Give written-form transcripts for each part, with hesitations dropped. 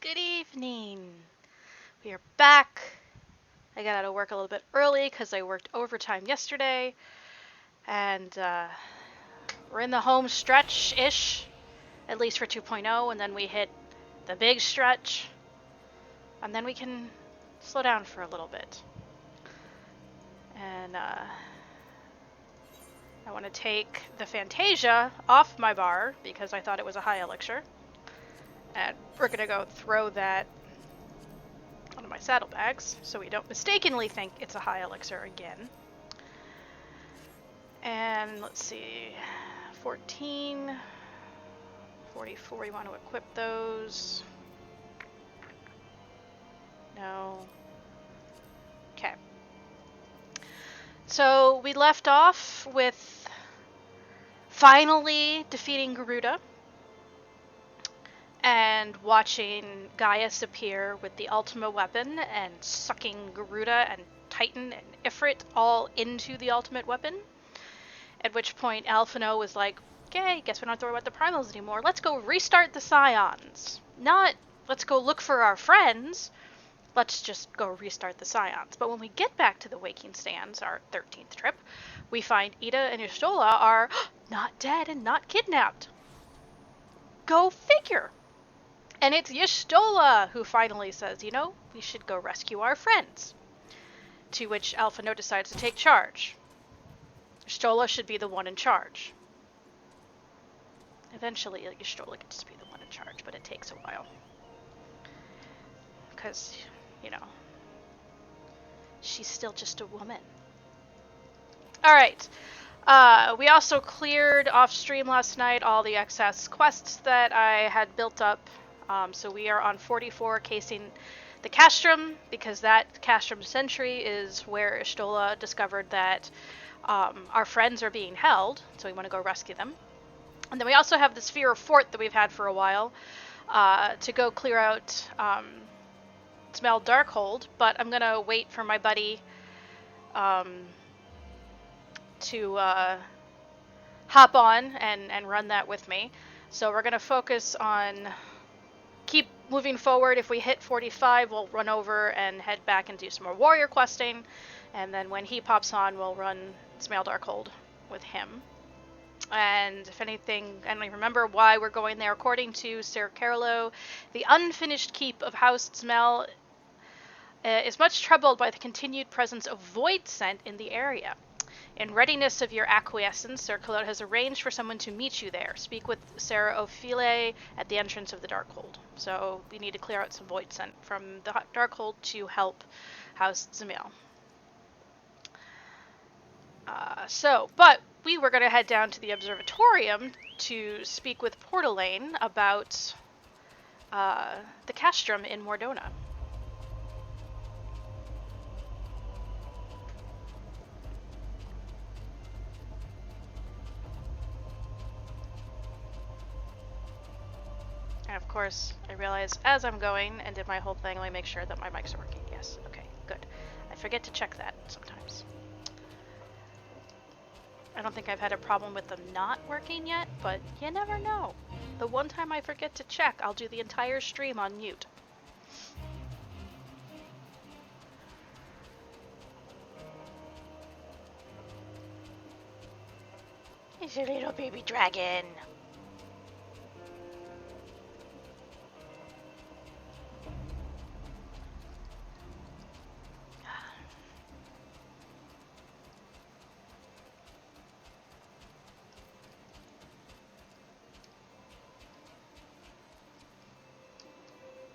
Good evening. We are back. I got out of work a little bit early because I worked overtime yesterday. And we're in the home stretch-ish, at least for 2.0, and then we hit the big stretch. And then we can slow down for a little bit. And I want to take the Fantasia off my bar because I thought it was a high elixir. And we're going to go throw that one of my saddlebags so we don't mistakenly think it's a high elixir again. And let's see, 14, 44, we want to equip those. No. Okay. So we left off with finally defeating Garuda and watching Gaius appear with the ultimate weapon and sucking Garuda and Titan and Ephant all into the ultimate weapon. At which point Alphino was like, okay, guess we don't have to worry about the primals anymore. Let's go restart the Scions. Not, let's go look for our friends. Let's just go restart the Scions. But when we get back to the Waking Stands, our 13th trip, we find Ida and Y'shtola are not dead and not kidnapped. Go figure. And it's Y'shtola who finally says, you know, we should go rescue our friends. To which Alphino decides to take charge. Y'shtola should be the one in charge. Eventually, Y'shtola gets to be the one in charge, but it takes a while. Because, you know, she's still just a woman. Alright. We also cleared off stream last night all the excess quests that I had built up. So we are on 44 casing the Castrum, because that Castrum sentry is where Y'shtola discovered that our friends are being held, so we want to go rescue them. And then we also have the Sphere of Fort that we've had for a while to go clear out Smell Darkhold, but I'm going to wait for my buddy to hop on and run that with me. So we're going to focus on keep moving forward. If we hit 45, we'll run over and head back and do some more warrior questing. And then when he pops on, we'll run Smell Darkhold with him. And if anything, I don't even remember why we're going there. According to Sir Carlo, the unfinished keep of House Smell is much troubled by the continued presence of void scent in the area. In readiness of your acquiescence, Sir Carlo has arranged for someone to meet you there. Speak with Sarah Ophile at the entrance of the Darkhold. So we need to clear out some void scent from the Darkhold to help House Zamil. But we were going to head down to the Observatorium to speak with Portalane about the Castrum in Mor Dhona. And of course, I realize as I'm going and did my whole thing, let me make sure that my mics are working. Yes, okay, good. I forget to check that sometimes. I don't think I've had a problem with them not working yet, but you never know. The one time I forget to check, I'll do the entire stream on mute. He's a little baby dragon.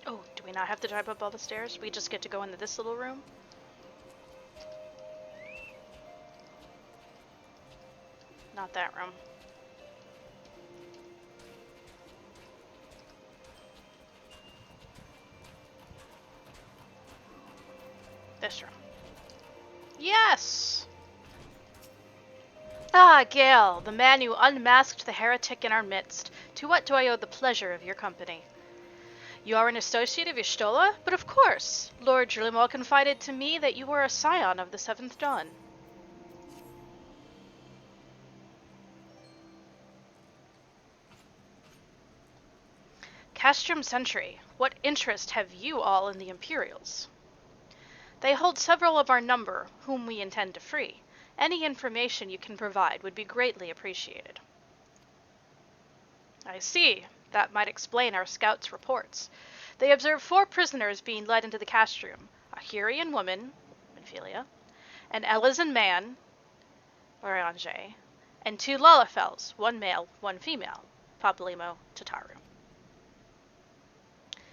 Oh, do we not have to drive up all the stairs? We just get to go into this little room? Not that room. This room. Yes! Ah, Gale, the man who unmasked the heretic in our midst. To what do I owe the pleasure of your company? You are an associate of Y'shtola? But of course! Lord Drillimo confided to me that you were a scion of the Seventh Dawn. Castrum Sentry, what interest have you all in the Imperials? They hold several of our number, whom we intend to free. Any information you can provide would be greatly appreciated. I see. That might explain our scouts' reports. They observed 4 prisoners being led into the castrum, a Hurian woman, Minfilia, an Elysian man, Oriange, and 2 Lalafels, 1 male, 1 female, Papalymo, Tataru.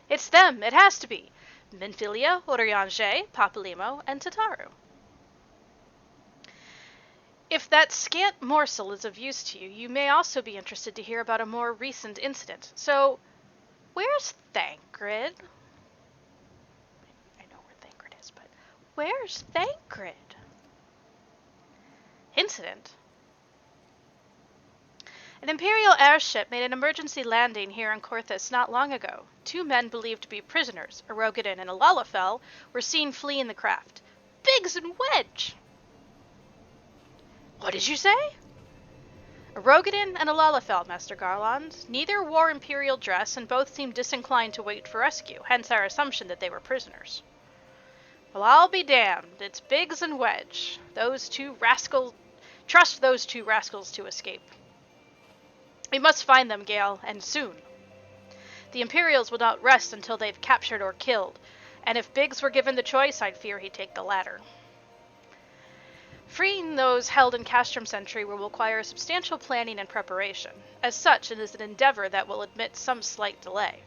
It's them, it has to be. Minfilia, Oriange, Papalymo, and Tataru. If that scant morsel is of use to you, you may also be interested to hear about a more recent incident. So, where's Thancred? I know where Thancred is, but where's Thancred? Incident? An Imperial airship made an emergency landing here in Korthus not long ago. 2 men believed to be prisoners, a Rogadin and a Lalafell, were seen fleeing the craft. Biggs and Wedge! What did you say? A Rogadin and a Lalafell, Master Garland. Neither wore Imperial dress, and both seemed disinclined to wait for rescue, hence our assumption that they were prisoners. Well, I'll be damned. It's Biggs and Wedge. Those 2 rascals... Trust those 2 rascals to escape. We must find them, Gale, and soon. The Imperials will not rest until they've captured or killed, and if Biggs were given the choice, I'd fear he'd take the latter. Freeing those held in Castrum Sentry will require substantial planning and preparation. As such, it is an endeavor that will admit some slight delay.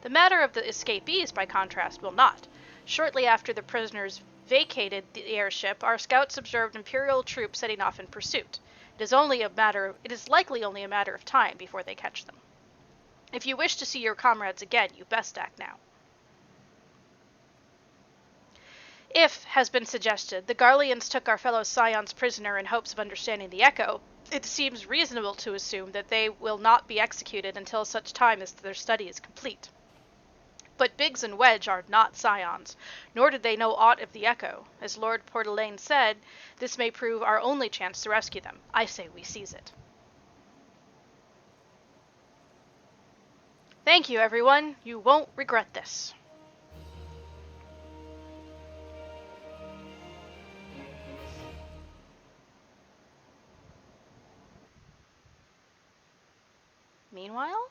The matter of the escapees, by contrast, will not. Shortly after the prisoners vacated the airship, our scouts observed Imperial troops setting off in pursuit. It is likely only a matter of time before they catch them. If you wish to see your comrades again, you best act now. If, has been suggested, the Garleans took our fellow Scions prisoner in hopes of understanding the Echo, it seems reasonable to assume that they will not be executed until such time as their study is complete. But Biggs and Wedge are not Scions, nor did they know aught of the Echo. As Lord Portelaine said, this may prove our only chance to rescue them. I say we seize it. Thank you, everyone. You won't regret this. Meanwhile?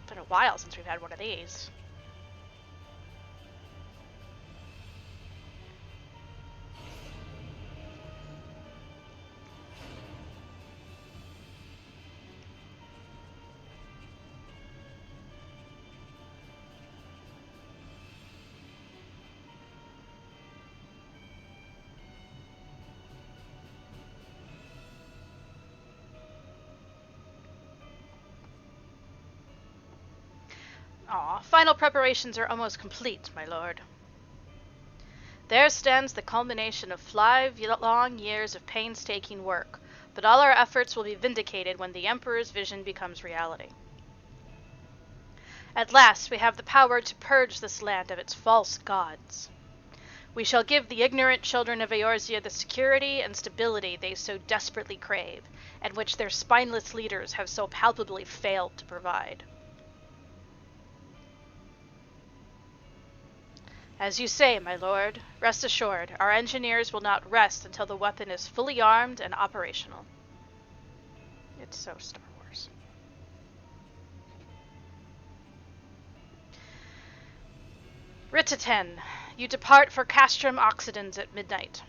It's been a while since we've had one of these. Final preparations are almost complete, my lord. There stands the culmination of 5 long years of painstaking work, but all our efforts will be vindicated when the Emperor's vision becomes reality. At last we have the power to purge this land of its false gods. We shall give the ignorant children of Eorzea the security and stability they so desperately crave, and which their spineless leaders have so palpably failed to provide. As you say, my lord, rest assured, our engineers will not rest until the weapon is fully armed and operational. It's so Star Wars. Rititen, you depart for Castrum Occidens at midnight.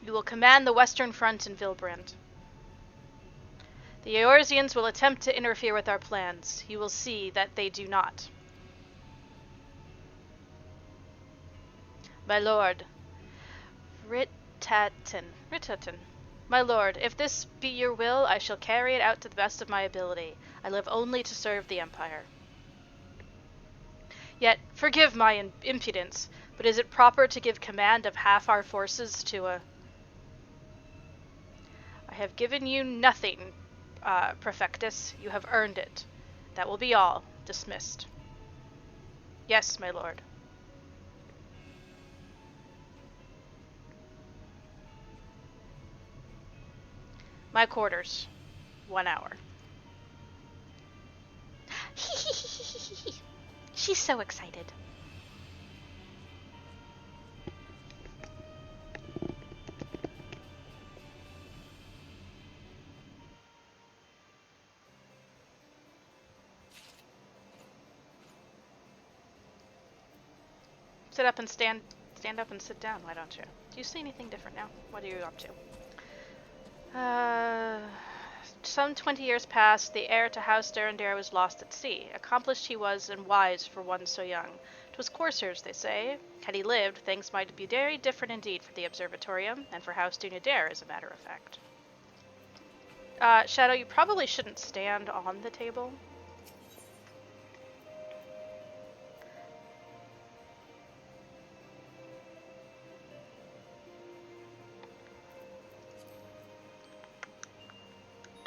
You will command the western front in Vilbrand. The Eorzeans will attempt to interfere with our plans. You will see that they do not. My lord, Rititen. My lord, if this be your will, I shall carry it out to the best of my ability. I live only to serve the Empire. Yet, forgive my impudence, but is it proper to give command of half our forces to a... I have given you nothing, Prefectus. You have earned it. That will be all. Dismissed. Yes, my lord. My quarters. 1 hour. She's so excited. Sit up and stand up and sit down, why don't you? Do you see anything different now? What are you up to? Some 20 years passed, the heir to House Durandare was lost at sea. Accomplished he was, and wise for one so young. 'Twas coursers, they say. Had he lived, things might be very different indeed for the Observatorium, and for House Durandare, as a matter of fact. Shadow, you probably shouldn't stand on the table.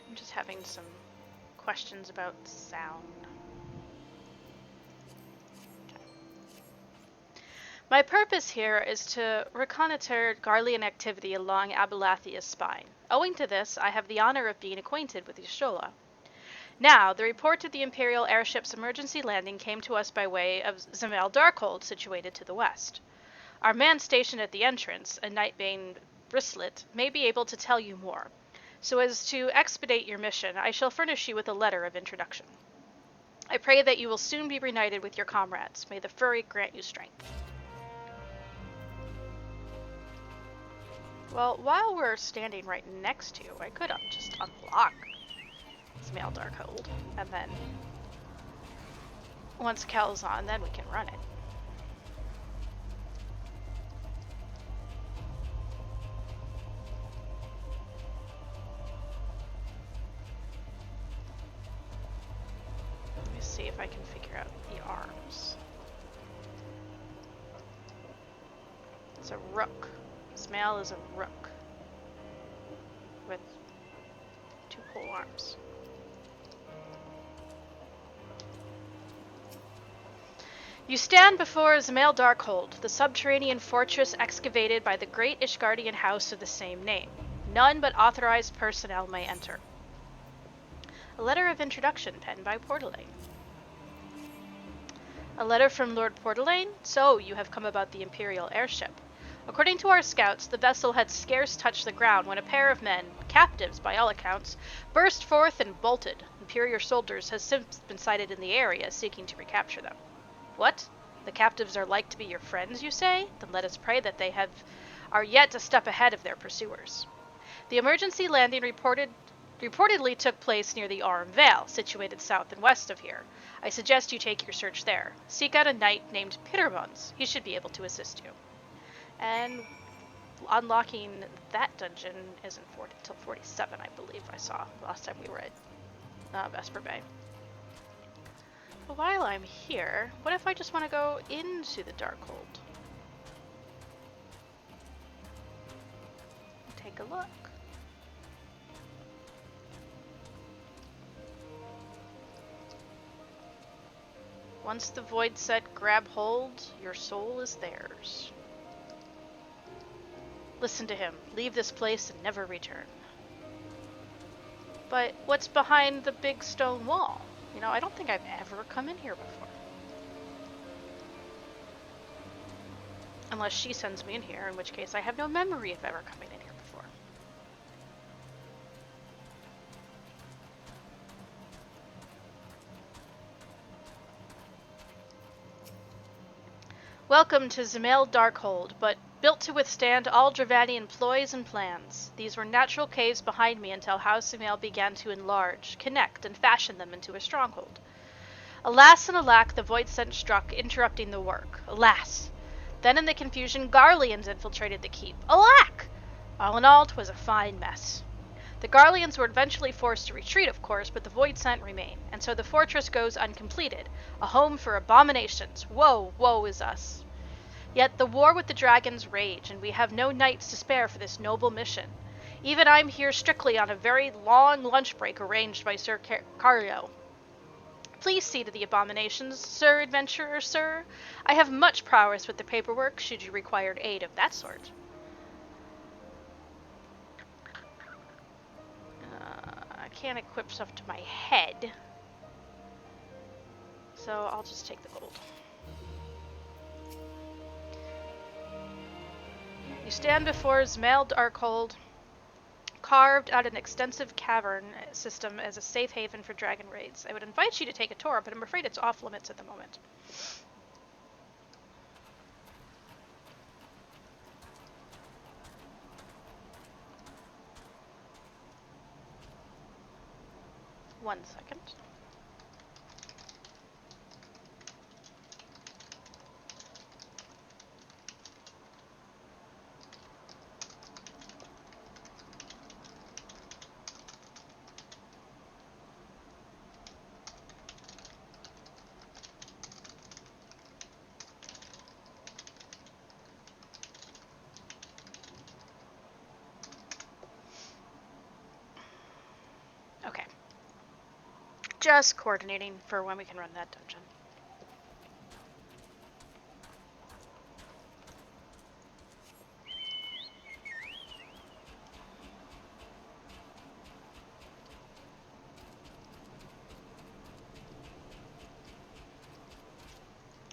I'm just having some questions about sound. Okay. My purpose here is to reconnoiter Garland activity along Abelathia's spine. Owing to this, I have the honor of being acquainted with Y'shtola. Now, the report of the Imperial airship's emergency landing came to us by way of Zemael Darkhold, situated to the west. Our man stationed at the entrance, a Nightbane Brislet, may be able to tell you more. So as to expedite your mission, I shall furnish you with a letter of introduction. I pray that you will soon be reunited with your comrades. May the Furry grant you strength. Well, while we're standing right next to you, I could just unlock Zemael Darkhold, and then once Kel's on, then we can run it. Let me see if I can figure out the arms. It's a rook. Zemael is a rook with 2 pole arms. You stand before Zemael Darkhold, the subterranean fortress excavated by the great Ishgardian house of the same name. None but authorized personnel may enter. A letter of introduction penned by Portalane. A letter from Lord Portalane? So, you have come about the Imperial airship. According to our scouts, the vessel had scarce touched the ground when a pair of men, captives by all accounts, burst forth and bolted. Imperial soldiers have since been sighted in the area, seeking to recapture them. What? The captives are like to be your friends, you say? Then let us pray that they are yet a step ahead of their pursuers. The emergency landing reportedly took place near the Avail, situated south and west of here. I suggest you take your search there. Seek out a knight named Pitterbuns. He should be able to assist you. And unlocking that dungeon isn't until 47, I believe I saw last time we were at Vesper Bay. But while I'm here, what if I just want to go into the Darkhold? Take a look. Once the void set grab hold, your soul is theirs. Listen to him. Leave this place and never return. But what's behind the big stone wall? You know, I don't think I've ever come in here before. Unless she sends me in here, in which case I have no memory of ever coming in here before. Welcome to Zemael Darkhold, but built to withstand all Dravanian ploys and plans. These were natural caves behind me until House Zemael began to enlarge, connect, and fashion them into a stronghold. Alas and alack, the void scent struck, interrupting the work. Alas! Then in the confusion, Garlands infiltrated the keep. Alack! All in all, 'twas a fine mess. The Garlands were eventually forced to retreat, of course, but the void scent remained, and so the fortress goes uncompleted, a home for abominations. Woe, woe is us! Yet the war with the dragons rage, and we have no knights to spare for this noble mission. Even I'm here strictly on a very long lunch break arranged by Sir Cario. Please see to the abominations, Sir Adventurer, sir. I have much prowess with the paperwork, should you require aid of that sort. can't equip stuff to my head. So I'll just take the gold. You stand before Zmael Darkhold, carved out an extensive cavern system as a safe haven for dragon raids. I would invite you to take a tour, but I'm afraid it's off limits at the moment. One second. Okay. Just coordinating for when we can run that dungeon.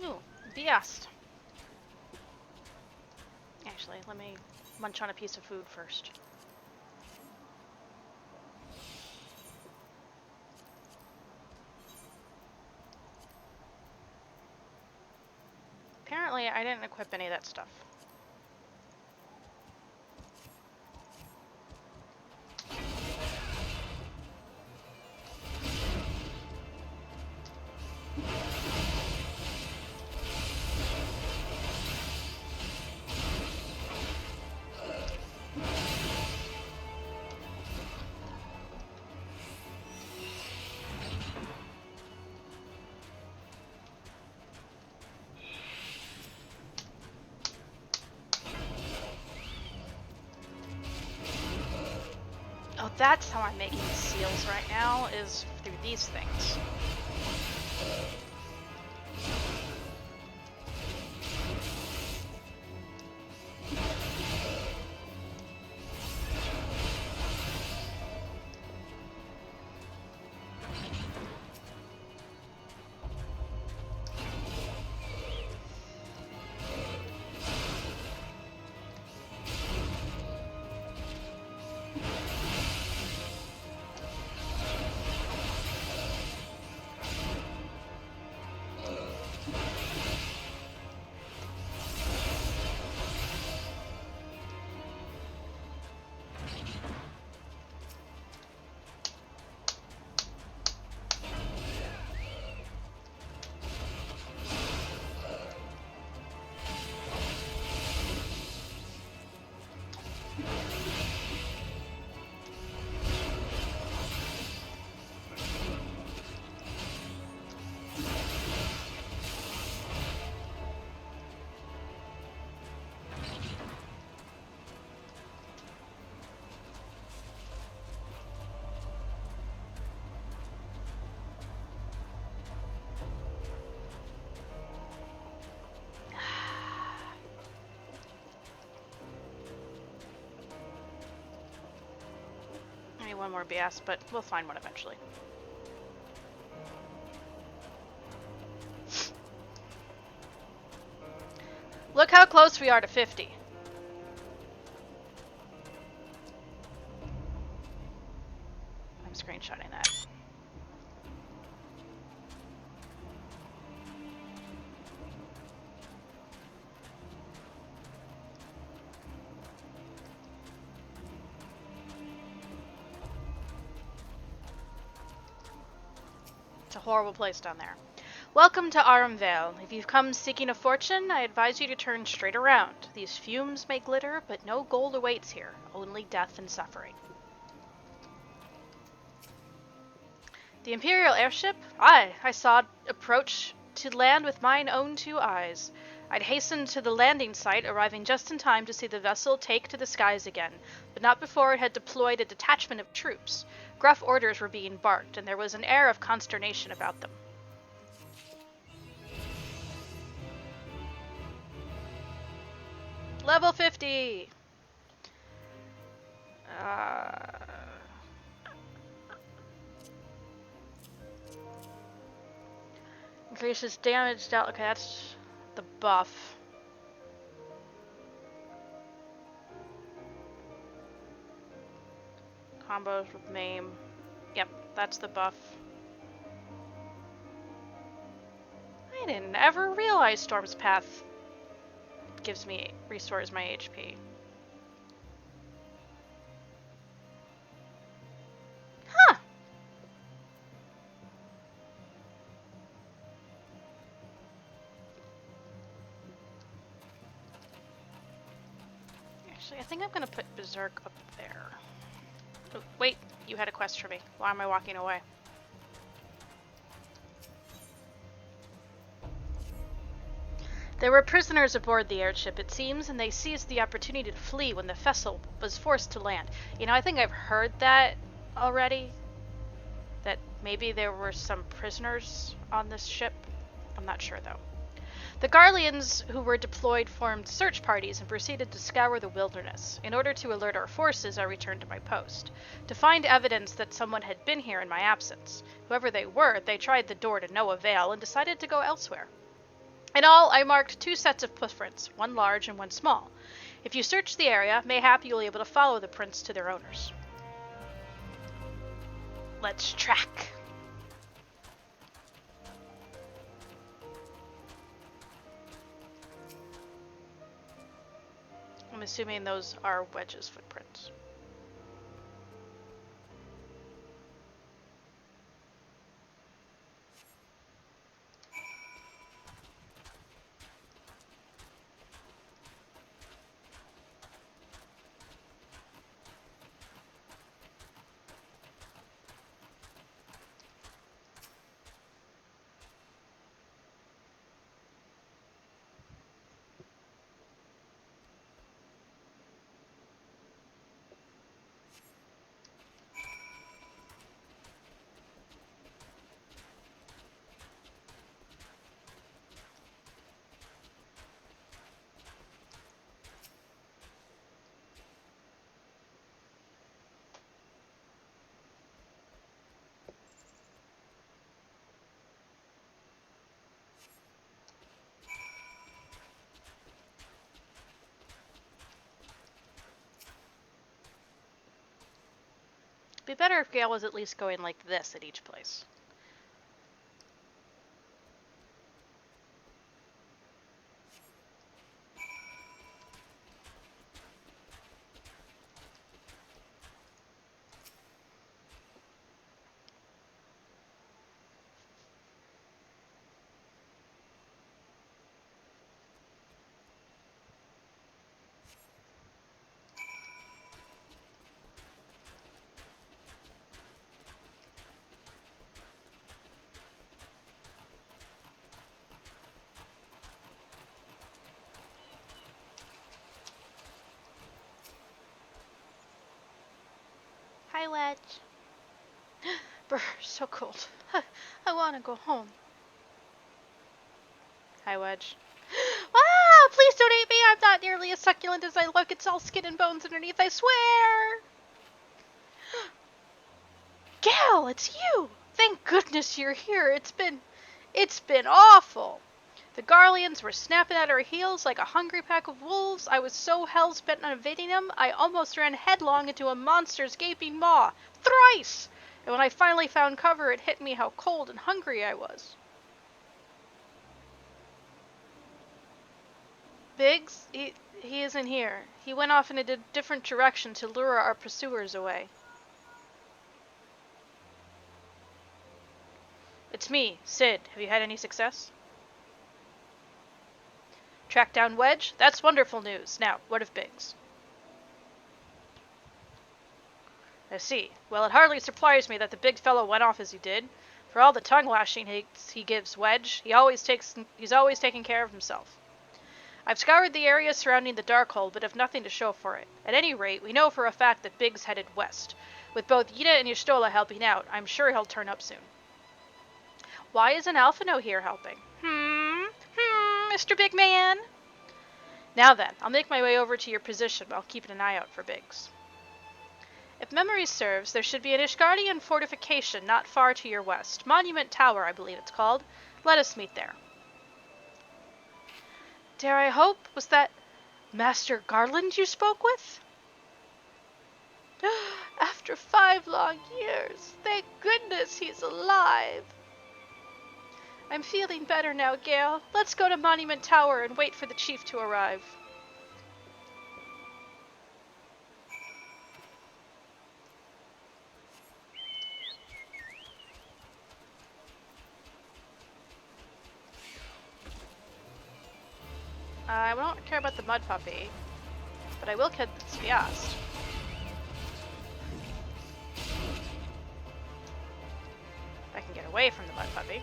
Ooh, Biast. Actually, let me munch on a piece of food first. Apparently, I didn't equip any of that stuff. Oh, that's how I'm making seals right now, is through these things. One more BS, but we'll find one eventually. Look how close we are to 50. I'm screenshotting that. It's a horrible place down there. Welcome to Avail. If you've come seeking a fortune, I advise you to turn straight around. These fumes may glitter, but no gold awaits here. Only death and suffering. The Imperial airship? Aye, I saw it approach to land with mine own two eyes. I'd hastened to the landing site, arriving just in time to see the vessel take to the skies again, but not before it had deployed a detachment of troops. Gruff orders were being barked, and there was an air of consternation about them. Level 50! Increases damage dealt. Okay, that's the buff. Combos with maim. Yep, that's the buff. I didn't ever realize Storm's Path restores my HP. Huh. Actually, I think I'm gonna put Berserk up there. Oh, wait, you had a quest for me. Why am I walking away? There were prisoners aboard the airship, it seems, and they seized the opportunity to flee when the Festal was forced to land. You know, I think I've heard that already. That maybe there were some prisoners on this ship. I'm not sure, though. The Garlands who were deployed formed search parties and proceeded to scour the wilderness. In order to alert our forces, I returned to my post, to find evidence that someone had been here in my absence. Whoever they were, they tried the door to no avail and decided to go elsewhere. In all, I marked 2 sets of footprints, one large and one small. If you search the area, mayhap you'll be able to follow the prints to their owners. Let's track. I'm assuming those are Wedge's footprints. It'd be better if Gale was at least going like this at each place. Hi, Wedge. Brr, so cold. I want to go home. Hi, Wedge. Ah, please don't eat me. I'm not nearly as succulent as I look. It's all skin and bones underneath, I swear. Gale, it's you. Thank goodness you're here. It's been awful. The Garlands were snapping at our heels like a hungry pack of wolves. I was so hell-bent on evading them, I almost ran headlong into a monster's gaping maw. Thrice! And when I finally found cover, it hit me how cold and hungry I was. Biggs? He isn't here. He went off in a different direction to lure our pursuers away. It's me, Sid. Have you had any success? Track down Wedge? That's wonderful news. Now, what of Biggs? I see. Well, it hardly surprised me that the big fellow went off as he did. For all the tongue-lashing he gives Wedge, he's always taking care of himself. I've scoured the area surrounding the Darkhold, but have nothing to show for it. At any rate, we know for a fact that Biggs headed west. With both Yida and Y'shtola helping out, I'm sure he'll turn up soon. Why isn't Alphino here helping? Mr. Big Man? Now then, I'll make my way over to your position while keeping an eye out for Biggs. If memory serves, there should be an Ishgardian fortification not far to your west. Monument Tower, I believe it's called. Let us meet there. Dare I hope, was that Master Garland you spoke with? After 5 long years, thank goodness he's alive. I'm feeling better now, Gale. Let's go to Monument Tower and wait for the chief to arrive. I don't care about the mud puppy, but I will kill the Scions. If I can get away from the mud puppy.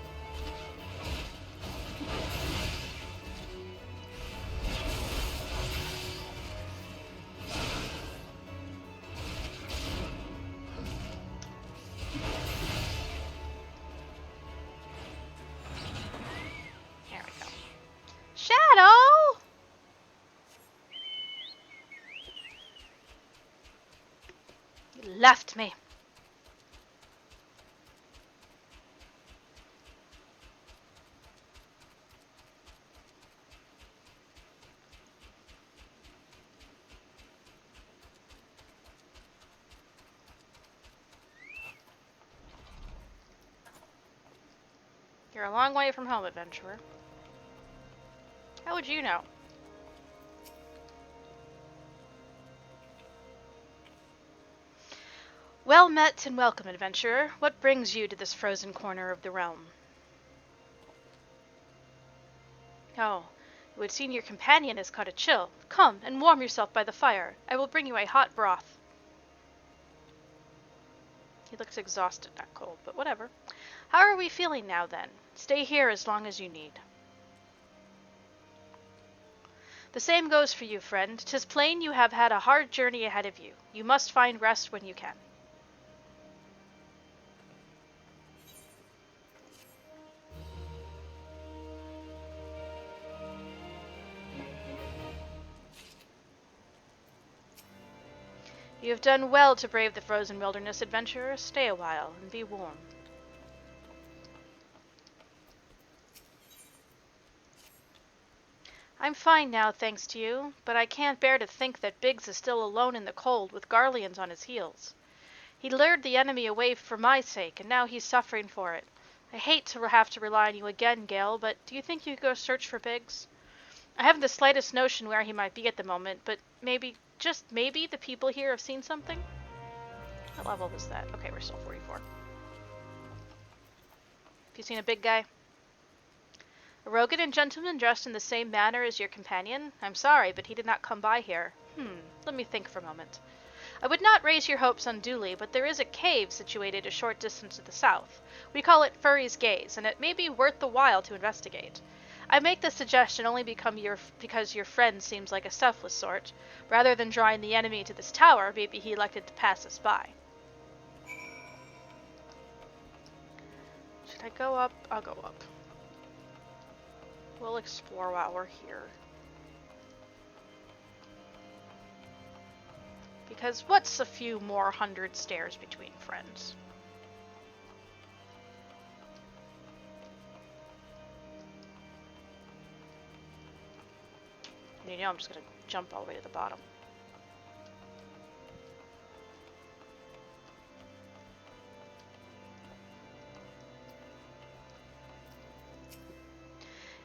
There we go. Shadow! You left me. You're a long way from home, adventurer. How would you know? Well met and welcome, adventurer. What brings you to this frozen corner of the realm? Oh, it would seem your companion has caught a chill. Come and warm yourself by the fire. I will bring you a hot broth. He looks exhausted, not cold, but whatever. How are we feeling now, then? Stay here as long as you need. The same goes for you, friend. 'Tis plain you have had a hard journey ahead of you. You must find rest when you can. You have done well to brave the frozen wilderness, adventurer. Stay a while and be warm. I'm fine now, thanks to you, but I can't bear to think that Biggs is still alone in the cold with Garlands on his heels. He lured the enemy away for my sake, and now he's suffering for it. I hate to have to rely on you again, Gale, but do you think you could go search for Biggs? I haven't the slightest notion where he might be at the moment, but maybe, just maybe, the people here have seen something? What level was that? Okay, we're still 44. Have you seen a big guy? A Rogan gentleman dressed in the same manner as your companion? I'm sorry, but he did not come by here. Let me think for a moment. I would not raise your hopes unduly, but there is a cave situated a short distance to the south. We call it Furry's Gaze, and it may be worth the while to investigate. I make this suggestion only because your friend seems like a selfless sort. Rather than drawing the enemy to this tower, maybe he elected to pass us by. Should I go up? I'll go up. We'll explore while we're here. Because what's a few more 100 stairs between friends? You know, I'm just gonna jump all the way to the bottom.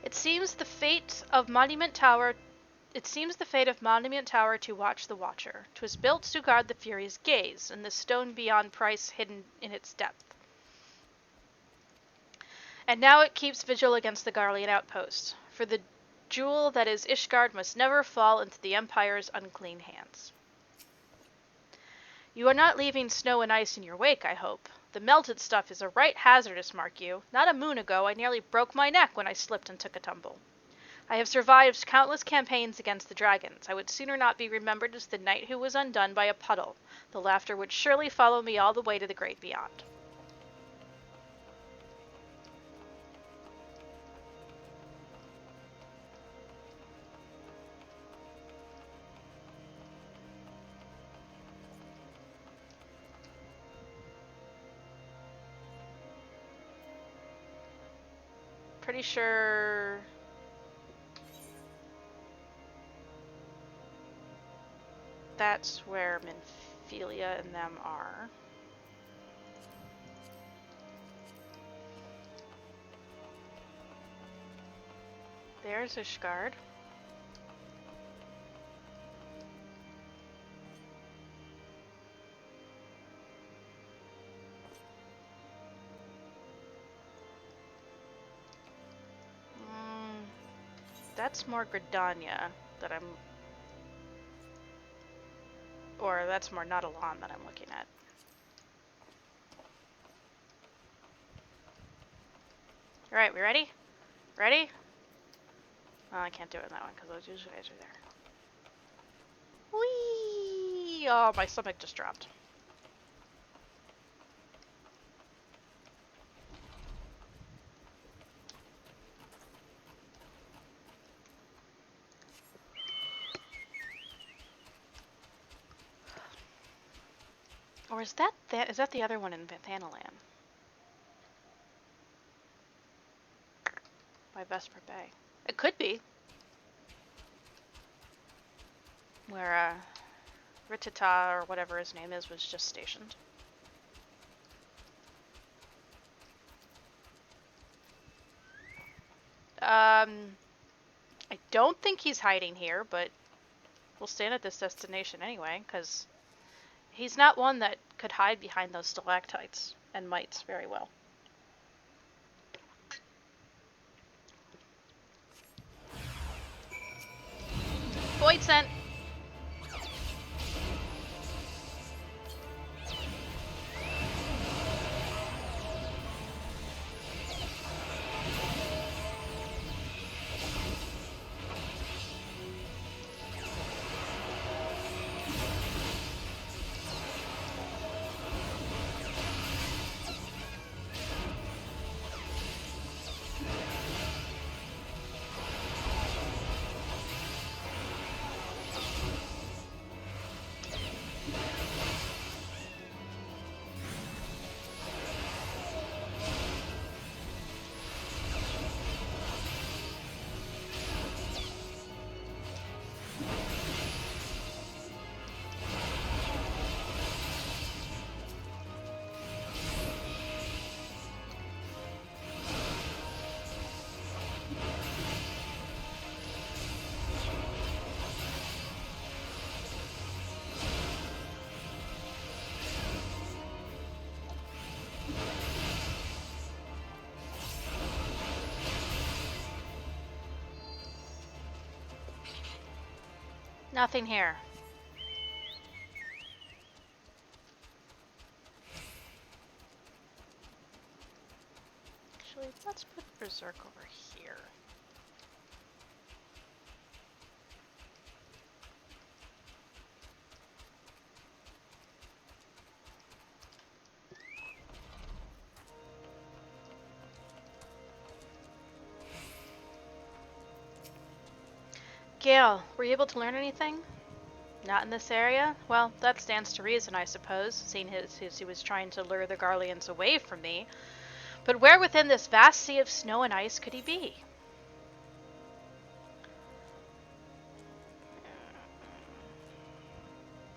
It seems the fate of Monument Tower to watch the Watcher. 'Twas built to guard the Fury's gaze, and the stone beyond price hidden in its depth. And now it keeps vigil against the Garland outpost, for the jewel that is Ishgard must never fall into the Empire's unclean hands. You are not leaving snow and ice in your wake, I hope. The melted stuff is a right hazardous, mark you. Not a moon ago I nearly broke my neck when I slipped and took a tumble. I have survived countless campaigns against the dragons. I would sooner not be remembered as the knight who was undone by a puddle. The laughter would surely follow me all the way to the great beyond. pretty sure... that's where Minfilia and them are. There's Ishgard. That's more Gridania that I'm... or that's more Nautilon that I'm looking at. Alright, we ready? Ready? Oh, I can't do it in that one because those usually guys are there. Whee! Oh, my stomach just dropped. Or is that the other one in Thanalan? By Vesper Bay. It could be. Where Ritata, or whatever his name is, was just stationed. I don't think he's hiding here, but we'll stand at this destination anyway, because he's not one that could hide behind those stalactites and mites very well. Void sent! Nothing here. Actually, let's put Berserk over here. Gale, were you able to learn anything? Not in this area? Well, that stands to reason, I suppose, seeing he was trying to lure the Garleans away from me. But where within this vast sea of snow and ice could he be?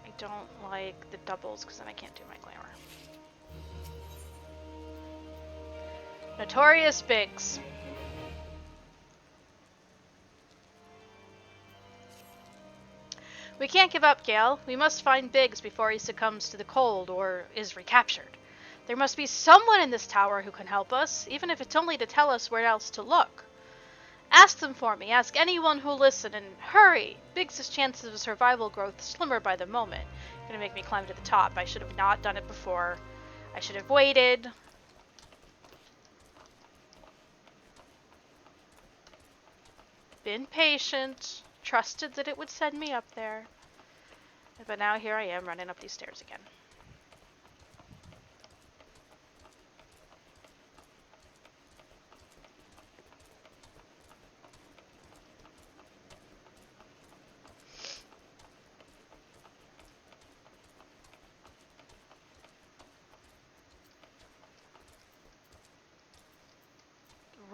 I don't like the doubles, because then I can't do my glamour. Notorious Biggs. We can't give up, Gale. We must find Biggs before he succumbs to the cold or is recaptured. There must be someone in this tower who can help us, even if it's only to tell us where else to look. Ask them for me. Ask anyone who'll listen, and hurry! Biggs' chances of survival grow slimmer by the moment. You're gonna make me climb to the top. I should have not done it before. I should have waited. Been patient. Trusted that it would send me up there. But now here I am running up these stairs again.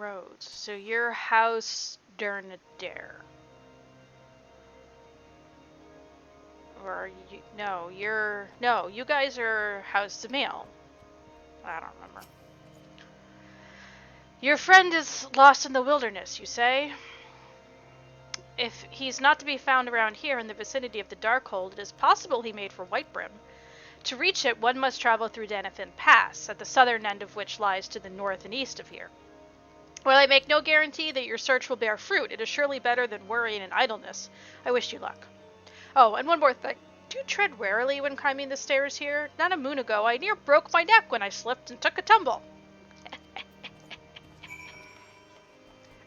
roads. So your house Dernidaire. Or you, no, you guys are House Avail. I don't remember. Your friend is lost in the wilderness, you say? If he's not to be found around here in the vicinity of the Darkhold, it is possible he made for White Brim. To reach it, one must travel through Danafin Pass, at the southern end of which lies to the north and east of here. While I make no guarantee that your search will bear fruit, it is surely better than worrying and idleness. I wish you luck. Oh, and one more thing. Do you tread warily when climbing the stairs here? Not a moon ago, I near broke my neck when I slipped and took a tumble.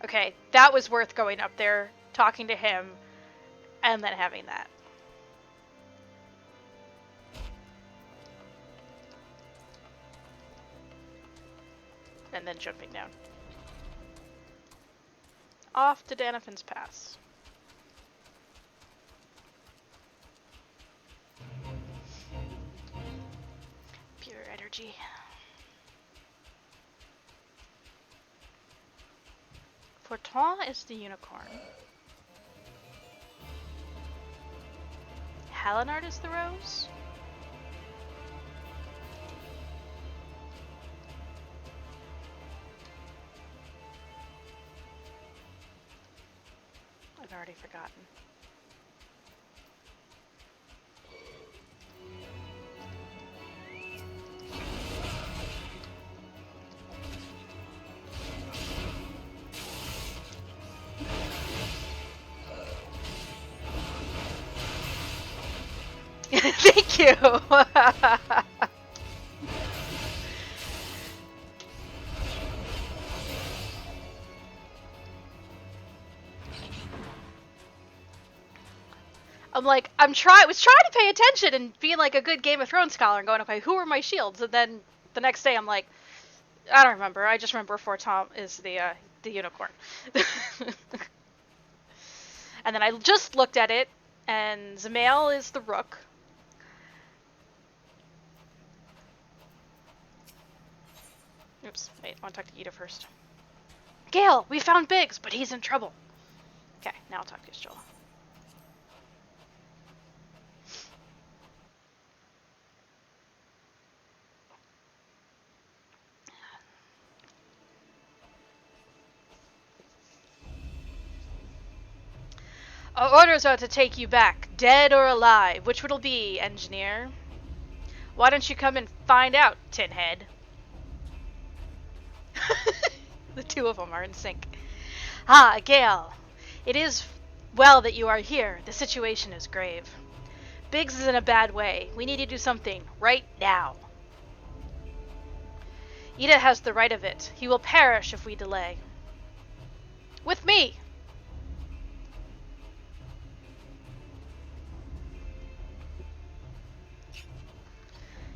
Okay, that was worth going up there, talking to him, and then having that. And then jumping down. Off to Danafin's Pass. Pure energy. Fortin is the unicorn. Halinard is the rose? I've already forgotten. Thank you! I'm like, was trying to pay attention and being like a good Game of Thrones scholar and going, okay, who are my shields? And then the next day I'm like, I don't remember. I just remember Fortin is the unicorn. And then I just looked at it, and Zamail is the rook. Oops, wait, I want to talk to Ida first. Gale, we found Biggs, but he's in trouble. Okay, now I'll talk to Joel. Our orders are to take you back, dead or alive. Which would it be, engineer? Why don't you come and find out, Tinhead? The two of them are in sync. Ah, Gale. It is well that you are here. The situation is grave. Biggs is in a bad way. We need to do something right now. Ida has the right of it. He will perish if we delay. With me!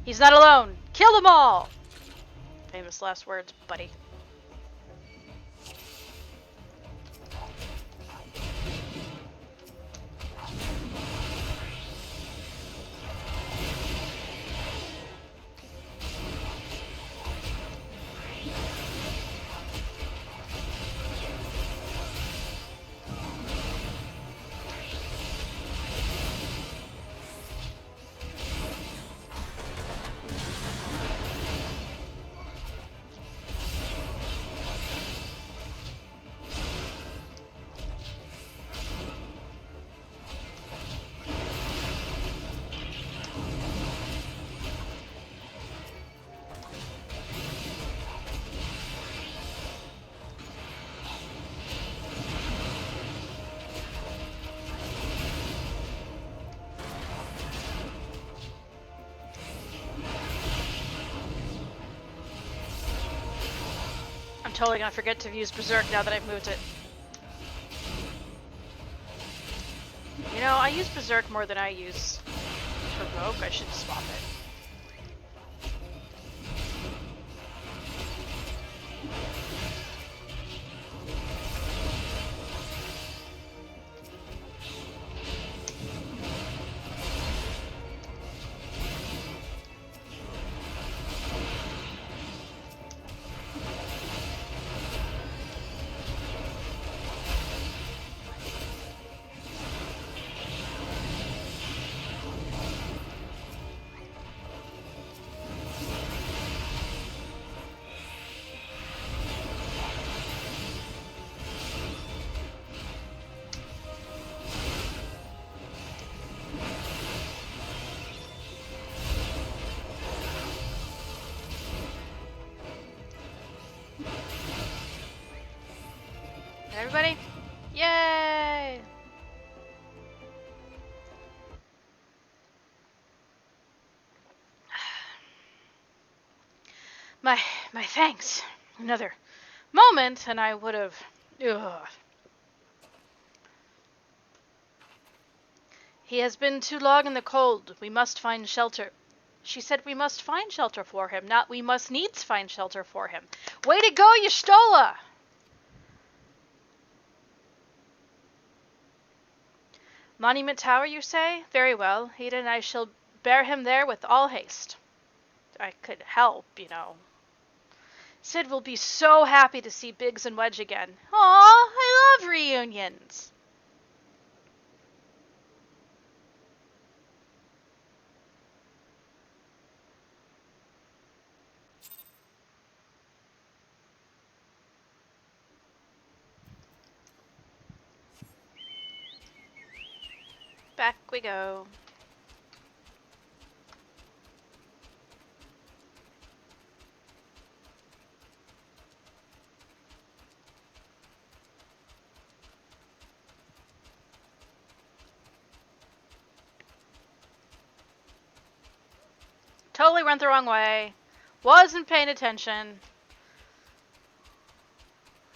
He's not alone. Kill them all! Famous last words, buddy. I'm totally gonna forget to use Berserk now that I've moved it. You know, I use Berserk more than I use Provoke. I should swap it. My thanks. Another moment, and I would have... Ugh. He has been too long in the cold. We must find shelter. She said we must find shelter for him, not we must needs find shelter for him. Way to go, Y'shtola! Monument Tower, you say? Very well. Ida and I shall bear him there with all haste. I could help, you know. Sid will be so happy to see Biggs and Wedge again. Aw, I love reunions. Back we go. Totally went the wrong way. Wasn't paying attention.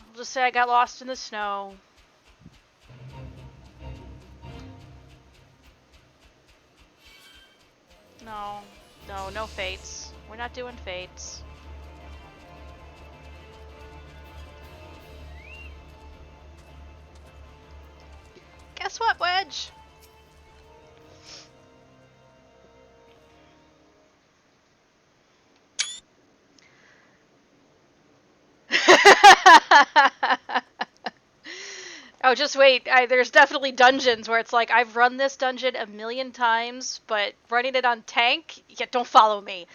I'll just say I got lost in the snow. No fates. We're not doing fates. Guess what, Wedge? Oh, just wait. There's definitely dungeons where it's like, I've run this dungeon a million times, but running it on tank? Yeah, don't follow me.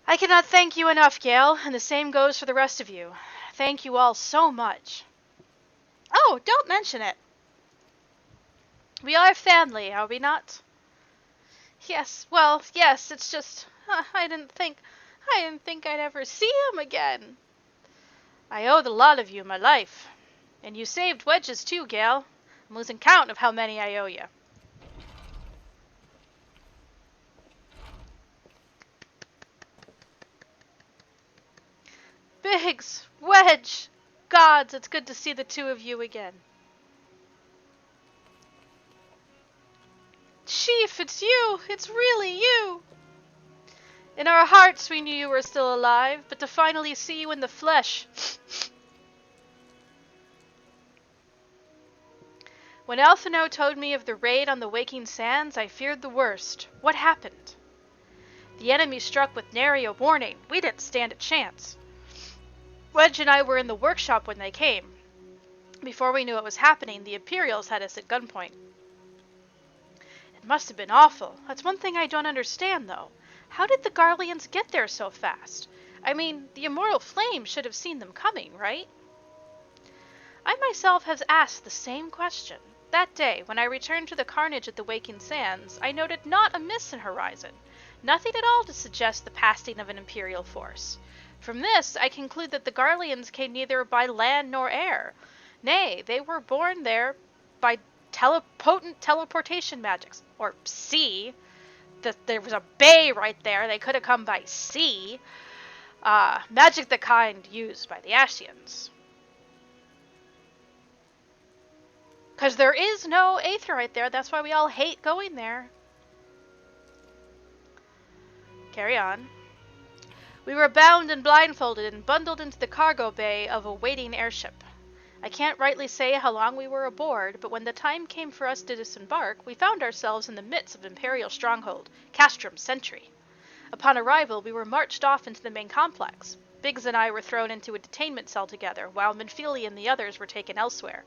I cannot thank you enough, Gale, and the same goes for the rest of you. Thank you all so much. Oh, don't mention it. We are family, are we not? Yes, well, yes, it's just, I didn't think I'd ever see him again. I owe the lot of you my life. And you saved Wedges too, Gale. I'm losing count of how many I owe you. Biggs, Wedge, gods, it's good to see the two of you again. Chief, it's you! It's really you! In our hearts we knew you were still alive, but to finally see you in the flesh... When Alphino told me of the raid on the Waking Sands, I feared the worst. What happened? The enemy struck with nary a warning. We didn't stand a chance. Wedge and I were in the workshop when they came. Before we knew what was happening, the Imperials had us at gunpoint. It must have been awful. That's one thing I don't understand, though. How did the Garlands get there so fast? I mean, the Immortal Flame should have seen them coming, right? I myself have asked the same question. That day, when I returned to the Carnage at the Waking Sands, I noted not a Missin horizon, nothing at all to suggest the passing of an Imperial force. From this, I conclude that the Garlands came neither by land nor air. Nay, they were born there by potent teleportation magics, or sea. There was a bay right there, they could have come by sea. Magic the kind used by the Scions. Because there is no Aether right there. That's why we all hate going there. Carry on. We were bound and blindfolded and bundled into the cargo bay of a waiting airship. I can't rightly say how long we were aboard, but when the time came for us to disembark, we found ourselves in the midst of Imperial stronghold, Castrum's Sentry. Upon arrival, we were marched off into the main complex. Biggs and I were thrown into a detainment cell together, while Minfili and the others were taken elsewhere.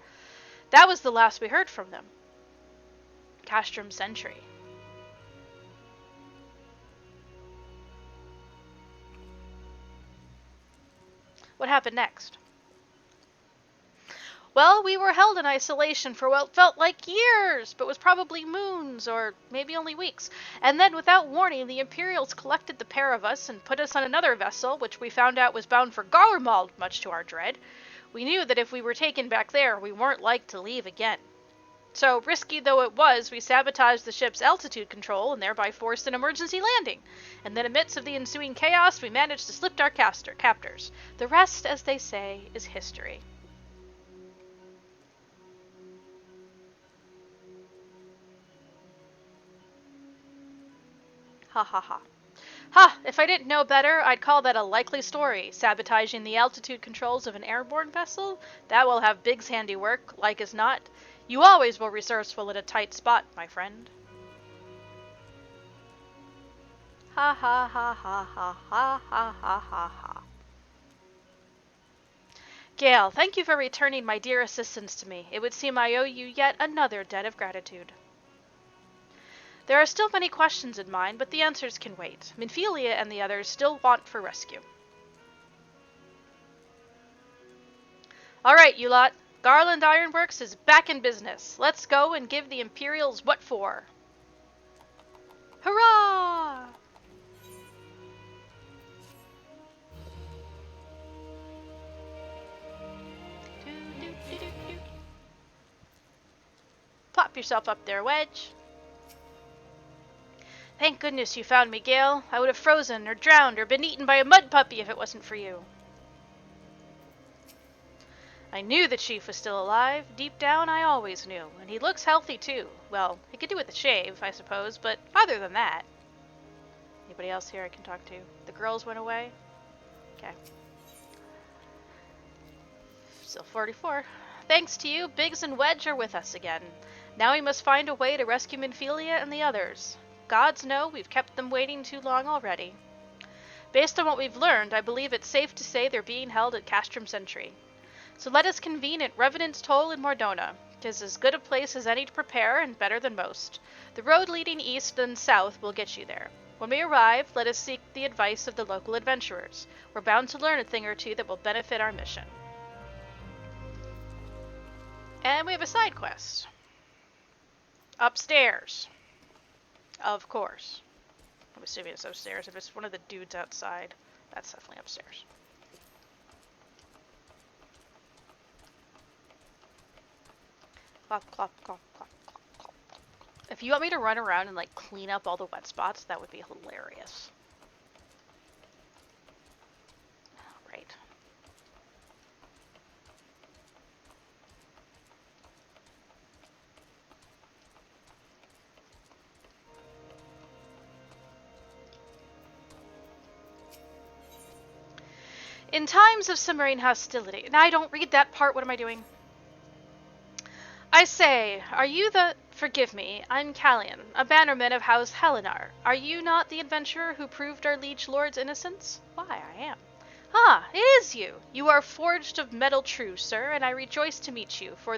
That was the last we heard from them. Castrum's Sentry. What happened next? Well, we were held in isolation for what felt like years, but was probably moons, or maybe only weeks. And then, without warning, the Imperials collected the pair of us and put us on another vessel, which we found out was bound for Garlemald, much to our dread. We knew that if we were taken back there, we weren't like to leave again. So, risky though it was, we sabotaged the ship's altitude control and thereby forced an emergency landing. And then, amidst of the ensuing chaos, we managed to slip our captors. The rest, as they say, is history. Ha ha ha. Ha! If I didn't know better, I'd call that a likely story. Sabotaging the altitude controls of an airborne vessel? That will have Biggs' handiwork, like as not. You always were resourceful in a tight spot, my friend. Ha ha ha ha ha ha ha ha ha ha. Gale, thank you for returning my dear assistance to me. It would seem I owe you yet another debt of gratitude. There are still many questions in mind, but the answers can wait. Minfilia and the others still want for rescue. Alright, you lot. Garland Ironworks is back in business. Let's go and give the Imperials what for. Hurrah! Plop yourself up there, Wedge. Thank goodness you found me, Gale. I would have frozen or drowned or been eaten by a mud puppy if it wasn't for you. I knew the chief was still alive. Deep down, I always knew. And he looks healthy, too. Well, he could do with a shave, I suppose, but other than that... Anybody else here I can talk to? The girls went away? Okay. Still 44. Thanks to you, Biggs and Wedge are with us again. Now we must find a way to rescue Minfilia and the others. Gods know we've kept them waiting too long already. Based on what we've learned, I believe it's safe to say they're being held at Castrum Sentry. So let us convene at Revenant's Toll in Mor Dhona. 'Tis as good a place as any to prepare, and better than most. The road leading east and south will get you there. When we arrive, let us seek the advice of the local adventurers. We're bound to learn a thing or two that will benefit our mission. And we have a side quest. Upstairs. Of course. I'm assuming it's upstairs. If it's one of the dudes outside, that's definitely upstairs. Clop, clop, clop, clop, clop, clop, clop. If you want me to run around and, like, clean up all the wet spots, that would be hilarious. Right. In times of submarine hostility... Now, I don't read that part. What am I doing? I say, are you the... Forgive me, I'm Callian, a bannerman of House Helenar. Are you not the adventurer who proved our liege lord's innocence? Why, I am. Ah, it is you. You are forged of metal true, sir, and I rejoice to meet you, for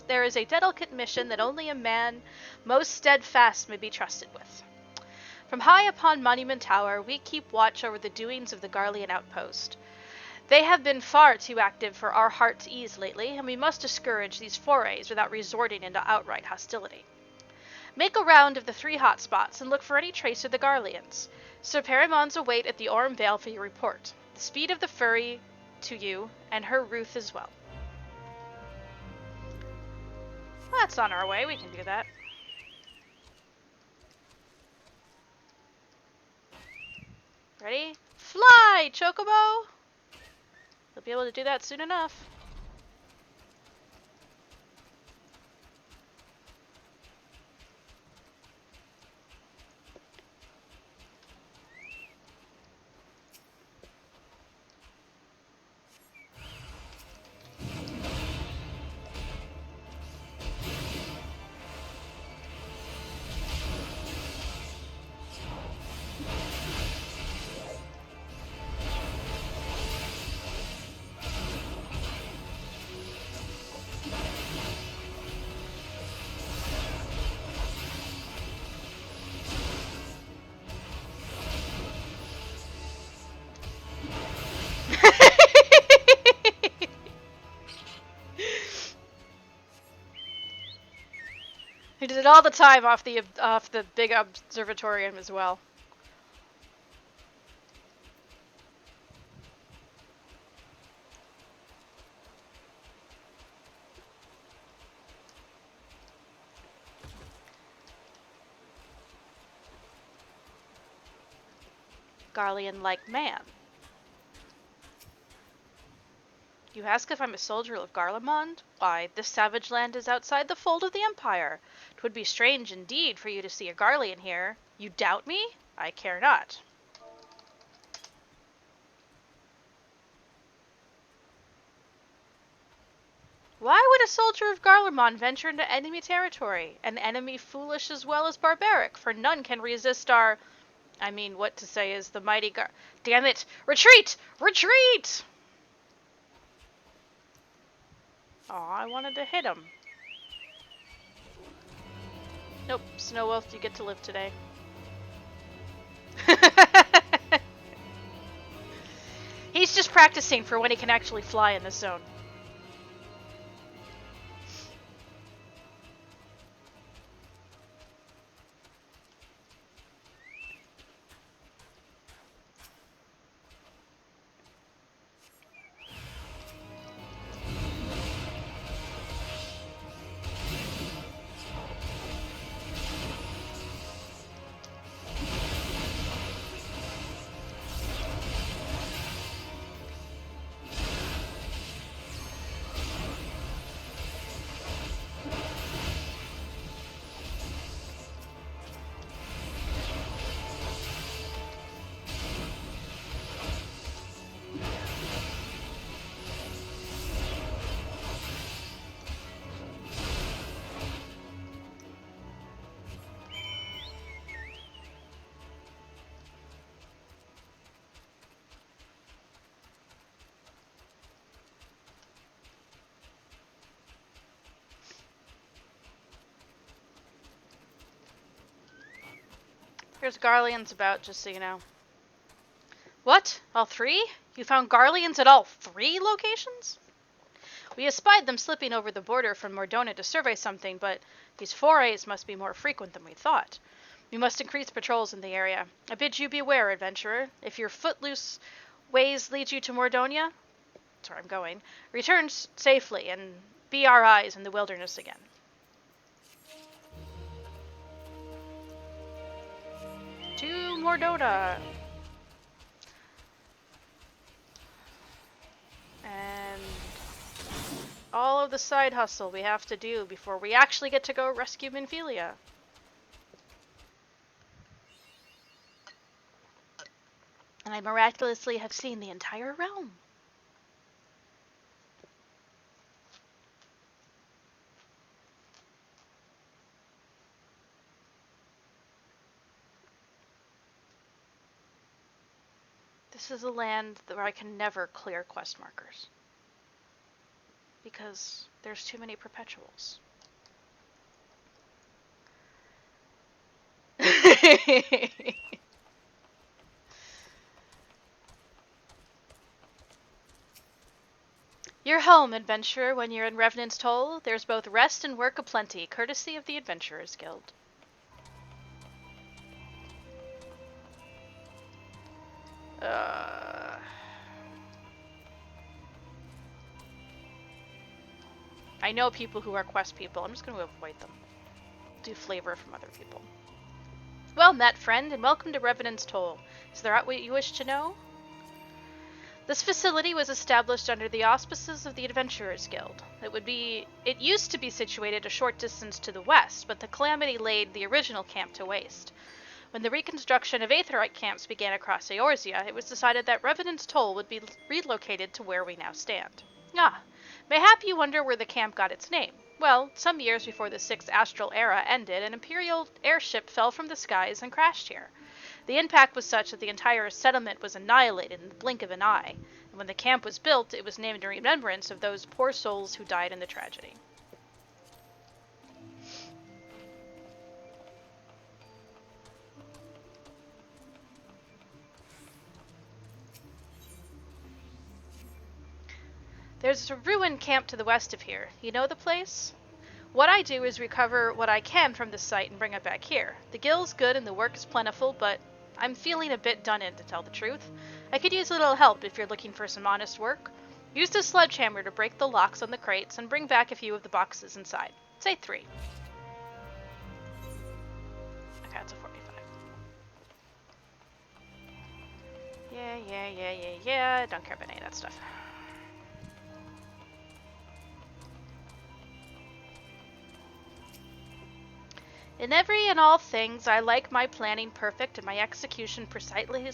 there is a delicate mission that only a man most steadfast may be trusted with. From high upon Monument Tower, we keep watch over the doings of the Garlean outpost. They have been far too active for our heart's ease lately, and we must discourage these forays without resorting into outright hostility. Make a round of the 3 hotspots and look for any trace of the Garleans. Sir Perimon's await at the Orm Vale for your report. The speed of the Fury to you, and her Ruth as well. Well, that's on our way, we can do that. Ready? Fly, Chocobo! You'll be able to do that soon enough. He did it all the time off the big observatorium as well. Garlean-like man. You ask if I'm a soldier of Garlemond? Why, this savage land is outside the fold of the Empire. 'Twould be strange indeed for you to see a Garlean here. You doubt me? I care not. Why would a soldier of Garlemond venture into enemy territory? An enemy foolish as well as barbaric, for none can resist our... I mean, what to say is the mighty Damn it! Retreat! Retreat! Aw, I wanted to hit him. Nope, Snow Wolf, you get to live today. He's just practicing for when he can actually fly in this zone. There's Garleans about, just so you know. What? All three? You found Garleans at all 3 locations? We espied them slipping over the border from Mor Dhona to survey something, but these forays must be more frequent than we thought. We must increase patrols in the area. I bid you beware, adventurer. If your footloose ways lead you to Mor Dhona, that's where I'm going, return safely and be our eyes in the wilderness again. To Mor Dhona. And all of the side hustle we have to do before we actually get to go rescue Minfilia. And I miraculously have seen the entire realm. This is a land where I can never clear quest markers. Because there's too many perpetuals. You're home, adventurer, when you're in Revenant's Toll. There's both rest and work aplenty, courtesy of the Adventurers Guild. I know people who are quest people. I'm just going to avoid them. Do flavor from other people. Well met, friend, and welcome to Revenant's Toll. Is there aught you wish to know? This facility was established under the auspices of the Adventurers Guild. It used to be situated a short distance to the west, but the calamity laid the original camp to waste. When the reconstruction of Aetheryte camps began across Eorzea, it was decided that Revenant's Toll would be relocated to where we now stand. Mayhap you wonder where the camp got its name. Well, some years before the 6th Astral Era ended, an Imperial airship fell from the skies and crashed here. The impact was such that the entire settlement was annihilated in the blink of an eye, and when the camp was built, it was named in remembrance of those poor souls who died in the tragedy. There's a ruined camp to the west of here. You know the place? What I do is recover what I can from the site and bring it back here. The guild's good and the work is plentiful, but I'm feeling a bit done in, to tell the truth. I could use a little help if you're looking for some honest work. Use the sledgehammer to break the locks on the crates and bring back a few of the boxes inside. Say 3. Okay, that's a 45. Yeah. Don't care about any of that stuff. In every and all things, I like my planning perfect and my execution precisely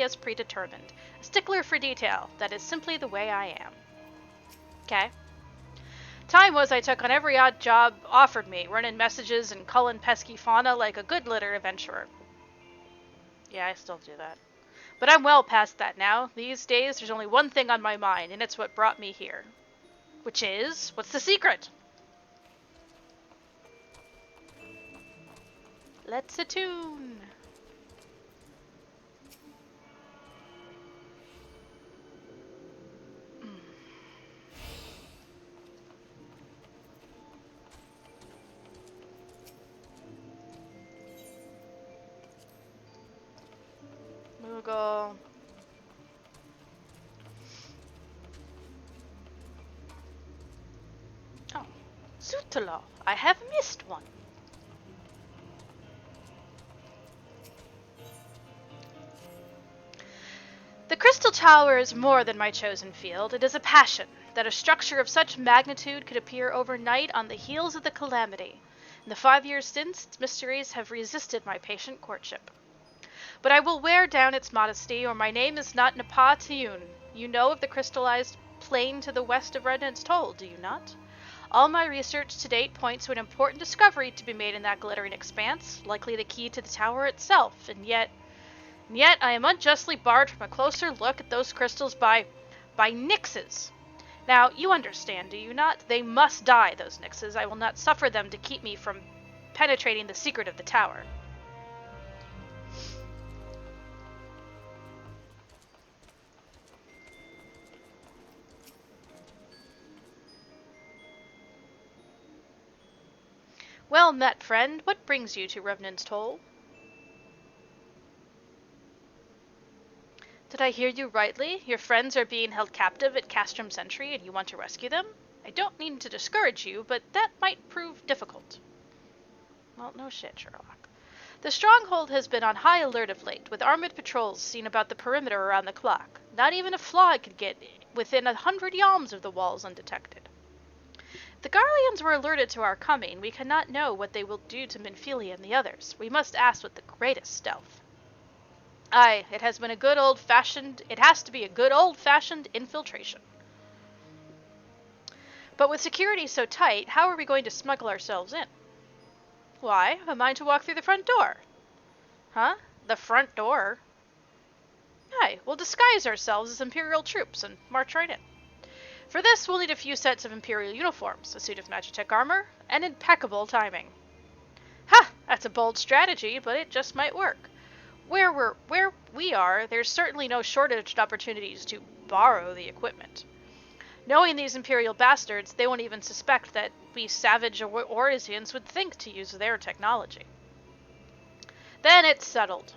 as predetermined. A stickler for detail. That is simply the way I am. Okay. Time was I took on every odd job offered me, running messages and culling pesky fauna like a good litter adventurer. Yeah, I still do that. But I'm well past that now. These days, there's only one thing on my mind, and it's what brought me here. Which is, what's the secret? Let's attune. Moogle. Oh, Zootalo. I have missed one. The Crystal Tower is more than my chosen field. It is a passion, that a structure of such magnitude could appear overnight on the heels of the calamity. In the 5 years since, its mysteries have resisted my patient courtship. But I will wear down its modesty, or my name is not Napa Tiyun. You know of the crystallized plain to the west of Rednance Toll, do you not? All my research to date points to an important discovery to be made in that glittering expanse, likely the key to the tower itself, and yet I am unjustly barred from a closer look at those crystals by Nixes. Now, you understand, do you not? They must die, those Nixes. I will not suffer them to keep me from penetrating the secret of the tower. Well met, friend. What brings you to Revenant's Toll? Did I hear you rightly? Your friends are being held captive at Castrum Sentry and you want to rescue them? I don't mean to discourage you, but that might prove difficult. Well, no shit, Sherlock. The stronghold has been on high alert of late, with armored patrols seen about the perimeter around the clock. Not even a fly could get within 100 yalms of the walls undetected. If the Garlands were alerted to our coming, we cannot know what they will do to Minfilia and the others. We must act with the greatest stealth. Aye, it has to be a good old-fashioned infiltration. But with security so tight, how are we going to smuggle ourselves in? Why, I have a mind to walk through the front door. Huh? The front door? Aye, we'll disguise ourselves as Imperial troops and march right in. For this, we'll need a few sets of Imperial uniforms, a suit of Magitech armor, and impeccable timing. Ha! That's a bold strategy, but it just might work. Where we are, there's certainly no shortage of opportunities to borrow the equipment. Knowing these Imperial bastards, they won't even suspect that we savage Orisians would think to use their technology. Then it's settled.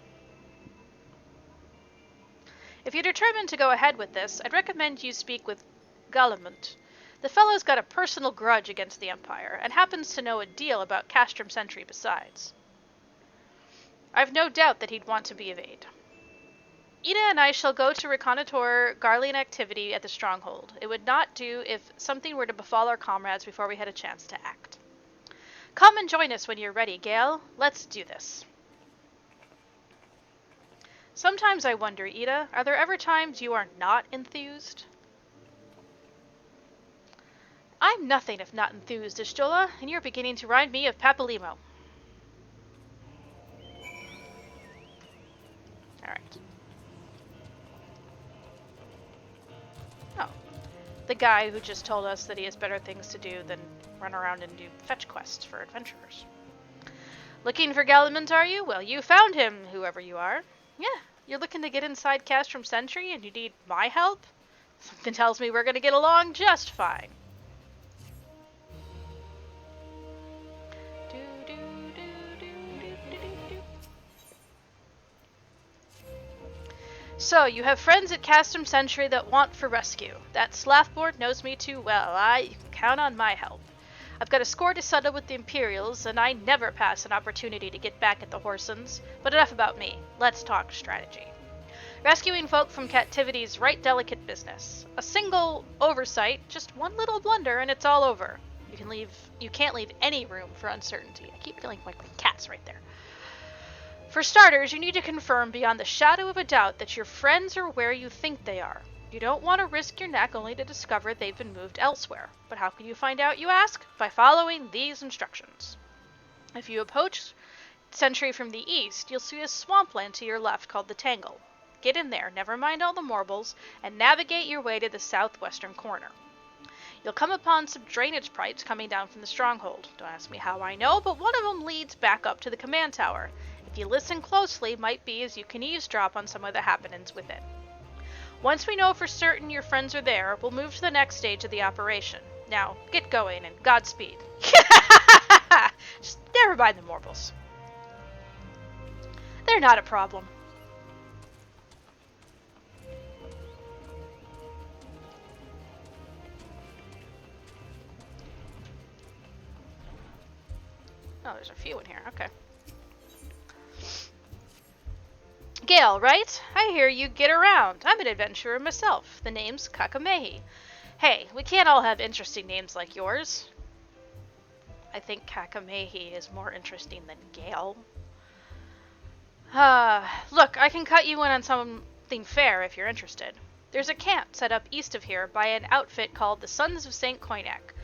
If you're determined to go ahead with this, I'd recommend you speak with Garland. The fellow's got a personal grudge against the Empire, and happens to know a deal about Castrum Sentry besides. I've no doubt that he'd want to be of aid. Ida and I shall go to reconnoiter Garland activity at the stronghold. It would not do if something were to befall our comrades before we had a chance to act. Come and join us when you're ready, Gale. Let's do this. Sometimes I wonder, Ida, are there ever times you are not enthused? I'm nothing if not enthused, Ishtola, and you're beginning to remind me of Papalimo. Alright. Oh. The guy who just told us that he has better things to do than run around and do fetch quests for adventurers. Looking for Gallimond, are you? Well, you found him, whoever you are. Yeah, you're looking to get inside Castrum Sentry and you need my help? Something tells me we're going to get along just fine. So, you have friends at Castrum Sentry that want for rescue. That Slathboard knows me too well. You can count on my help. I've got a score to settle with the Imperials, and I never pass an opportunity to get back at the Horsons. But enough about me. Let's talk strategy. Rescuing folk from captivity is right delicate business. A single oversight, just one little blunder, and it's all over. You can't leave any room for uncertainty. I keep feeling like my cat's right there. For starters, you need to confirm beyond the shadow of a doubt that your friends are where you think they are. You don't want to risk your neck only to discover they've been moved elsewhere. But how can you find out, you ask? By following these instructions. If you approach Sentry from the east, you'll see a swampland to your left called the Tangle. Get in there, never mind all the marbles, and navigate your way to the southwestern corner. You'll come upon some drainage pipes coming down from the stronghold. Don't ask me how I know, but one of them leads back up to the command tower. If you listen closely, might be as you can eavesdrop on some of the happenings within. Once we know for certain your friends are there, we'll move to the next stage of the operation. Now, get going and Godspeed. Just never mind the marbles. They're not a problem. Oh, there's a few in here. Okay. Gale, right? I hear you get around. I'm an adventurer myself. The name's Kakamehi. Hey, we can't all have interesting names like yours. I think Kakamehi is more interesting than Gale. Look, I can cut you in on something fair if you're interested. There's a camp set up east of here by an outfit called the Sons of St. Coignac.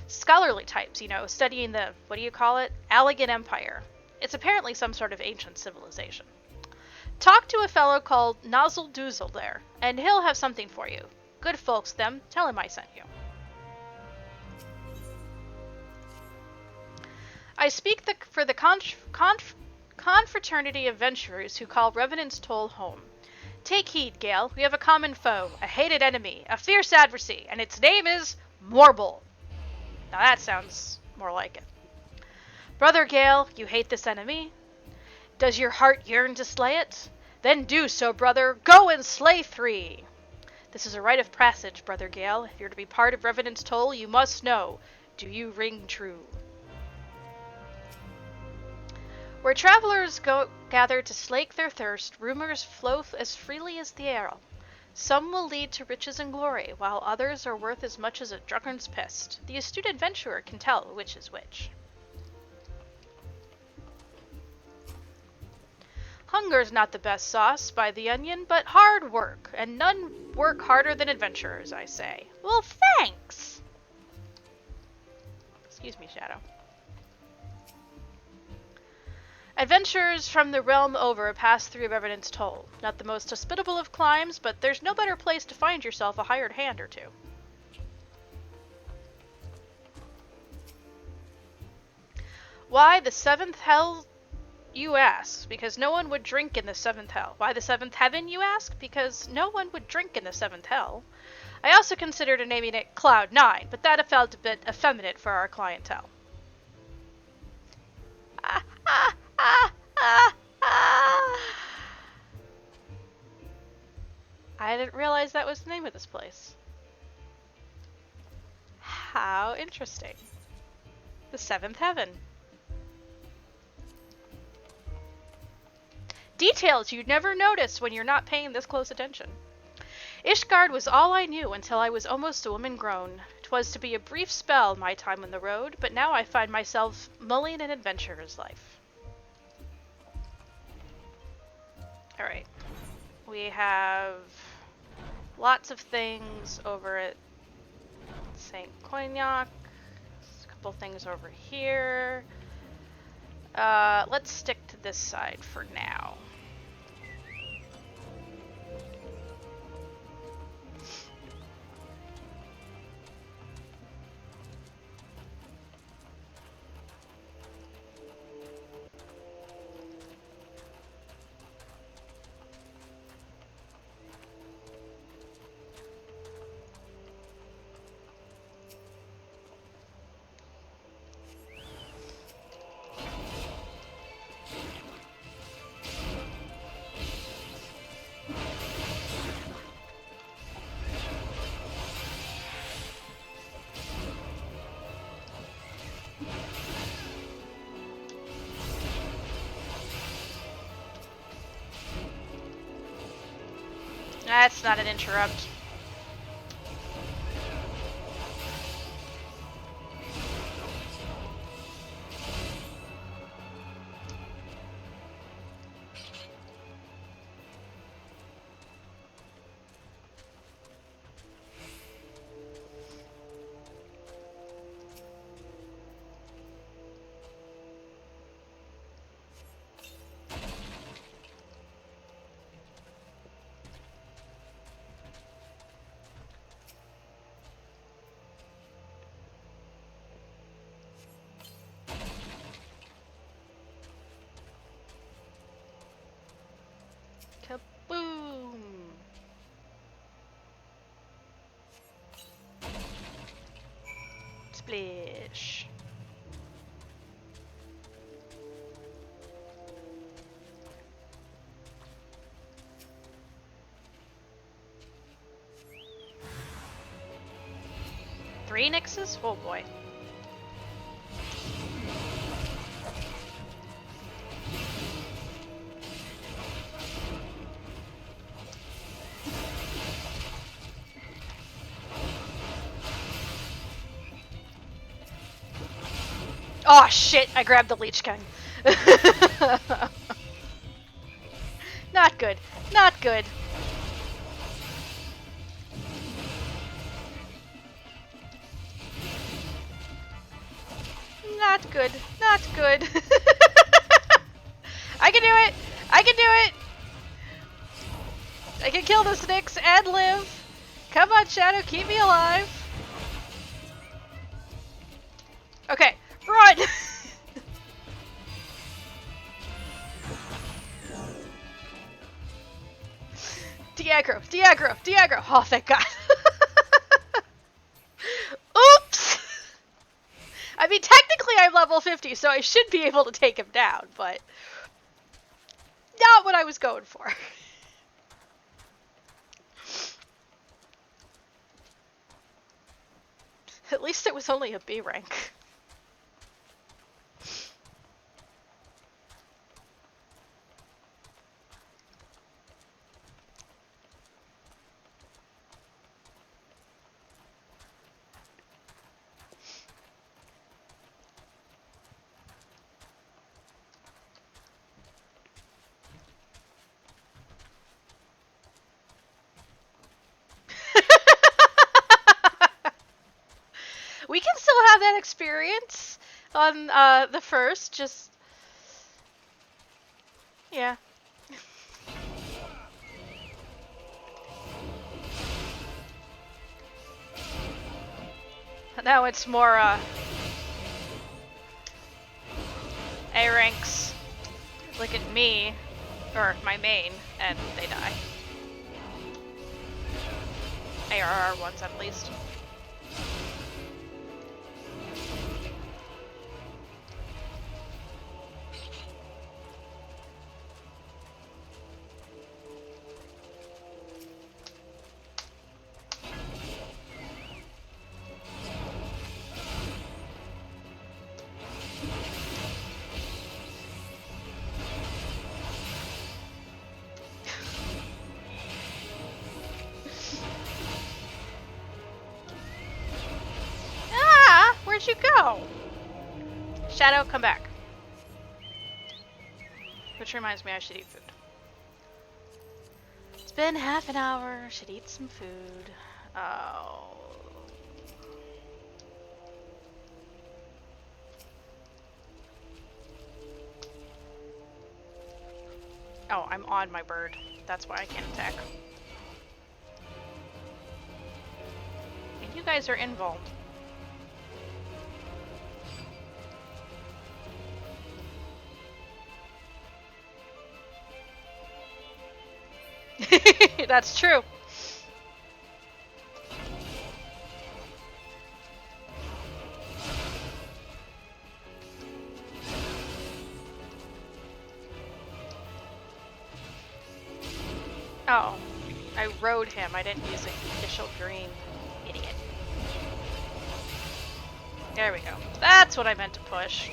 Scholarly types, studying the, what do you call it? Allegan Empire. It's apparently some sort of ancient civilization. Talk to a fellow called Nozzle Doozle there, and he'll have something for you. Good folks, them. Tell him I sent you. I speak for the confraternity of venturers who call Revenant's Toll home. Take heed, Gale. We have a common foe, a hated enemy, a fierce adversary, and its name is Morble. Now that sounds more like it. Brother Gale, you hate this enemy? Does your heart yearn to slay it? Then do so, brother. Go and slay 3. This is a rite of passage, Brother Gale. If you're to be part of Revenant's Toll, you must know. Do you ring true? Where travelers gather to slake their thirst, rumors flow as freely as the air. Some will lead to riches and glory, while others are worth as much as a drunkard's pest. The astute adventurer can tell which is which. Hunger's not the best sauce by the onion, but hard work, and none work harder than adventurers, I say. Well, thanks! Excuse me, Shadow. Adventurers from the realm over pass through Revenant's Toll. Not the most hospitable of climes, but there's no better place to find yourself a hired hand or two. Why the 7th hell, you ask? Because no one would drink in the 7th hell. Why the 7th heaven, you ask? Because no one would drink in the 7th hell. I also considered naming it Cloud 9, but that felt a bit effeminate for our clientele. I didn't realize that was the name of this place. How interesting. The 7th heaven. Details you'd never notice when you're not paying this close attention. Ishgard was all I knew until I was almost a woman grown. 'Twas to be a brief spell, my time on the road, but now I find myself mulling an adventurer's life. Alright. We have lots of things over at St. Coignac. A couple things over here. Let's stick to this side for now. That's not an interrupt. Kaboom! Splish. Three Nixes? Oh boy. Oh shit, I grabbed the Leech King. Not good. Not good. Not good. Not good. I can do it! I can do it! I can kill this Nyx and live! Come on, Shadow, keep me alive! Okay, run! De-aggro, de-aggro, de-aggro! Oh, thank God. Oops! I mean, technically I'm level 50, so I should be able to take him down, but not what I was going for. At least it was only a B rank. We can still have that experience on the first, just... yeah. Now it's more, A ranks look at me, or my main, and they die. ARR ones, at least. Where'd you go? Shadow, come back. Which reminds me, I should eat food. It's been half an hour. Should eat some food. Oh. Oh, I'm on my bird. That's why I can't attack. And you guys are involved. That's true. Oh, I rode him. I didn't use initial green. Idiot. There we go. That's what I meant to push.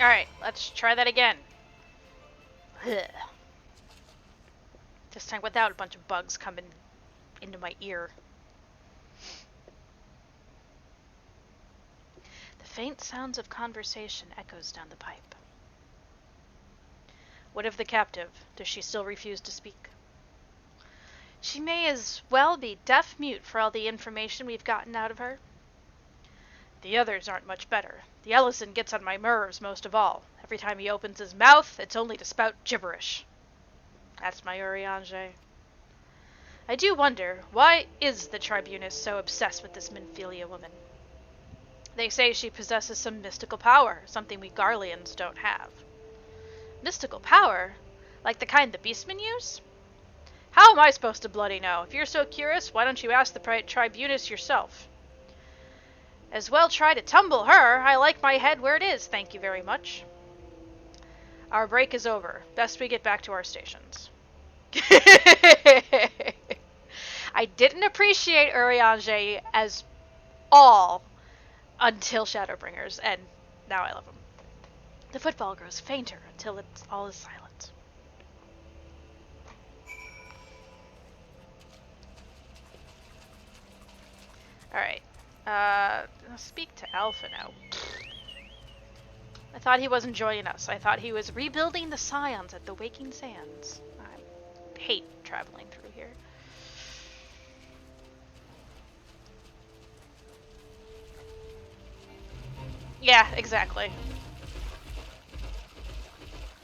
Alright, let's try that again. Ugh. This time without a bunch of bugs coming into my ear. The faint sounds of conversation echoes down the pipe. What of the captive? Does she still refuse to speak? She may as well be deaf-mute for all the information we've gotten out of her. The others aren't much better. The Ellison gets on my nerves most of all. Every time he opens his mouth, it's only to spout gibberish. That's my Urianger. I do wonder, why is the Tribunus so obsessed with this Minfilia woman? They say she possesses some mystical power, something we Garleans don't have. Mystical power? Like the kind the beastmen use? How am I supposed to bloody know? If you're so curious, why don't you ask the Tribunus yourself? As well try to tumble her. I like my head where it is, thank you very much. Our break is over. Best we get back to our stations. I didn't appreciate Urianger as all until Shadowbringers, and now I love him. The football grows fainter until all is silent. Alright. I'll speak to Alpha now. I thought he wasn't joining us. I thought he was rebuilding the Scions at the Waking Sands. I hate traveling through here. Yeah, exactly.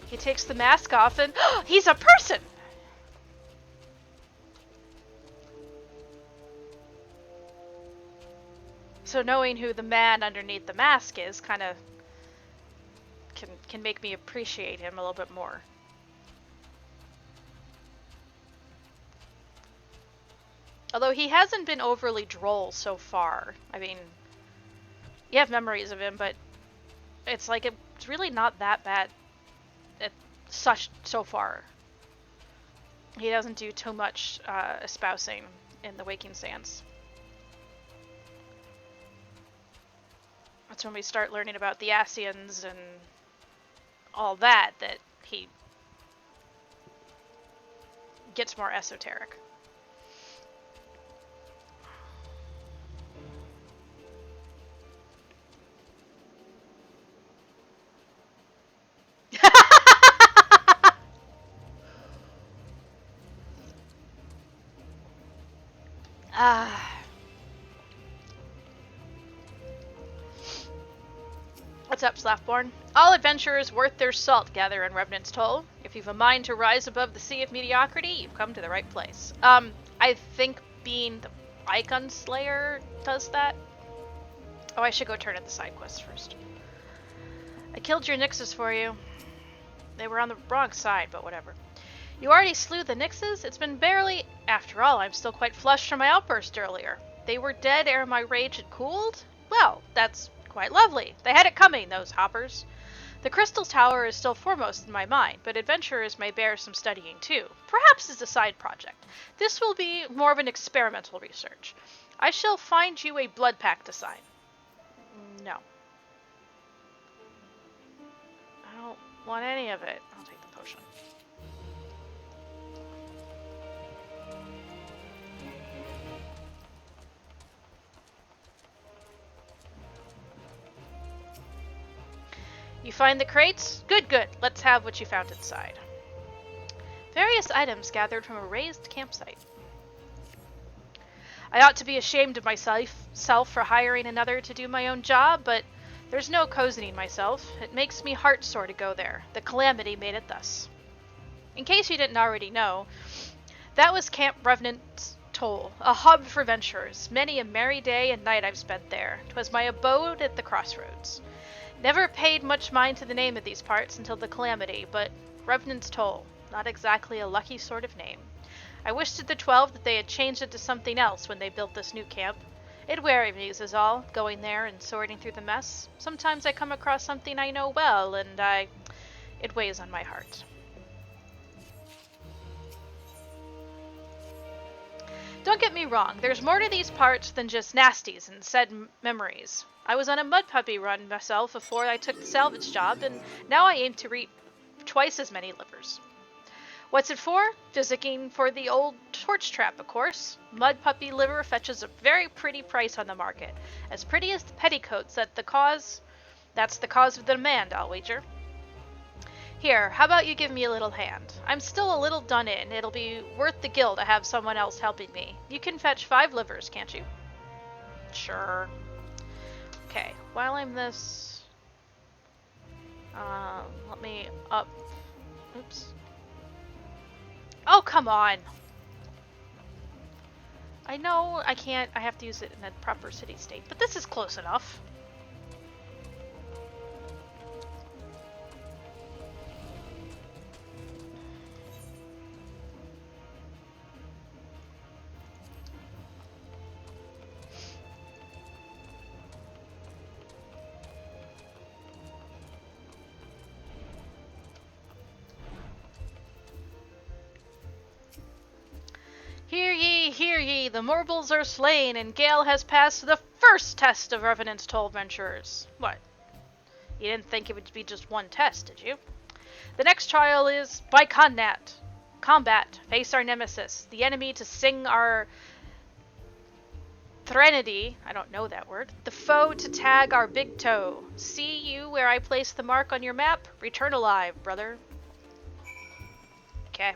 He takes the mask off and he's a person! So knowing who the man underneath the mask is kind of can make me appreciate him a little bit more. Although he hasn't been overly droll so far. I mean, you have memories of him, but it's like it's really not that bad at so far. He doesn't do too much espousing in the Waking Sands. That's when we start learning about the Scions and all that he gets more esoteric. What's up, Slaffborn? All adventurers worth their salt gather in Revenant's Toll. If you've a mind to rise above the sea of mediocrity, you've come to the right place. I think being the Icon Slayer does that. Oh, I should go turn in the side quest first. I killed your Nixes for you. They were on the wrong side, but whatever. You already slew the Nixes? It's been barely... After all, I'm still quite flushed from my outburst earlier. They were dead ere my rage had cooled? Well, that's quite lovely. They had it coming, those hoppers. The Crystal Tower is still foremost in my mind, but adventurers may bear some studying too. Perhaps as a side project. This will be more of an experimental research. I shall find you a blood pact to sign. No. I don't want any of it. I'll take the potion. You find the crates? Good, good. Let's have what you found inside. Various items gathered from a raised campsite. I ought to be ashamed of myself for hiring another to do my own job, but there's no cozening myself. It makes me heart sore to go there. The calamity made it thus. In case you didn't already know, that was Camp Revenant's Toll, a hub for venturers. Many a merry day and night I've spent there. 'Twas my abode at the crossroads. Never paid much mind to the name of these parts until the calamity, but Revenant's Toll, not exactly a lucky sort of name. I wished to the 12 that they had changed it to something else when they built this new camp. It wearied me is all, going there and sorting through the mess. Sometimes I come across something I know well, and it weighs on my heart. Don't get me wrong, there's more to these parts than just nasties and said memories. I was on a mud puppy run myself before I took the salvage job, and now I aim to reap twice as many livers. What's it for? Physicking for the old torch trap, of course. Mud puppy liver fetches a very pretty price on the market. As pretty as the petticoats that's the cause of the demand, I'll wager. Here, how about you give me a little hand? I'm still a little done in. It'll be worth the gil to have someone else helping me. You can fetch 5 livers, can't you? Sure. Okay, while I'm this... let me up... Oops. Oh, come on! I know I can't... I have to use it in a proper city state, but this is close enough. Hear ye, the Morbles are slain, and Gale has passed the first test of Revenant's Toll Venturers. What? You didn't think it would be just one test, did you? The next trial is by combat, face our nemesis, the enemy to sing our Threnody, I don't know that word, the foe to tag our big toe. See you where I place the mark on your map? Return alive, brother. Okay.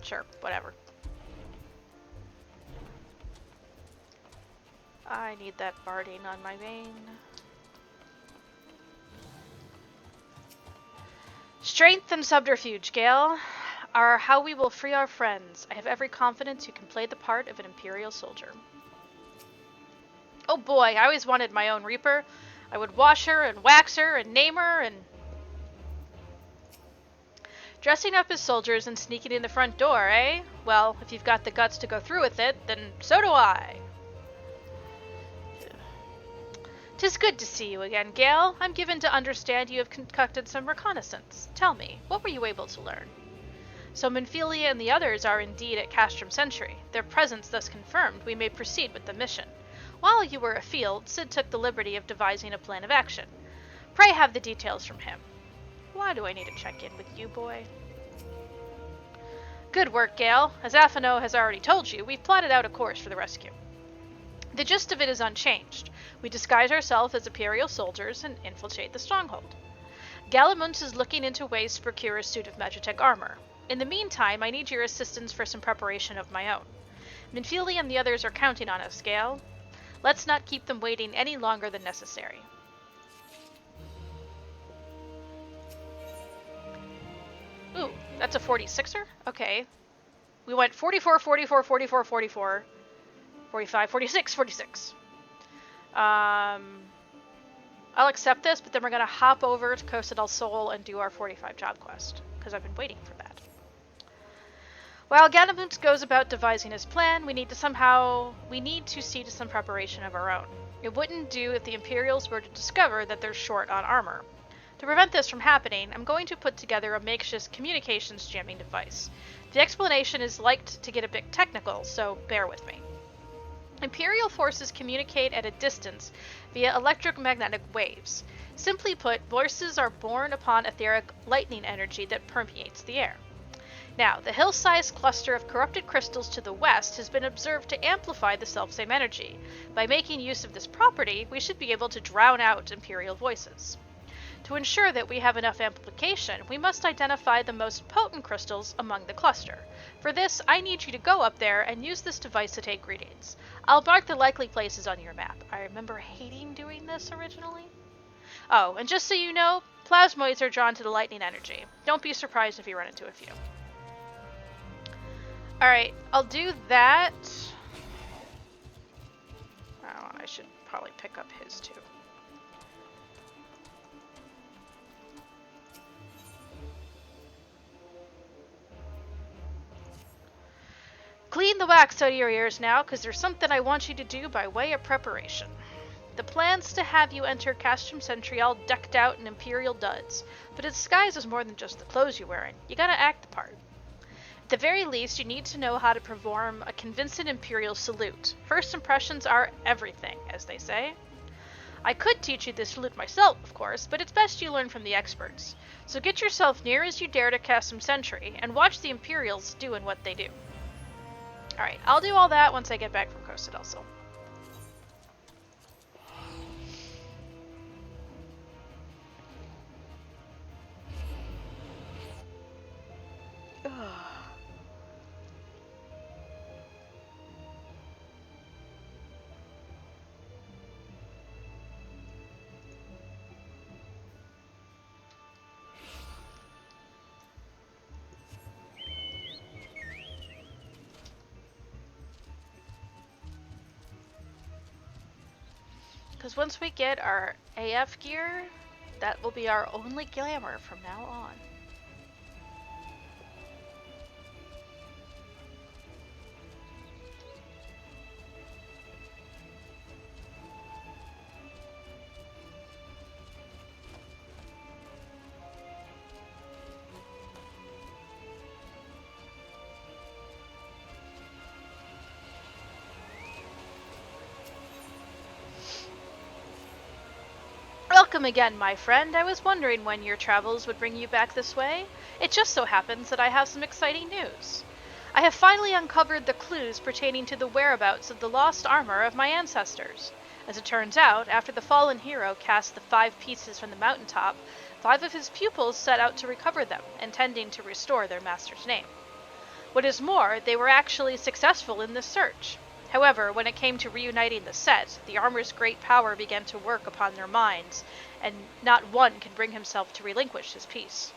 Sure, whatever. I need that barding on my vein. Strength and subterfuge, Gale, are how we will free our friends. I have every confidence you can play the part of an Imperial soldier. Oh boy, I always wanted my own Reaper. I would wash her and wax her and name her and... Dressing up as soldiers and sneaking in the front door, eh? Well, if you've got the guts to go through with it, then so do I. 'Tis good to see you again, Gale. I'm given to understand you have concocted some reconnaissance. Tell me, what were you able to learn? So Minfilia and the others are indeed at Castrum Sentry. Their presence thus confirmed, we may proceed with the mission. While you were afield, Sid took the liberty of devising a plan of action. Pray have the details from him. Why do I need to check in with you, boy? Good work, Gale. As Aphano has already told you, we've plotted out a course for the rescue. The gist of it is unchanged. We disguise ourselves as Imperial soldiers and infiltrate the stronghold. Galamunt is looking into ways to procure a suit of Magitech armor. In the meantime, I need your assistance for some preparation of my own. Minfilia and the others are counting on us, Gale. Let's not keep them waiting any longer than necessary. Ooh, that's a 46er? Okay. We went 44, 44, 44, 44, 45, 46, 46. I'll accept this, but then we're going to hop over to Costa del Sol and do our 45 job quest, because I've been waiting for that. While Gadamunt goes about devising his plan, we need to see to some preparation of our own. It wouldn't do if the Imperials were to discover that they're short on armor. To prevent this from happening, I'm going to put together a makeshift communications jamming device. The explanation is liked to get a bit technical, so bear with me. Imperial forces communicate at a distance via electromagnetic waves. Simply put, voices are born upon etheric lightning energy that permeates the air. Now, the hill-sized cluster of corrupted crystals to the west has been observed to amplify the selfsame energy. By making use of this property, we should be able to drown out Imperial voices. To ensure that we have enough amplification, we must identify the most potent crystals among the cluster. For this, I need you to go up there and use this device to take readings. I'll mark the likely places on your map. I remember hating doing this originally. Oh, and just so you know, plasmoids are drawn to the lightning energy. Don't be surprised if you run into a few. Alright, I'll do that. Oh, I should probably pick up his too. Clean the wax out of your ears now, because there's something I want you to do by way of preparation. The plan's to have you enter Castrum Sentry all decked out in Imperial duds, but a disguise is more than just the clothes you're wearing. You gotta act the part. At the very least, you need to know how to perform a convincing Imperial salute. First impressions are everything, as they say. I could teach you this salute myself, of course, but it's best you learn from the experts. So get yourself near as you dare to cast some sentry, and watch the Imperials doing what they do. Alright, I'll do all that once I get back from Costa del Sol. Because once we get our AF gear, that will be our only glamour from now on. Welcome again, my friend. I was wondering when your travels would bring you back this way. It just so happens that I have some exciting news. I have finally uncovered the clues pertaining to the whereabouts of the lost armor of my ancestors. As it turns out, after the fallen hero cast the 5 pieces from the mountaintop, 5 of his pupils set out to recover them, intending to restore their master's name. What is more, they were actually successful in this search. However, when it came to reuniting the set, the armor's great power began to work upon their minds, and not one could bring himself to relinquish his piece.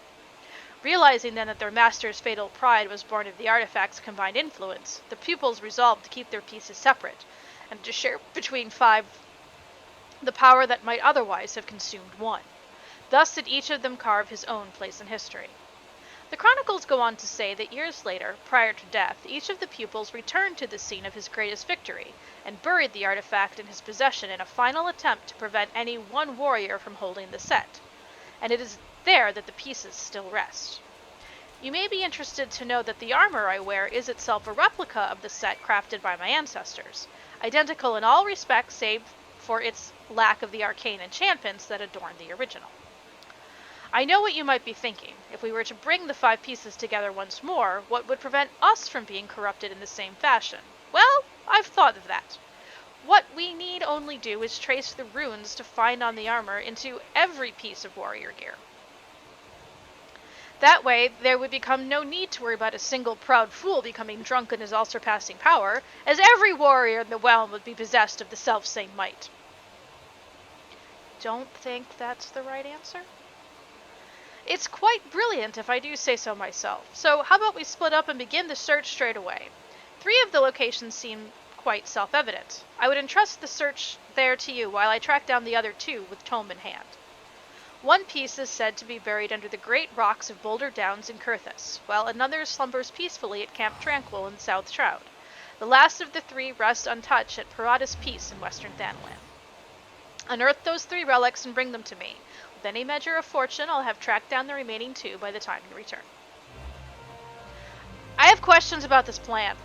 Realizing then that their master's fatal pride was born of the artifact's combined influence, the pupils resolved to keep their pieces separate, and to share between 5 the power that might otherwise have consumed one. Thus did each of them carve his own place in history. The chronicles go on to say that years later, prior to death, each of the pupils returned to the scene of his greatest victory, and buried the artifact in his possession in a final attempt to prevent any one warrior from holding the set. And it is there that the pieces still rest. You may be interested to know that the armor I wear is itself a replica of the set crafted by my ancestors, identical in all respects save for its lack of the arcane enchantments that adorn the original. I know what you might be thinking. If we were to bring the 5 pieces together once more, what would prevent us from being corrupted in the same fashion? Well, I've thought of that. What we need only do is trace the runes to find on the armor into every piece of warrior gear. That way, there would become no need to worry about a single proud fool becoming drunk in his all-surpassing power, as every warrior in the realm would be possessed of the self-same might. Don't think that's the right answer? It's quite brilliant if I do say so myself, so how about we split up and begin the search straight away? 3 of the locations seem quite self-evident. I would entrust the search there to you while I track down the other 2 with tome in hand. One piece is said to be buried under the great rocks of Boulder Downs in Kurthus, while another slumbers peacefully at Camp Tranquil in the South Shroud. The last of the 3 rest untouched at Paratus Peace in western Thanalan. Unearth those 3 relics and bring them to me. With any measure of fortune, I'll have tracked down the remaining 2 by the time you return. I have questions about this plan.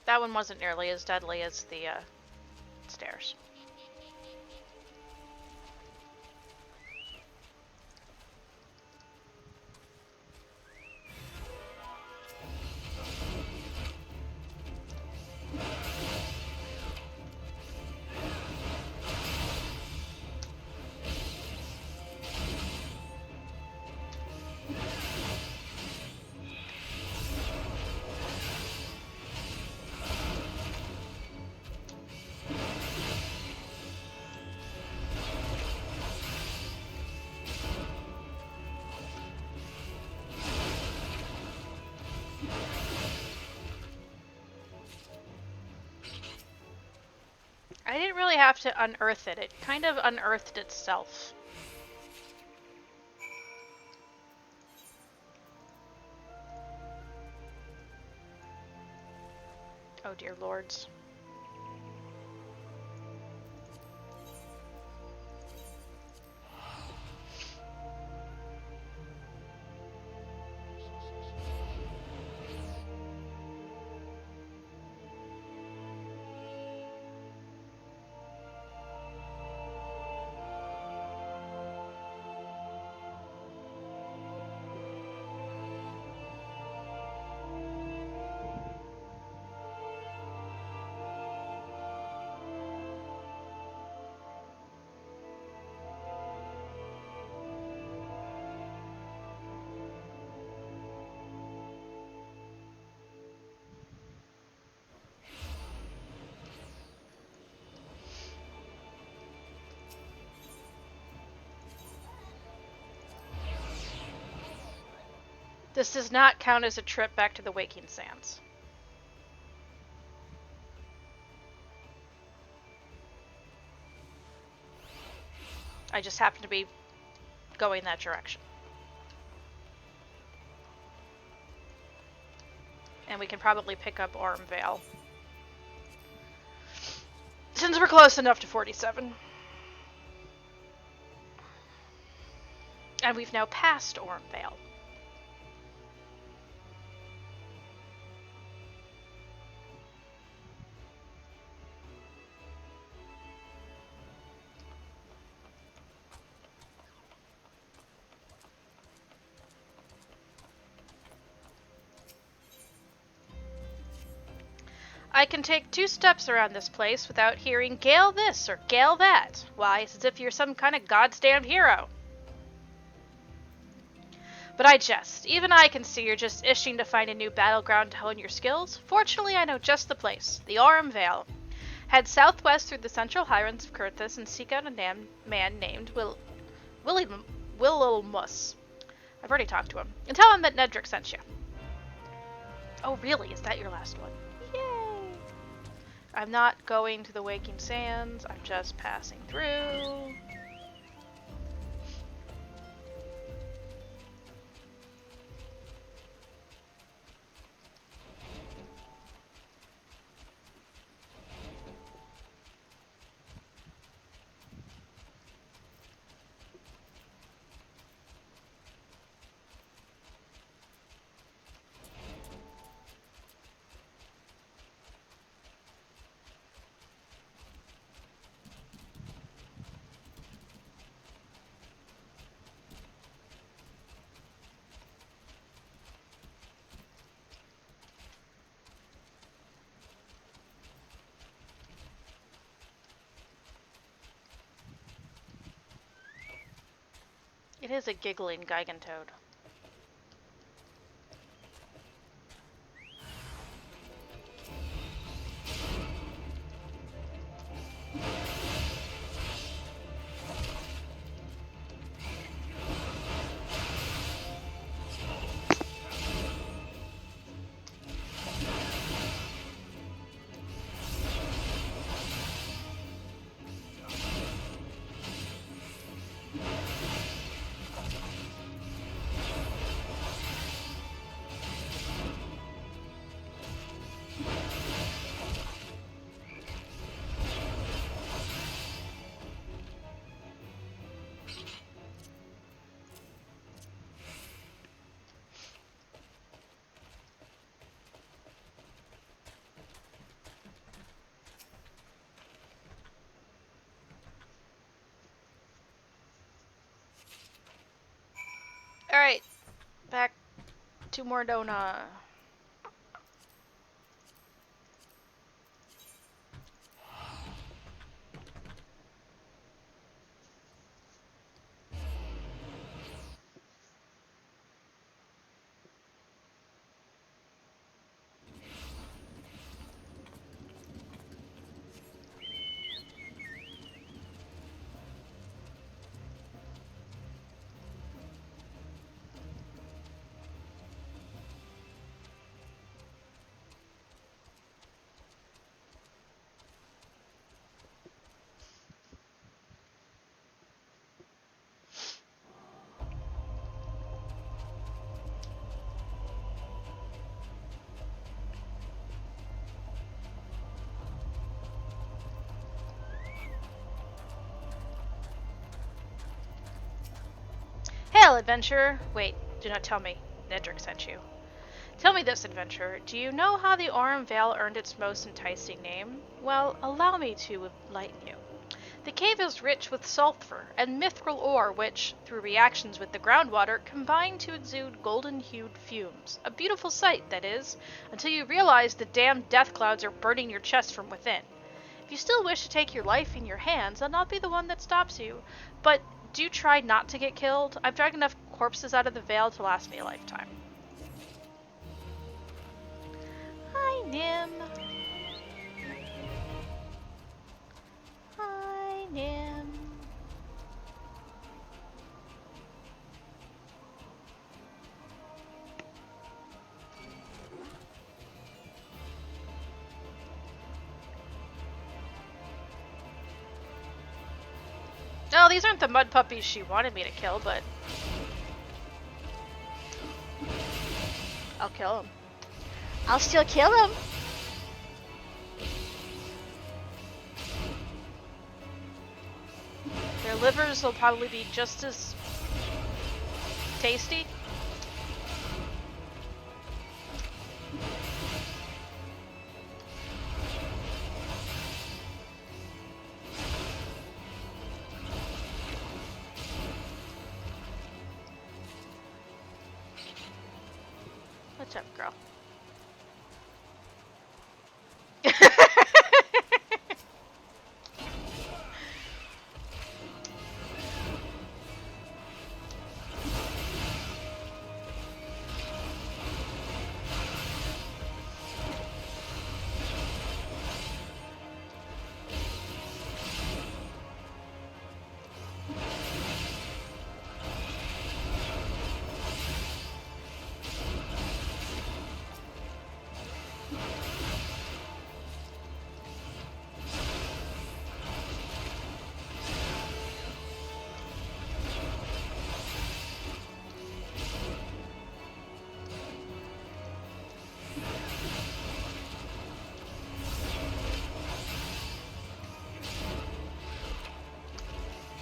That one wasn't nearly as deadly as the stairs. I didn't really have to unearth it. It kind of unearthed itself. Oh dear lords. This does not count as a trip back to the Waking Sands. I just happen to be going that direction. And we can probably pick up Avail. Since we're close enough to 47. And we've now passed Avail. I can take 2 steps around this place without hearing Gale this or Gale that. Why, it's as if you're some kind of goddamn hero. But I jest. Even I can see you're just itching to find a new battleground to hone your skills. Fortunately, I know just the place. The Vale. Head southwest through the central highlands of Kurthus and seek out a man named Wilhelmus. I've already talked to him. And tell him that Nedrick sent you. Oh, really? Is that your last one? Yay! I'm not going to the Waking Sands. I'm just passing through. It is a giggling Gigantoad. Alright, back to Mor Dhona. Well, adventurer, wait, do not tell me Nedrick sent you. Tell me this, adventurer, do you know how the Aurum Vale earned its most enticing name? Well, allow me to enlighten you. The cave is rich with sulfur and mithril ore which, through reactions with the groundwater, combine to exude golden-hued fumes. A beautiful sight, that is, until you realize the damned death clouds are burning your chest from within. If you still wish to take your life in your hands, I'll not be the one that stops you. But do try not to get killed. I've dragged enough corpses out of the Vale to last me a lifetime. Hi, Nim. Hi, Nim. No, these aren't the mud puppies she wanted me to kill, but I'll kill them. I'll still kill them. Their livers will probably be just as tasty. What's up, girl?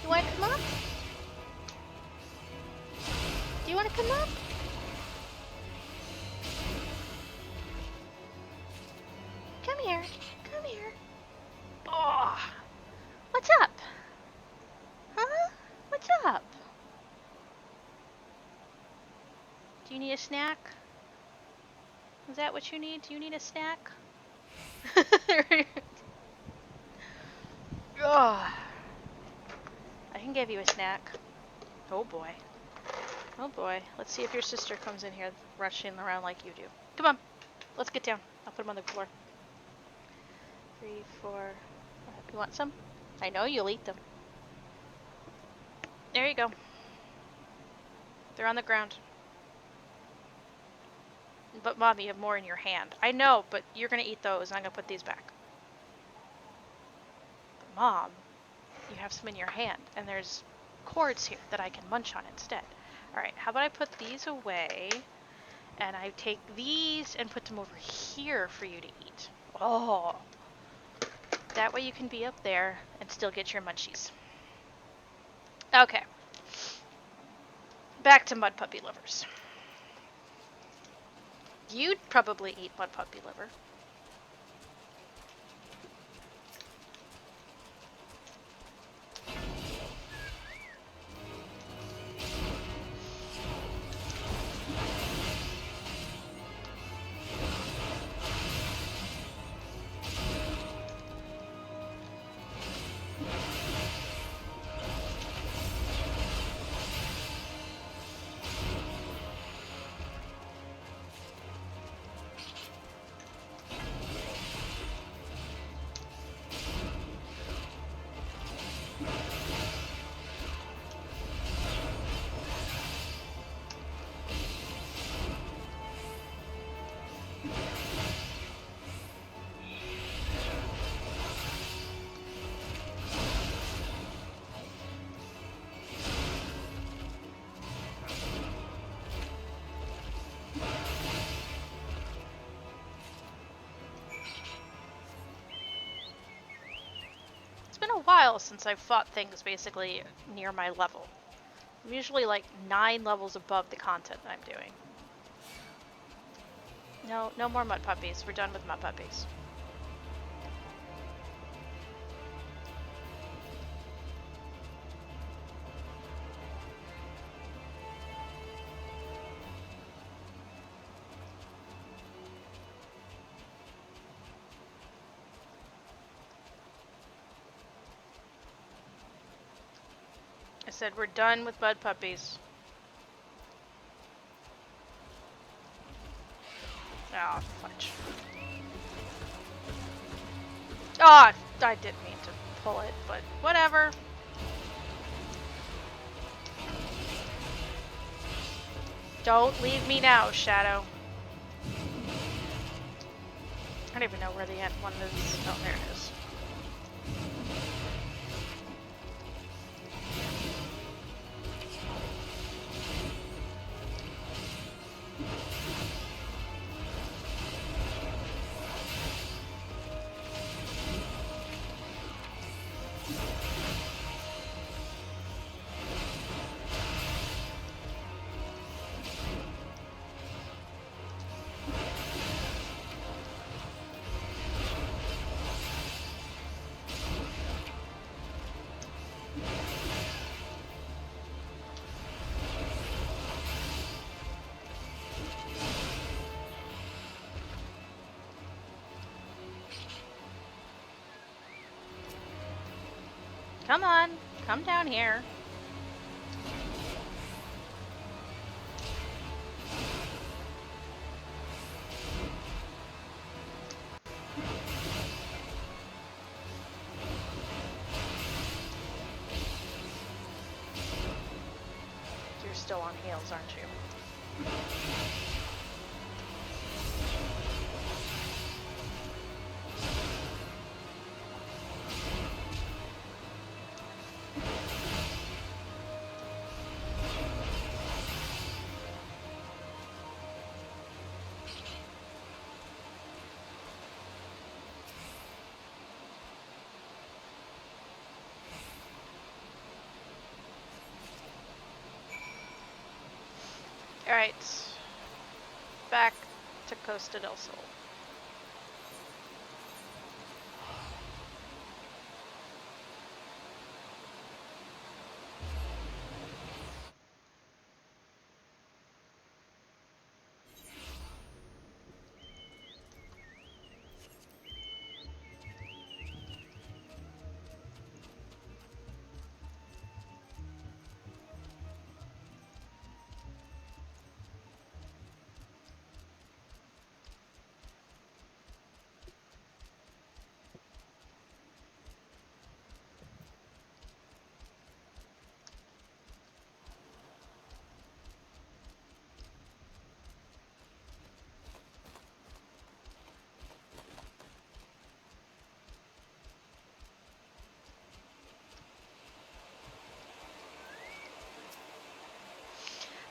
You want to come up? Do you want to come up? Come here. Come here. Oh. What's up? Huh? What's up? Do you need a snack? Is that what you need? Do you need a snack? Oh. I can give you a snack. Oh boy. Oh boy. Let's see if your sister comes in here rushing around like you do. Come on. Let's get down. I'll put them on the floor. 3, 4. You want some? I know you'll eat them. There you go. They're on the ground. But Mom, you have more in your hand. I know, but you're gonna eat those and I'm gonna put these back. But Mom, you have some in your hand, and there's cords here that I can munch on instead. Alright, how about I put these away, and I take these and put them over here for you to eat. Oh! That way you can be up there and still get your munchies. Okay. Back to mud puppy livers. You'd probably eat mud puppy liver. While since I've fought things basically near my level. I'm usually like 9 levels above the content I'm doing. No more mud puppies. We're done with mud puppies. I said we're done with mud puppies. Oh, fudge. Oh, I didn't mean to pull it, but whatever. Don't leave me now, Shadow. I don't even know where the end one is. Oh, there it is. Come on, come down here. You're still on heels, aren't you? Alright. Back to Costa del Sol.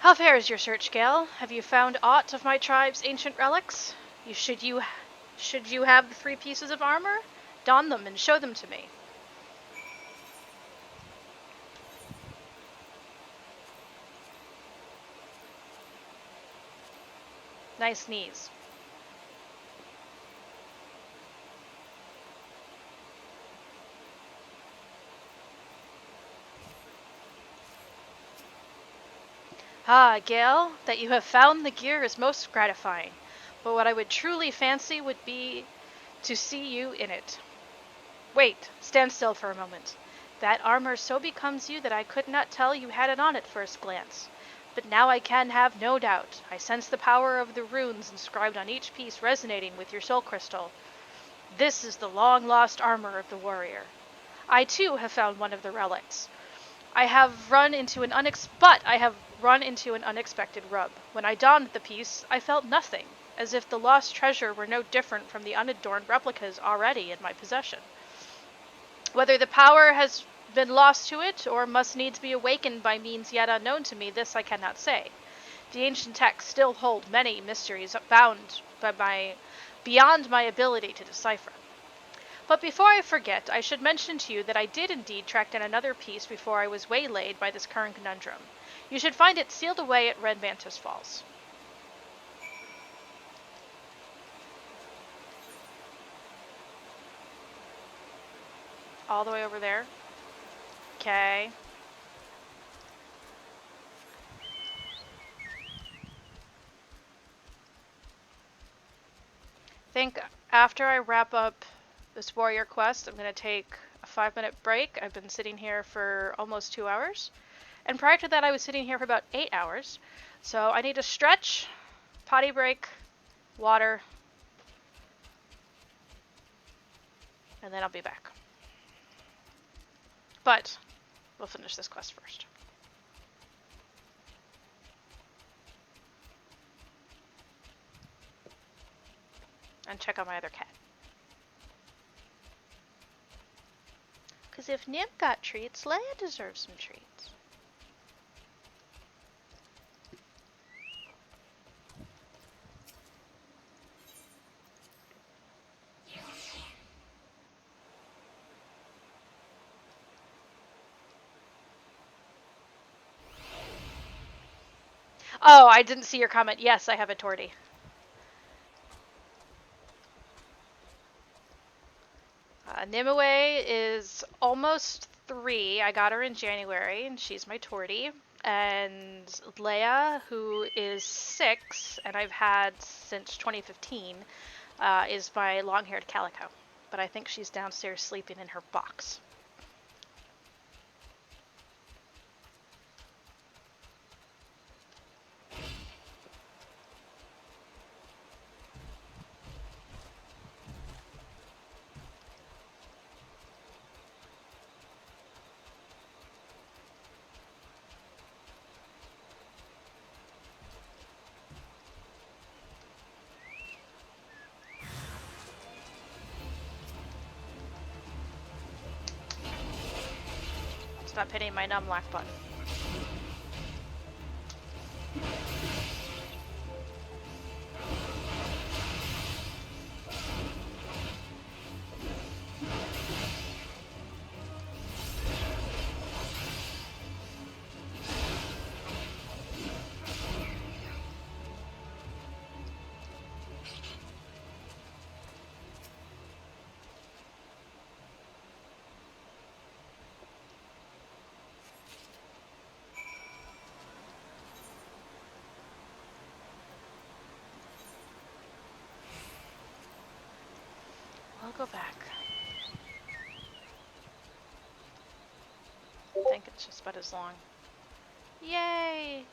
How fares your search, Gale? Have you found aught of my tribe's ancient relics? Should you have the 3 pieces of armor? Don them and show them to me. Nice knees. Ah, Gale, that you have found the gear is most gratifying, but what I would truly fancy would be to see you in it. Wait, stand still for a moment. That armor so becomes you that I could not tell you had it on at first glance. But now I can have no doubt. I sense the power of the runes inscribed on each piece resonating with your soul crystal. This is the long-lost armor of the warrior. I too have found one of the relics. I have run into an unexpected rub. When I donned the piece, I felt nothing, as if the lost treasure were no different from the unadorned replicas already in my possession. Whether the power has been lost to it, or must needs be awakened by means yet unknown to me, this I cannot say. The ancient texts still hold many mysteries beyond my ability to decipher. But before I forget, I should mention to you that I did indeed track down another piece before I was waylaid by this current conundrum. You should find it sealed away at Red Mantis Falls. All the way over there? Okay. I think after I wrap up this warrior quest, I'm going to take a 5-minute break. I've been sitting here for almost 2 hours. And prior to that, I was sitting here for about 8 hours. So I need to stretch, potty break, water, and then I'll be back. But we'll finish this quest first. And check on my other cat. Because if Nim got treats, Leia deserves some treats. Oh, I didn't see your comment. Yes, I have a tortie. Nimue is almost 3. I got her in January, and she's my tortie. And Leia, who is 6, and I've had since 2015, is my long-haired calico. But I think she's downstairs sleeping in her box. Stop hitting my numlack button. I'll go back. I think it's just about as long. Yay!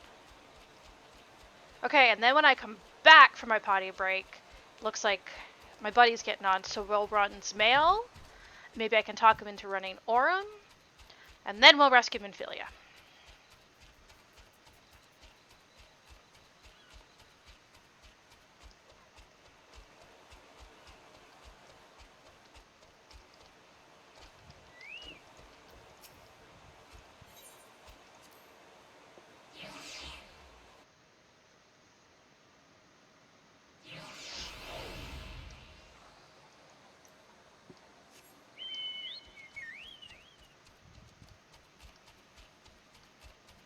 Okay, and then when I come back from my potty break, looks like my buddy's getting on, so we'll run Mail. Maybe I can talk him into running Aurum, and then we'll rescue Minfilia.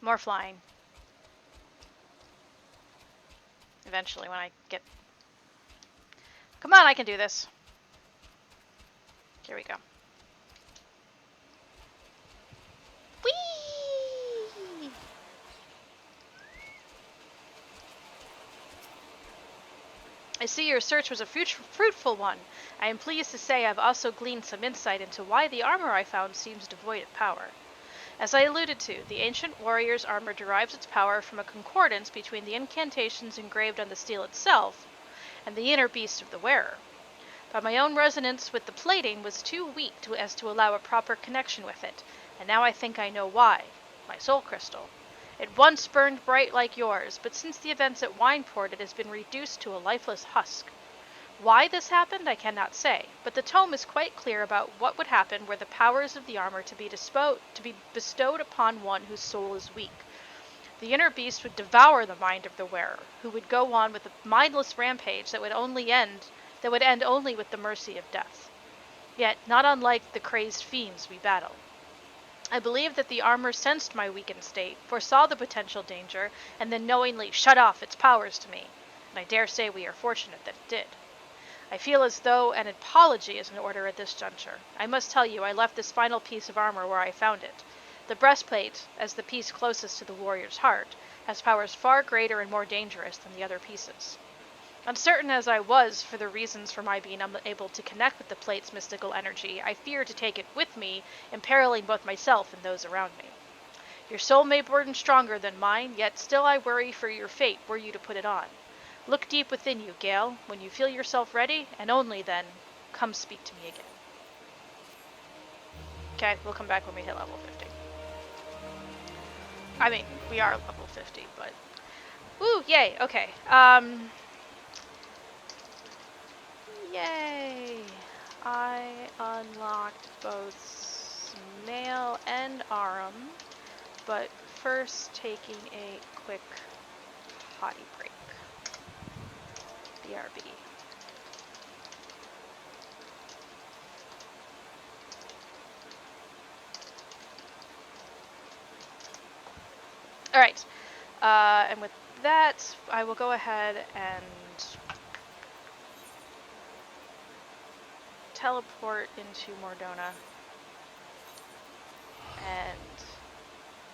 More flying. Eventually when I get... Come on, I can do this. Here we go. Whee! I see your search was a fruitful one. I am pleased to say I've also gleaned some insight into why the armor I found seems devoid of power. As I alluded to, the ancient warrior's armor derives its power from a concordance between the incantations engraved on the steel itself and the inner beast of the wearer. But my own resonance with the plating was too weak as to allow a proper connection with it, and now I think I know why. My soul crystal. It once burned bright like yours, but since the events at Wineport it has been reduced to a lifeless husk. Why this happened, I cannot say, but the tome is quite clear about what would happen were the powers of the armor to be bestowed upon one whose soul is weak. The inner beast would devour the mind of the wearer, who would go on with a mindless rampage that would end only with the mercy of death. Yet, not unlike the crazed fiends we battle. I believe that the armor sensed my weakened state, foresaw the potential danger, and then knowingly shut off its powers to me, and I dare say we are fortunate that it did. I feel as though an apology is in order at this juncture. I must tell you, I left this final piece of armor where I found it. The breastplate, as the piece closest to the warrior's heart, has powers far greater and more dangerous than the other pieces. Uncertain as I was for the reasons for my being unable to connect with the plate's mystical energy, I feared to take it with me, imperiling both myself and those around me. Your soul may burden stronger than mine, yet still I worry for your fate were you to put it on. Look deep within you, Gale. When you feel yourself ready, and only then, come speak to me again. Okay, we'll come back when we hit level 50. I mean, we are level 50, but... Woo, yay, okay. Yay! I unlocked both Mail and Arum, but first taking a quick potty break. BRB. Alright, and with that, I will go ahead and teleport into Mor Dhona and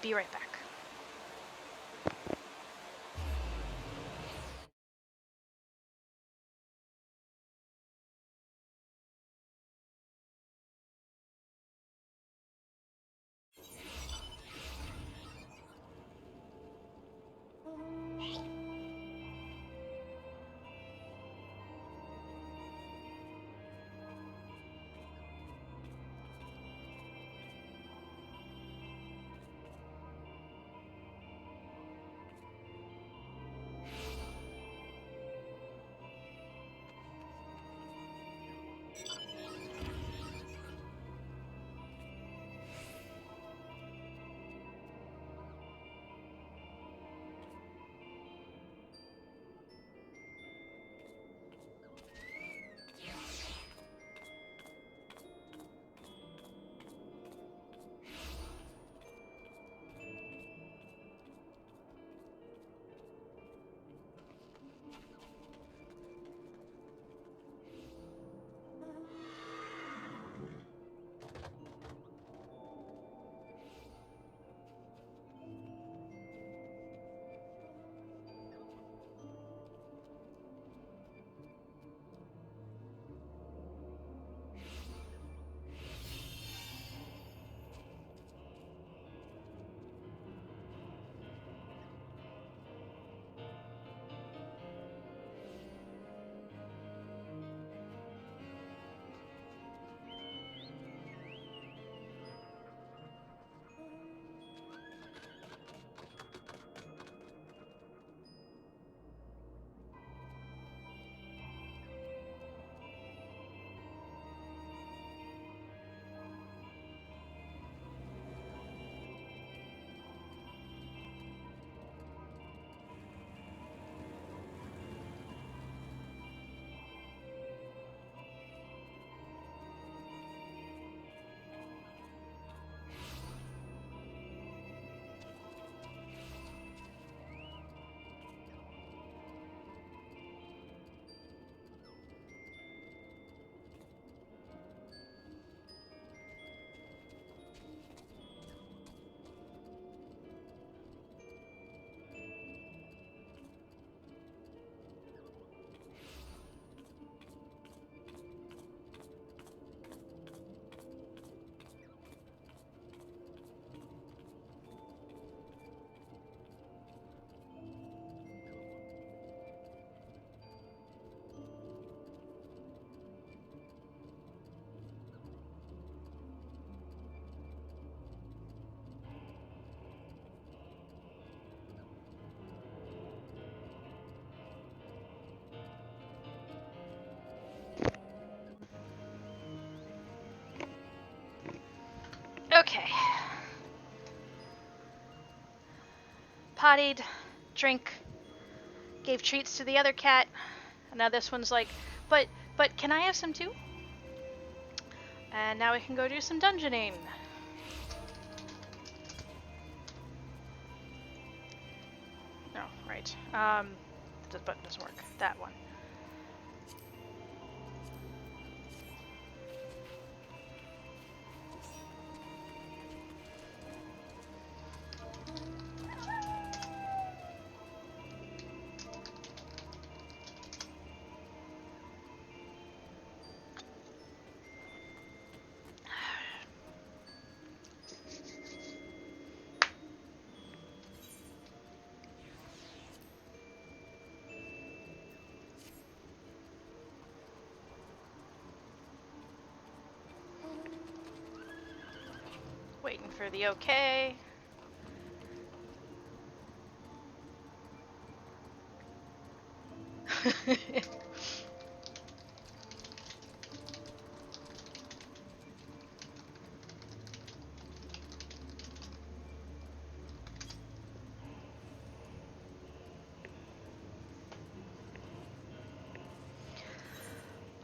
be right back. Okay. Pottied, drink, gave treats to the other cat, and now this one's like, but can I have some too? And now we can go do some dungeoning. Oh, right. This button doesn't work. That one. Waiting for the okay.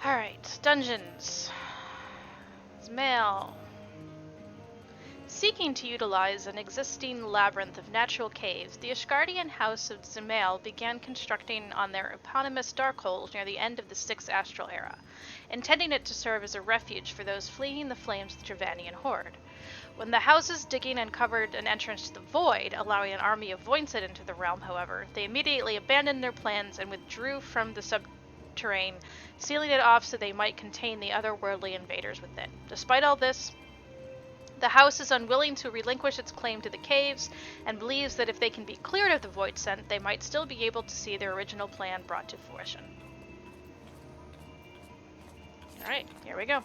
Alright, dungeons. Mail. Seeking to utilize an existing labyrinth of natural caves, the Ashgardian House of Zemail began constructing on their eponymous Darkhold near the end of the Sixth Astral Era, intending it to serve as a refuge for those fleeing the flames of the Travanian Horde. When the house's digging uncovered an entrance to the Void, allowing an army of Voincid into the realm, however, they immediately abandoned their plans and withdrew from the subterrane, sealing it off so they might contain the otherworldly invaders within. Despite all this, the house is unwilling to relinquish its claim to the caves, and believes that if they can be cleared of the Void Scent, they might still be able to see their original plan brought to fruition. Alright, here we go.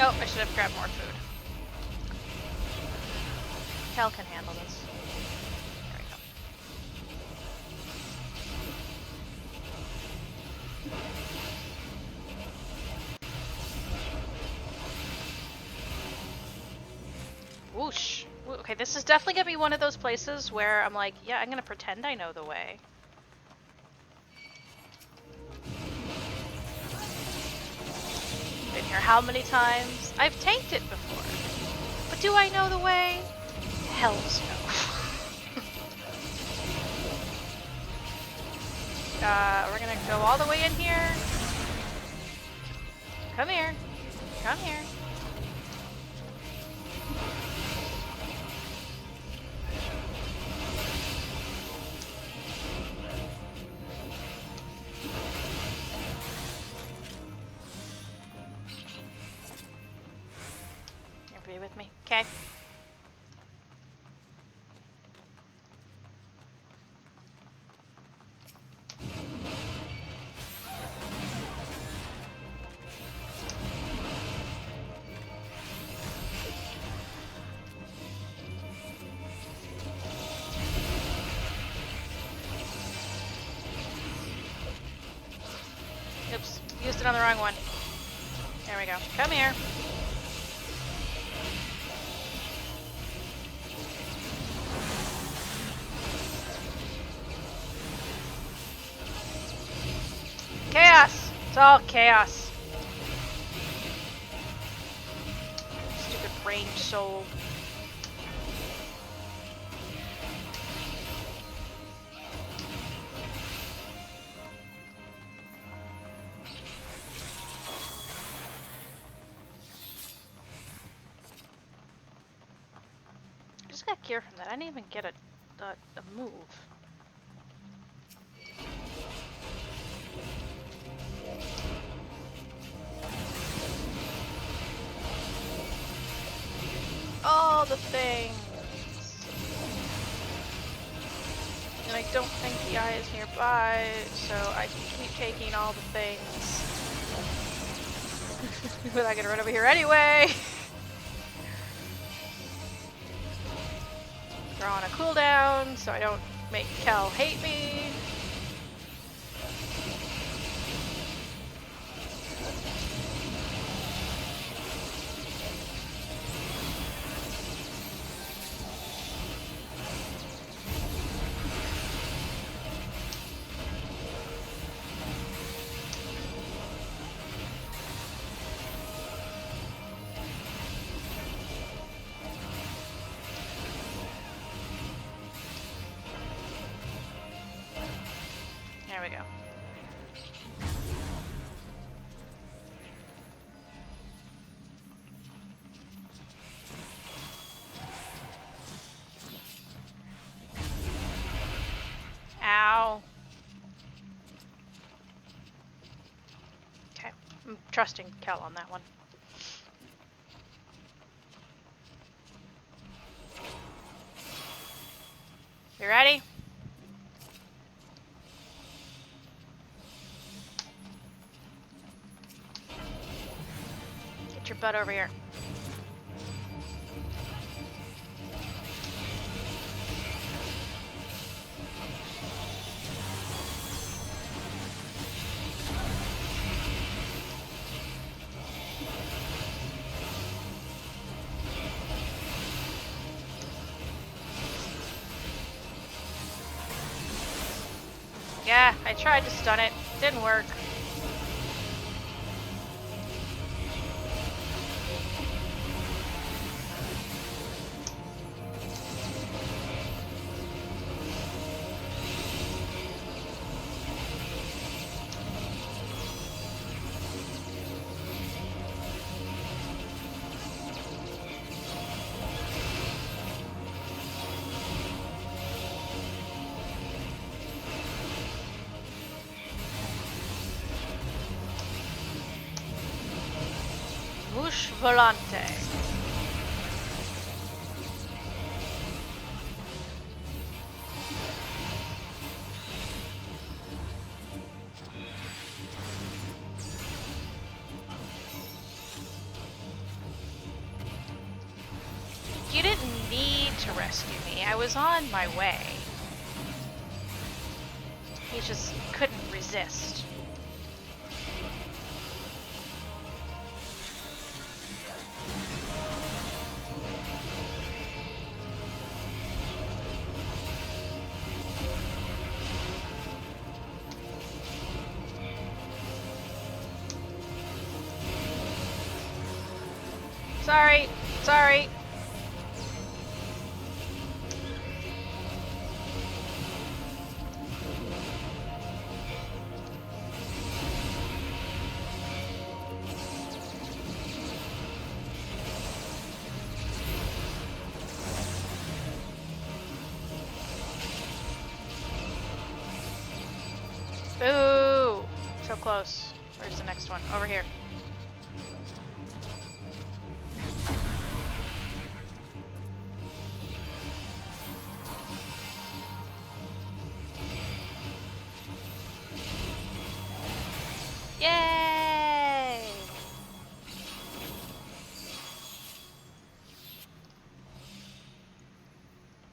Oh, I should have grabbed more food. Cal can handle this. There we go. Whoosh. Okay, this is definitely gonna be one of those places where I'm like, yeah, I'm gonna pretend I know the way. Been here how many times? I've tanked it before. But do I know the way? Hells no. We're gonna go all the way in here. Come here. Come here. With me. Okay. Oops, used it on the wrong one. There we go. Come here. Chaos! It's all chaos. Stupid range soul. that gear from that? I didn't even get a move. All the things. And I don't think the eye is nearby, so I can keep taking all the things. But I can run over here anyway. Throw on a cooldown so I don't make Kel hate me. There we go. Ow. Okay, I'm trusting Kel on that one. You ready? Get your butt over here. Yeah, I tried to stun it. Didn't work. Volante. You didn't need to rescue me. I was on my way. He just couldn't resist. Sorry, sorry. Boo! So close. Where's the next one? Over here. Yay!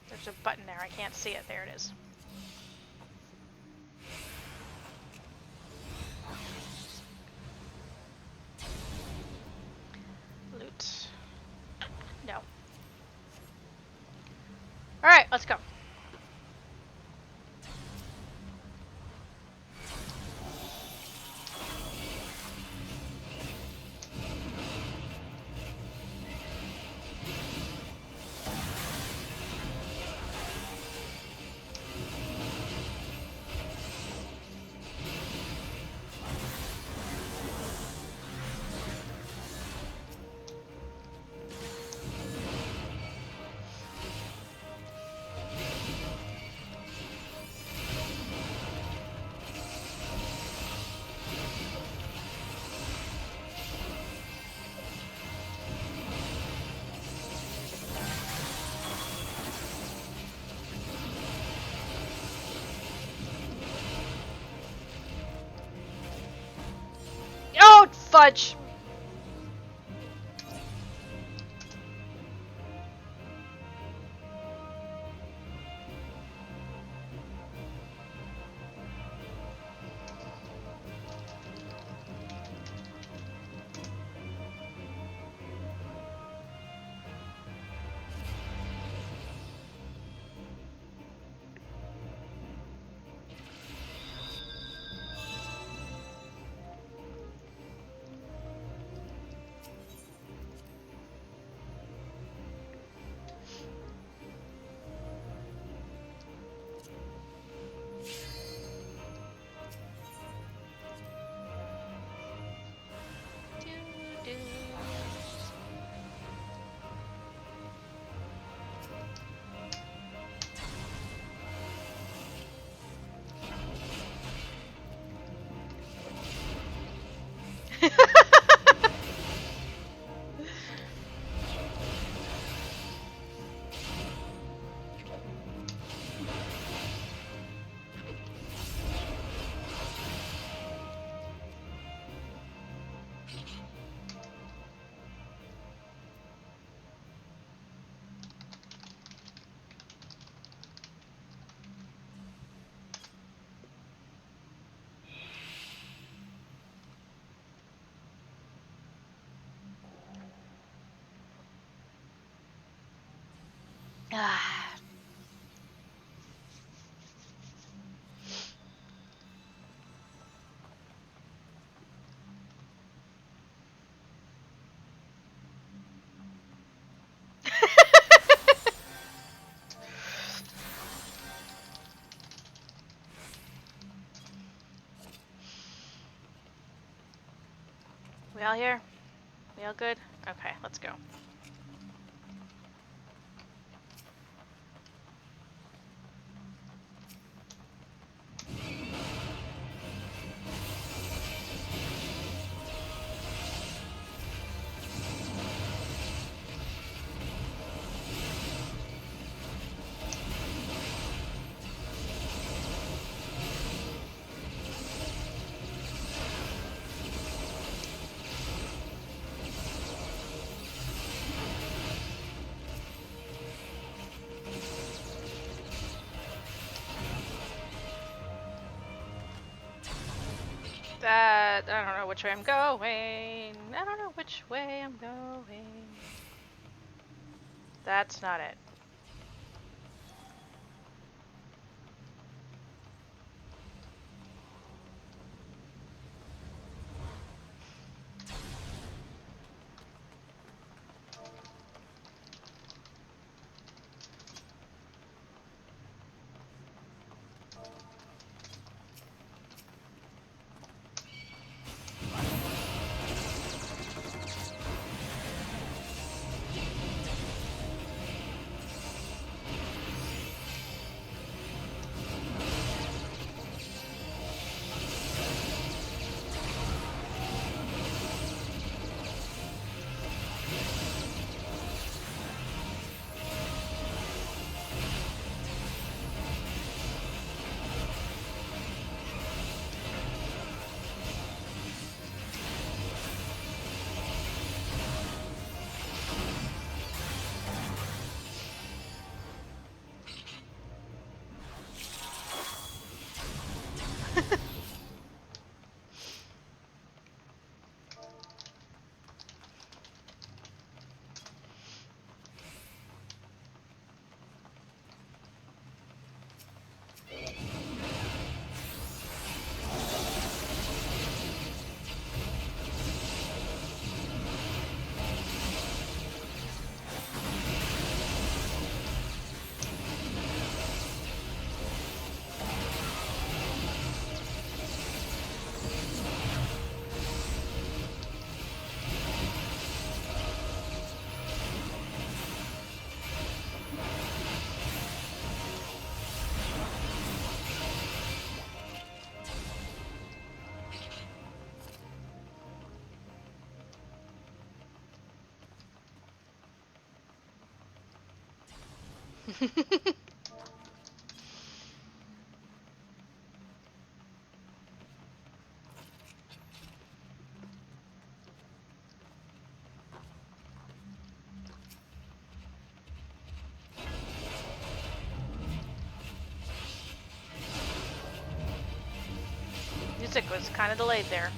There's a button there. I can't see it. There it is. Loot. No. Alright, let's go. dodge. Ah. We all here? We all good? Okay, let's go. I don't know which way I'm going. I don't know which way I'm going. That's not it. music was kind of delayed there.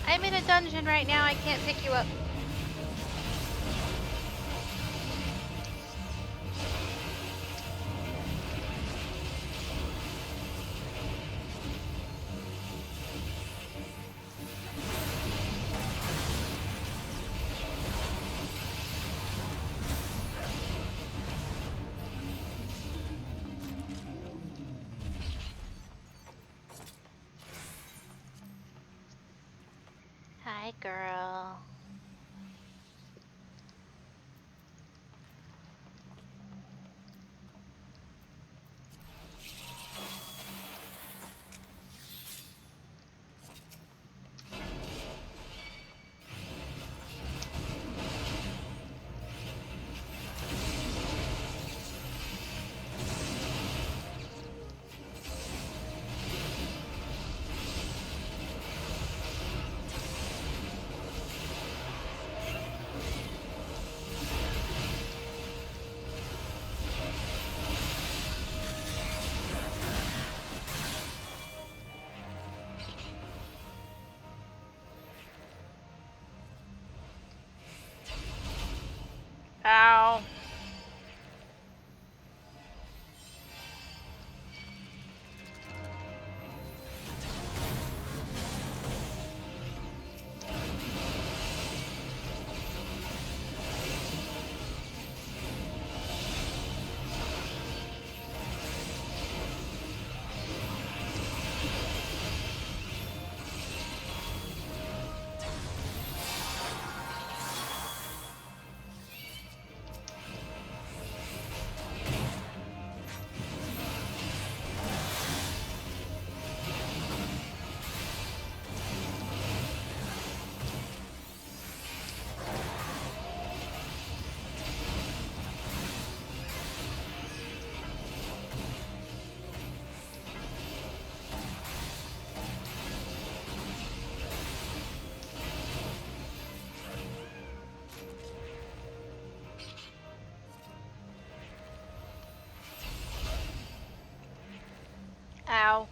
I'm in a dungeon right now. I can't pick you up. Hi, girl. Ow. Ow.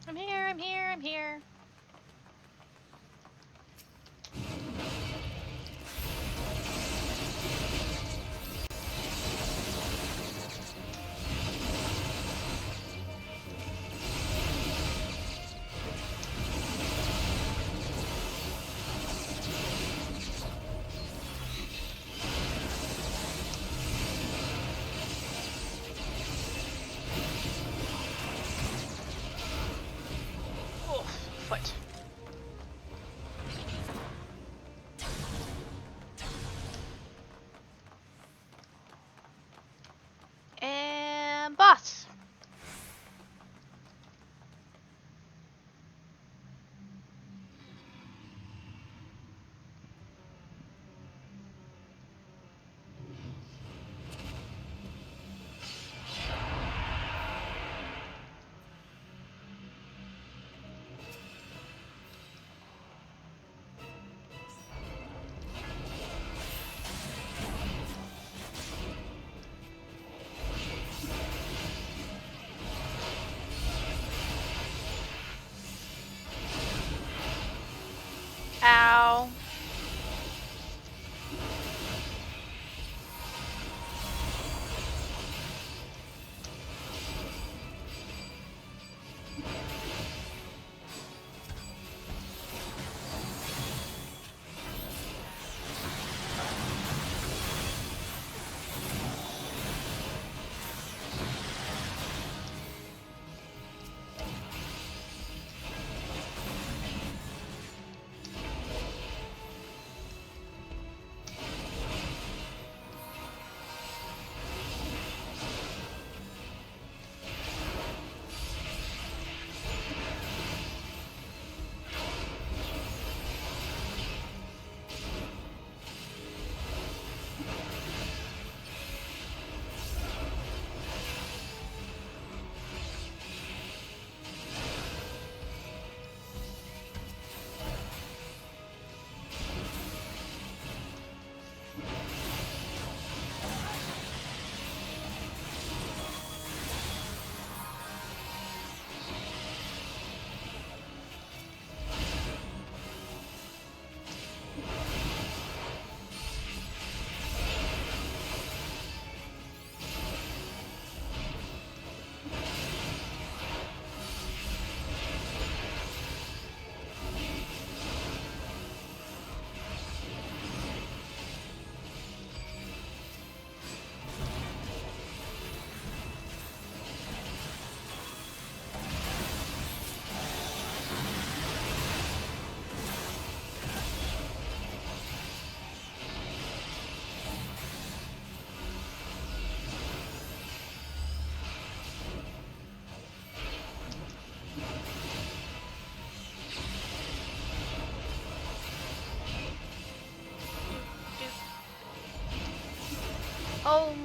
I'm here, I'm here, I'm here.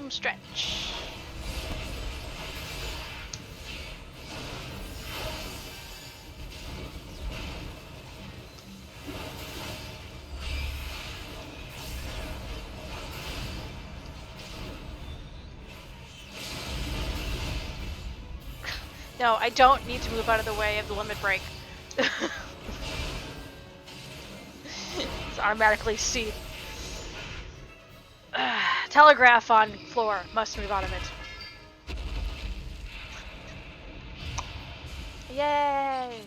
Stretch. No, I don't need to move out of the way of the limit break. It's automatically C. Telegraph on floor. Must move out of it. Yay!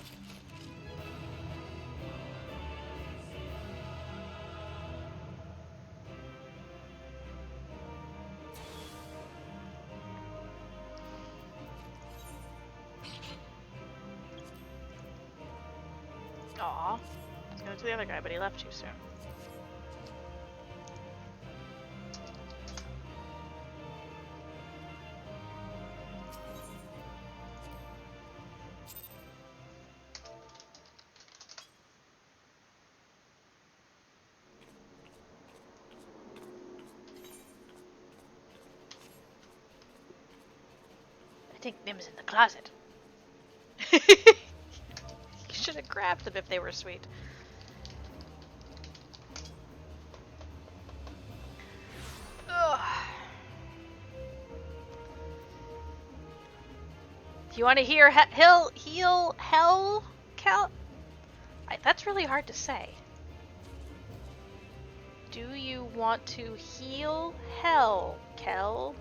Aw. I was going to the other guy, but he left too soon. I think Nim's in the closet. You should have grabbed them if they were sweet. Ugh. You want to hear heal hell Cal? That's really hard to say. Do you want to heal hell, Kel?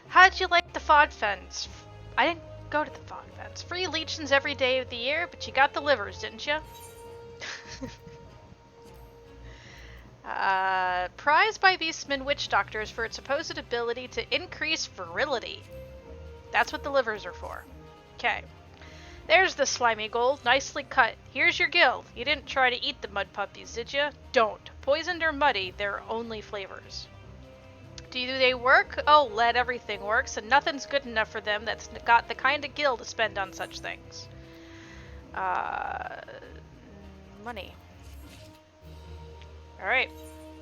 How'd you like the Fog Fence? I didn't go to the Fog Fence. Free legions every day of the year, but you got the livers, didn't you? Prized by Beastmen Witch Doctors for its supposed ability to increase virility. That's what the livers are for. Okay. There's the slimy gold, nicely cut. Here's your guild. You didn't try to eat the mud puppies, did you? Don't. Poisoned or muddy, they're only flavors. Do they work? Oh, let everything works, and nothing's good enough for them that's got the kind of gil to spend on such things. Money. Alright.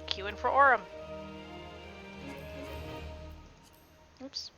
Queuing for Aurum. Oops.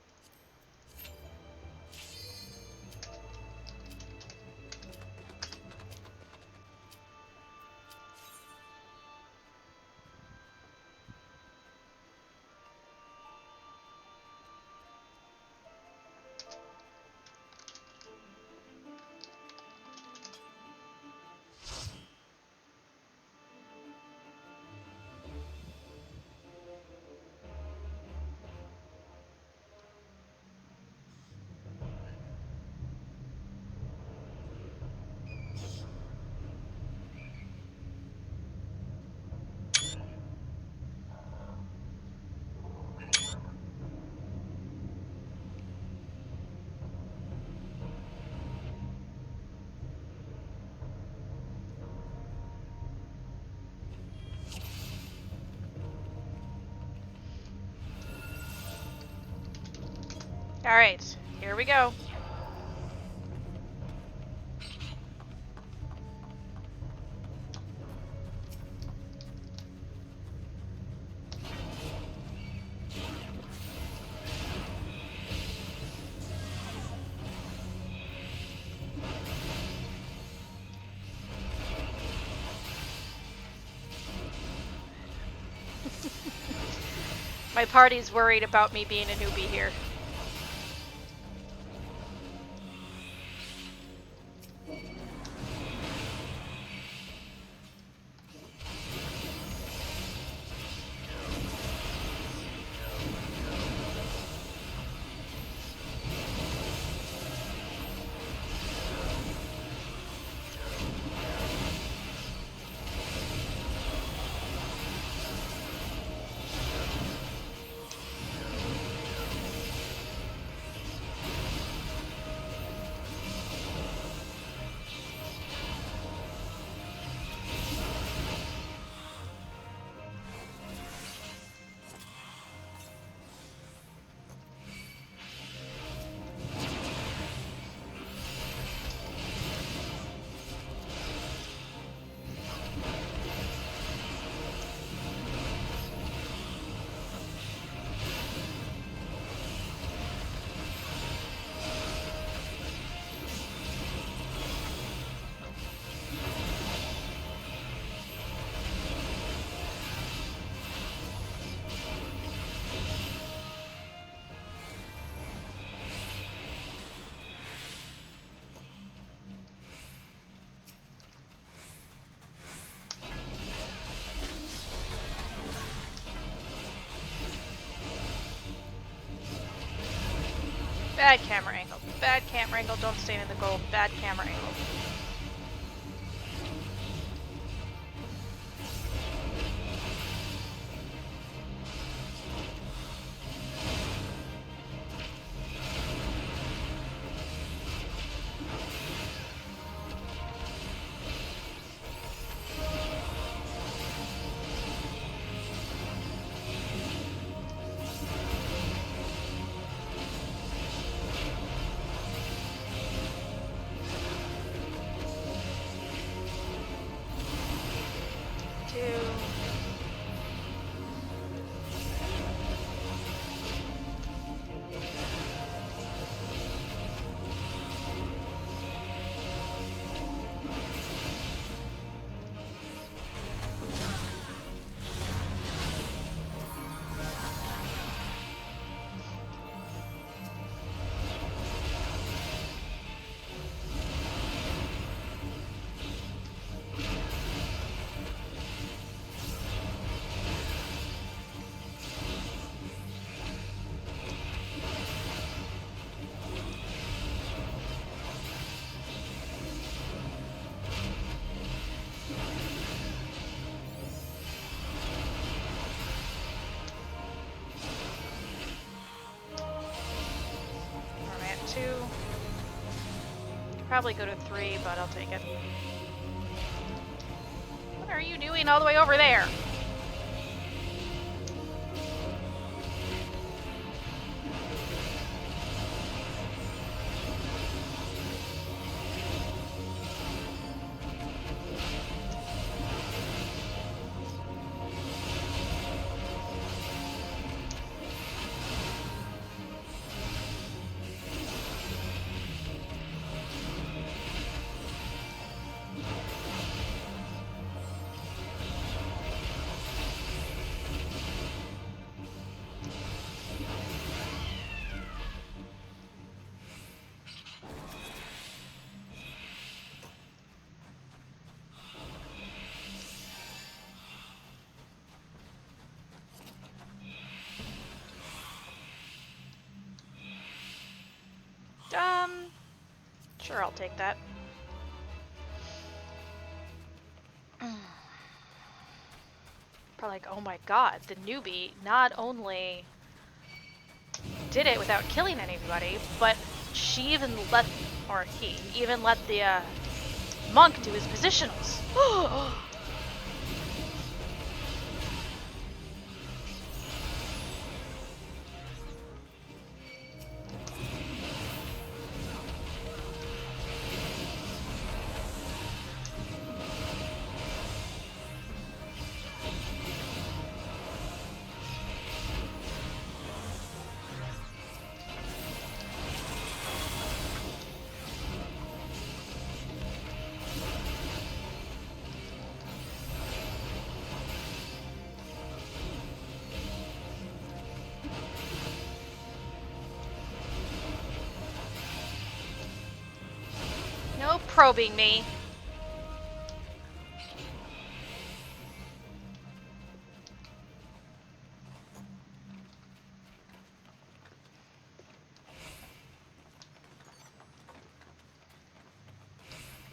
Alright, here we go. My party's worried about me being a newbie here. Bad camera angle. Bad camera angle. Don't stand in the gold. Bad camera angle. Probably go to 3, but I'll take it. What are you doing all the way over there? Sure, I'll take that. Probably like, oh my god, the newbie not only did it without killing anybody, but she even let, or he even let the monk do his positionals. No probing me.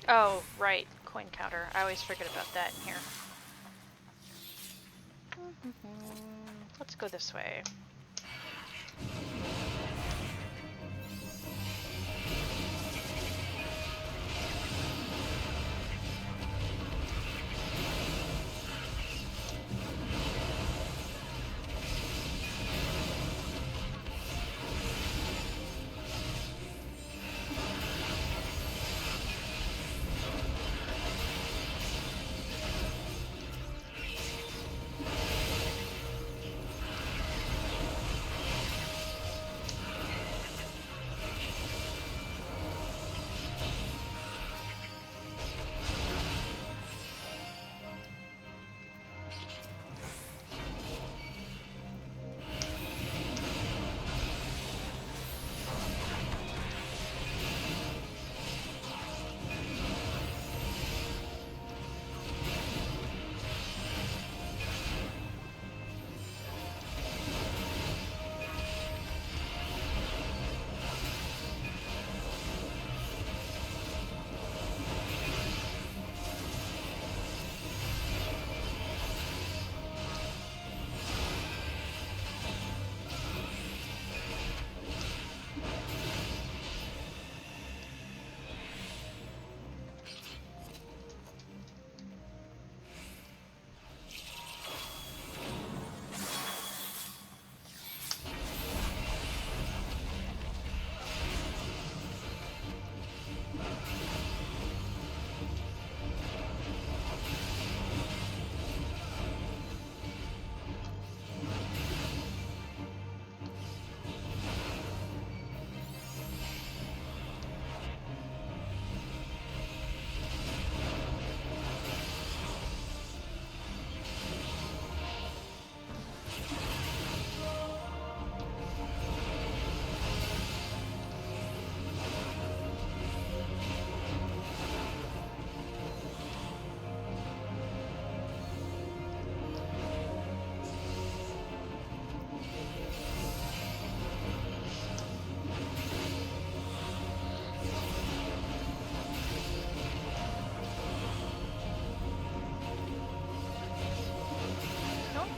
Oh, right. Coin counter. I always forget about that in here. Let's go this way.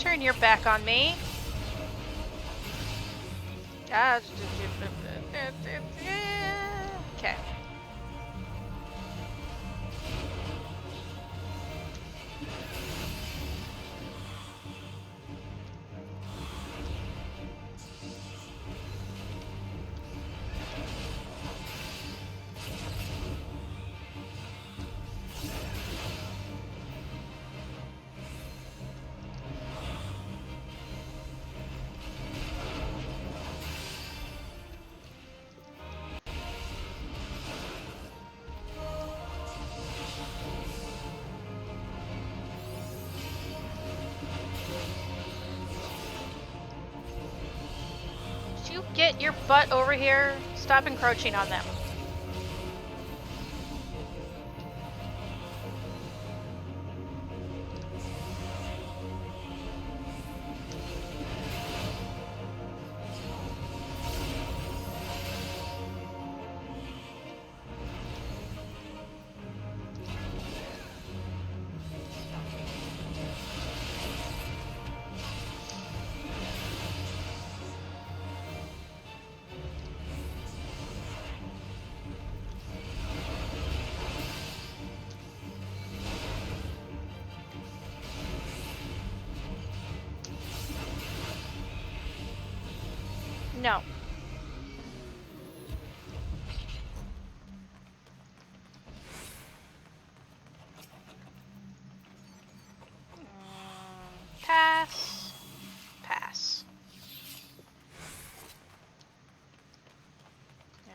Turn your back on me. Okay. You get your butt over here. Stop encroaching on them. No. Pass. Pass.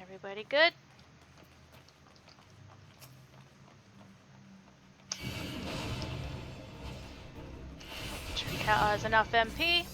Everybody good? Cal has enough MP.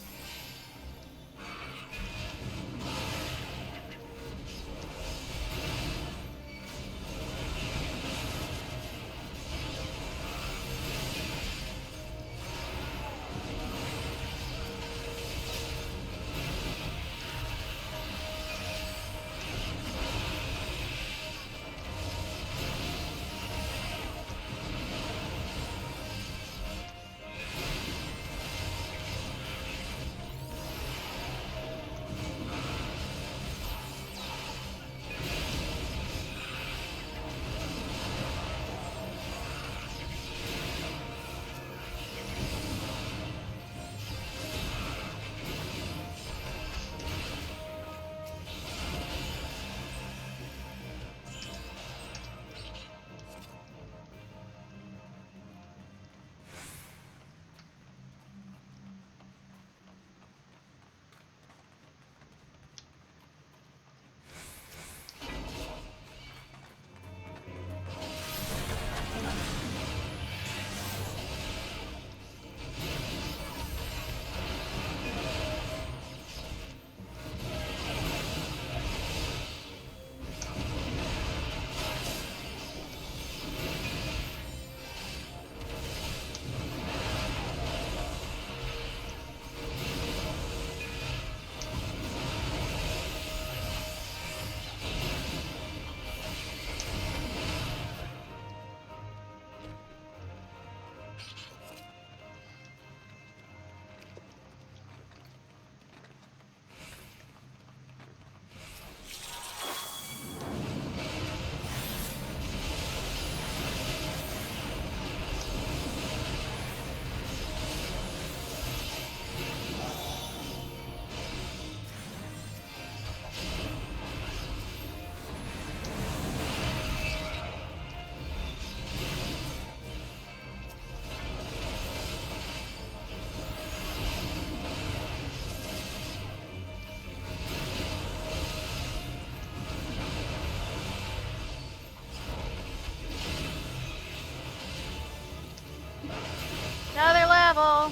Another level!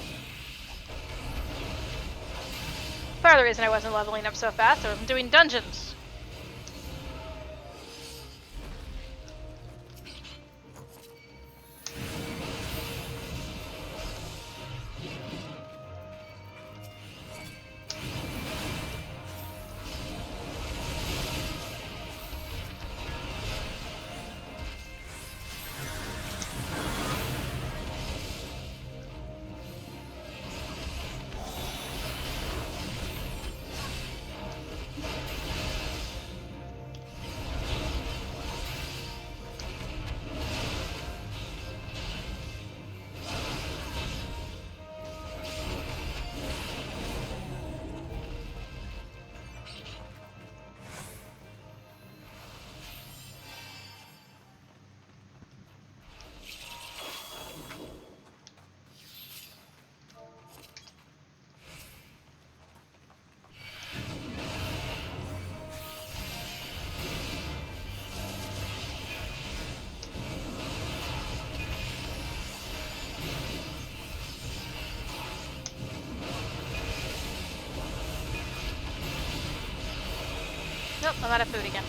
Part of the reason I wasn't leveling up so fast, I wasn't doing dungeons. Nope, I'm out of food again.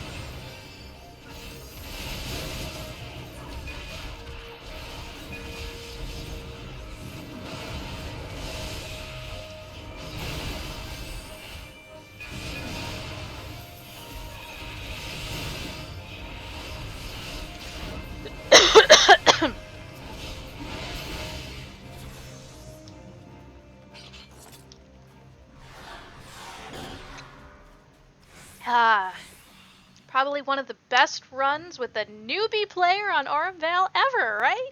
Probably one of the best runs with a newbie player on Avail ever, right?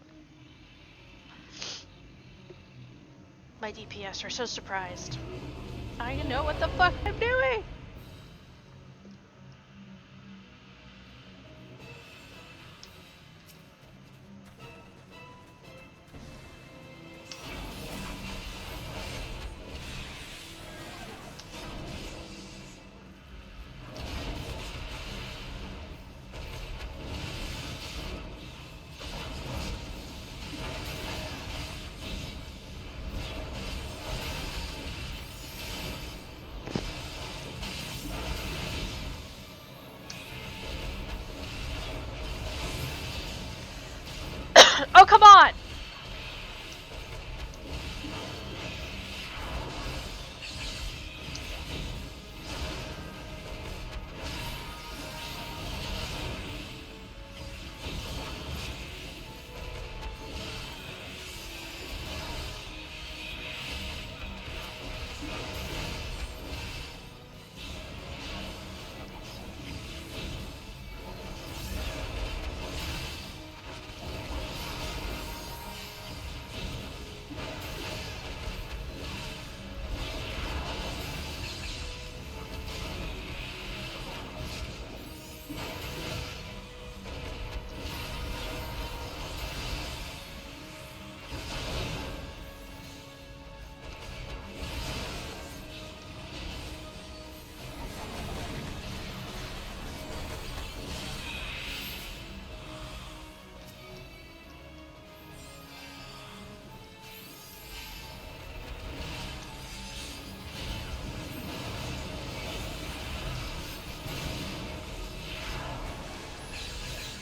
My DPS are so surprised. I know what the fuck I'm doing! Oh, come on!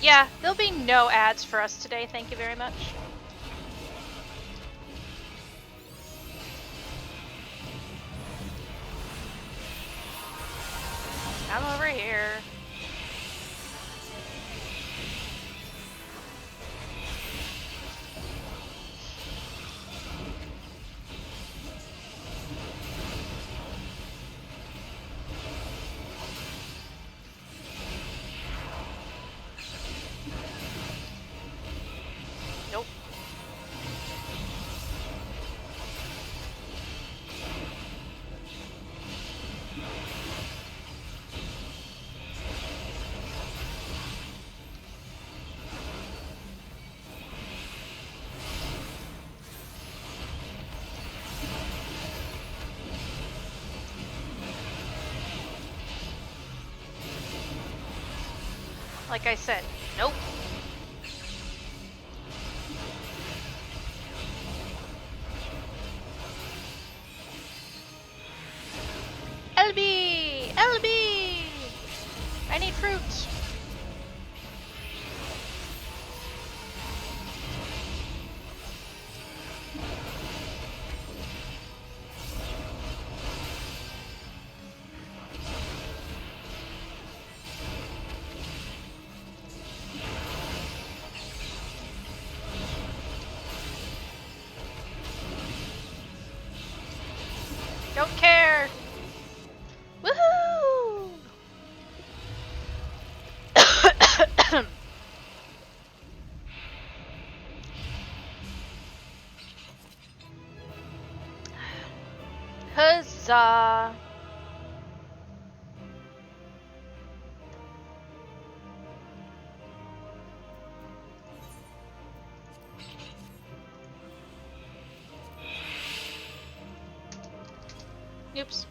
Yeah, there'll be no ads for us today, thank you very much. Come over here. Nope. Like I said, nope. LB! LB! I need fruit. Don't care. Woohoo! Huzzah! Oops.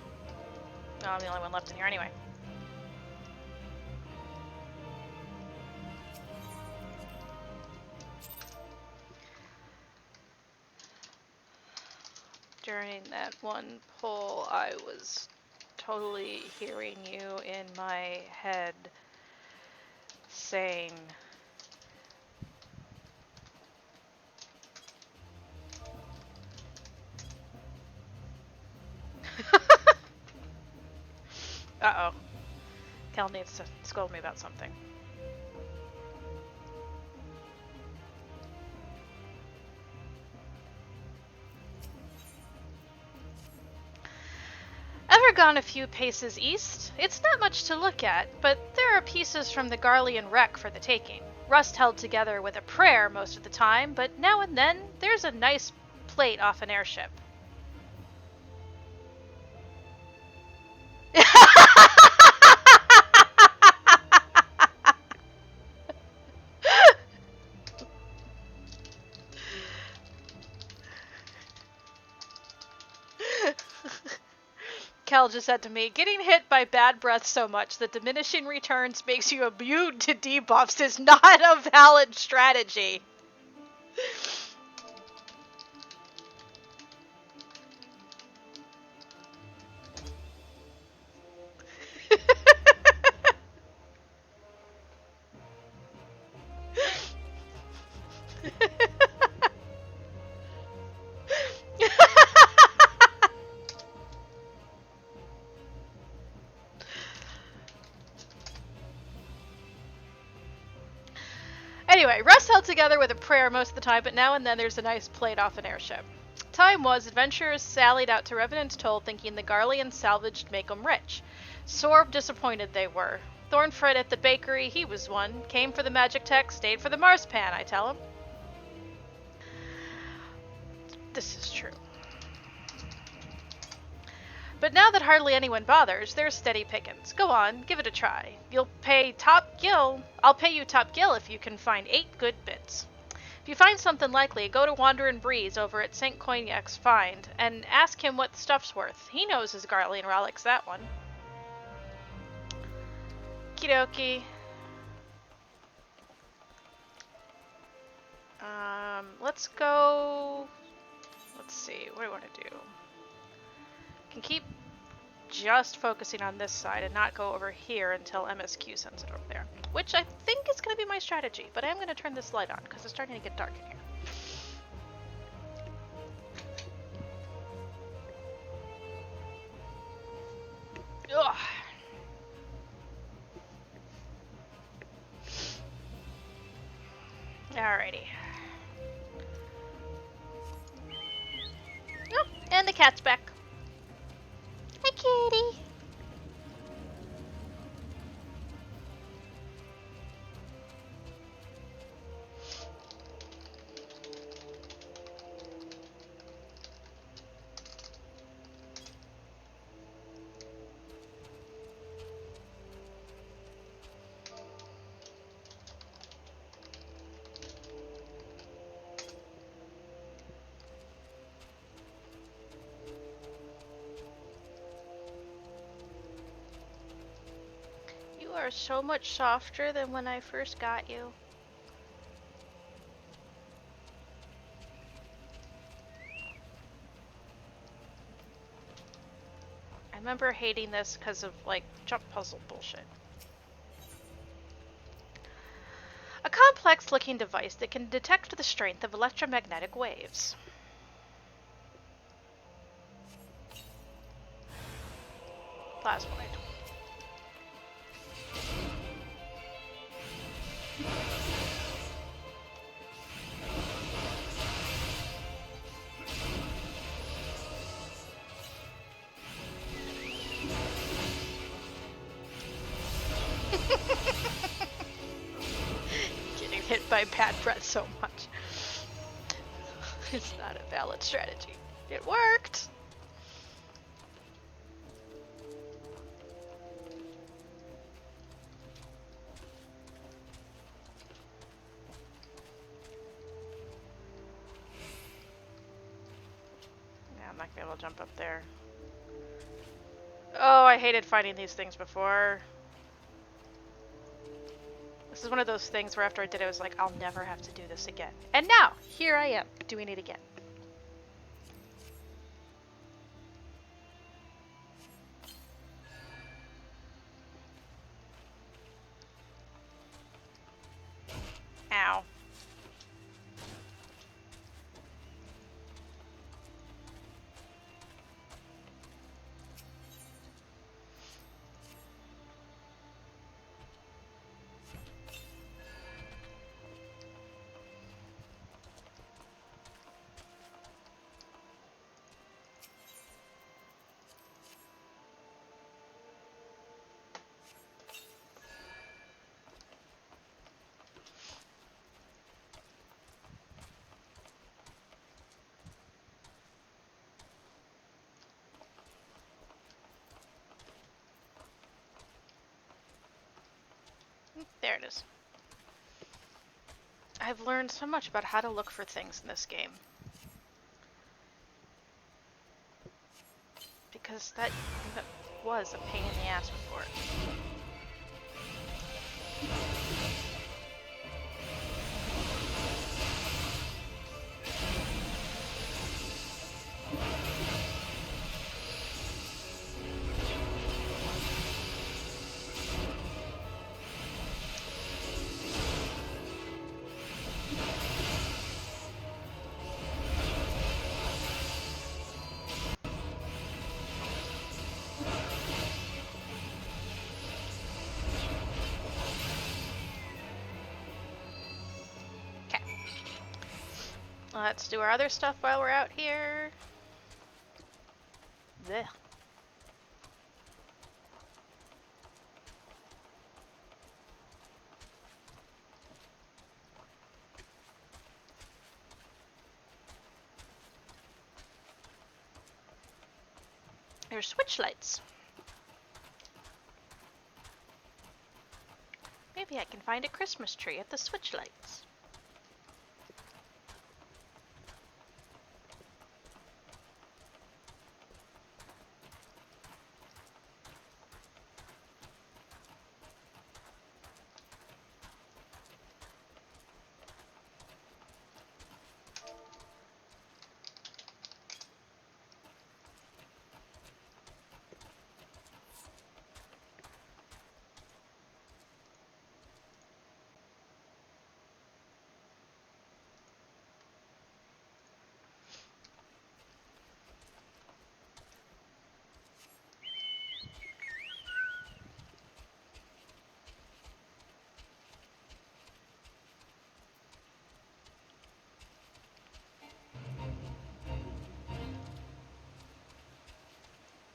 Oh, I'm the only one left in here anyway. During that one pull, I was totally hearing you in my head saying... Uh-oh. Cal needs to scold me about something. Ever gone a few paces east? It's not much to look at, but there are pieces from the Garlean wreck for the taking. Rust held together with a prayer most of the time, but now and then there's a nice plate off an airship. Kel just said to me, getting hit by bad breath so much that diminishing returns makes you immune to debuffs is not a valid strategy. Anyway, Russ held together with a prayer most of the time, but now and then there's a nice plate off an airship. Time was, adventurers sallied out to Revenant's Toll thinking the Garlean salvaged make 'em rich. Sore disappointed they were. Thornfred at the bakery, he was one, came for the magic tech, stayed for the marzipan, I tell him. This is true. But now that hardly anyone bothers, there's steady pickings. Go on, give it a try. I'll pay you top gill if you can find 8 good bits. If you find something likely, go to Wanderin' Breeze over at St. Cognac's Find and ask him what the stuff's worth. He knows his Garlean relics, that one. Okie dokie. Let's go... Let's see, what do I want to do? Can keep just focusing on this side and not go over here until MSQ sends it over there, which I think is going to be my strategy, but I am going to turn this light on because it's starting to get dark in here. Ugh. Alrighty. Oh, and the cat's back. Hi, kitty. You are so much softer than when I first got you. I remember hating this because of, like, jump puzzle bullshit. A complex-looking device that can detect the strength of electromagnetic waves. Plasmoid. Getting hit by bad breath so much. It's not a valid strategy. It worked! Yeah, I'm not gonna be able to jump up there. Oh, I hated fighting these things before. This is one of those things where after I did it, I was like, I'll never have to do this again. And now, here I am, doing it again. Ow. There it is. I've learned so much about how to look for things in this game. Because that was a pain in the ass before. Let's do our other stuff while we're out here. Blech. There's switch lights. Maybe I can find a Christmas tree at the switch lights.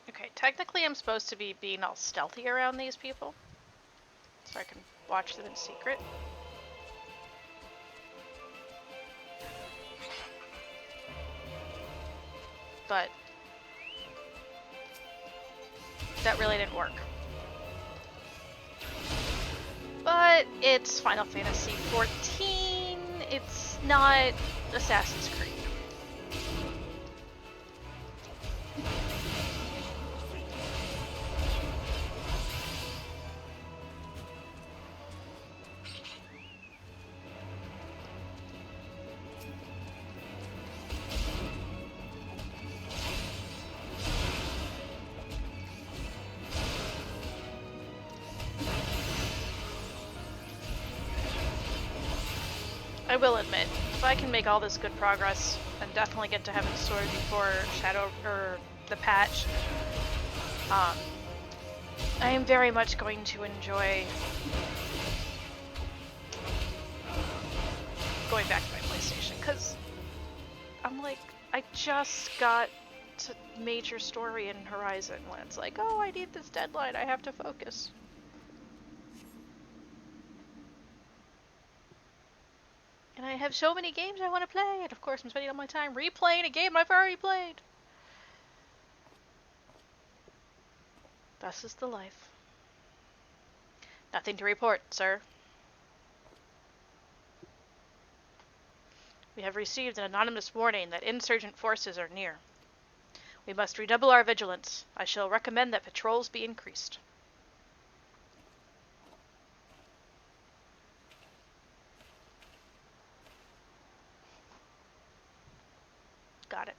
Okay, technically I'm supposed to be being all stealthy around these people, so I can watch them in secret. But that really didn't work. But it's Final Fantasy XIV, it's not Assassin's Creed. I will admit, if I can make all this good progress and definitely get to Heaven's Sword before Shadow or the patch, I am very much going to enjoy going back to my PlayStation, because I'm like, I just got to major story in Horizon when it's like, oh, I need this deadline, I have to focus. And I have so many games I want to play, and of course I'm spending all my time replaying a game I've already played. Thus is the life. Nothing to report, sir. We have received an anonymous warning that insurgent forces are near. We must redouble our vigilance. I shall recommend that patrols be increased. Got it.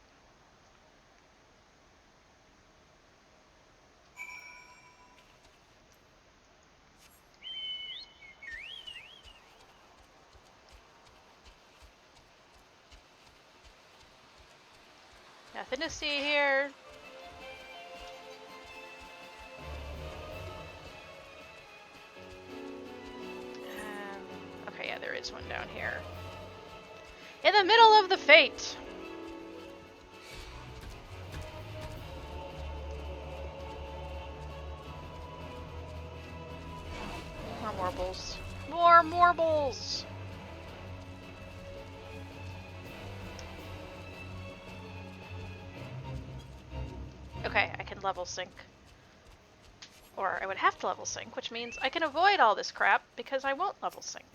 Nothing to see here. Okay, yeah, there is one down here. In the middle of the fate! More marbles. More marbles! Okay, I can level sync. Or I would have to level sync, which means I can avoid all this crap because I won't level sync.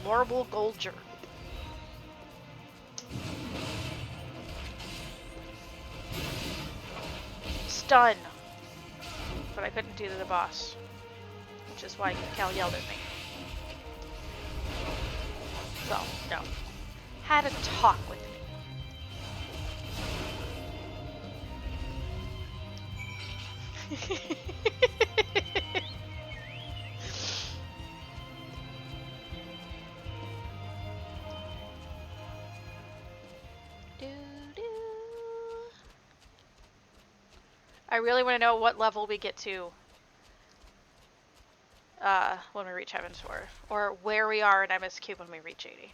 Marble Golger. Stun. But I couldn't do to the boss. Which is why Cal yelled at me. So, no. Had a talk with me. I really want to know what level we get to when we reach Heaven's Door, or where we are in MSQ when we reach 80.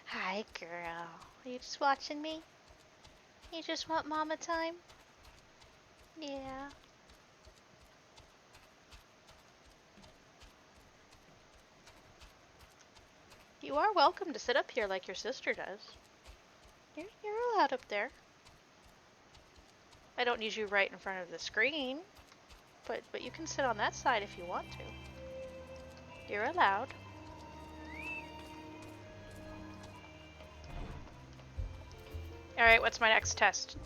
Hi, girl. Are you just watching me? You just want mama time? Yeah. You are welcome to sit up here like your sister does. You're allowed up there. I don't need you right in front of the screen, but you can sit on that side if you want to. You're allowed. Alright, what's my next test?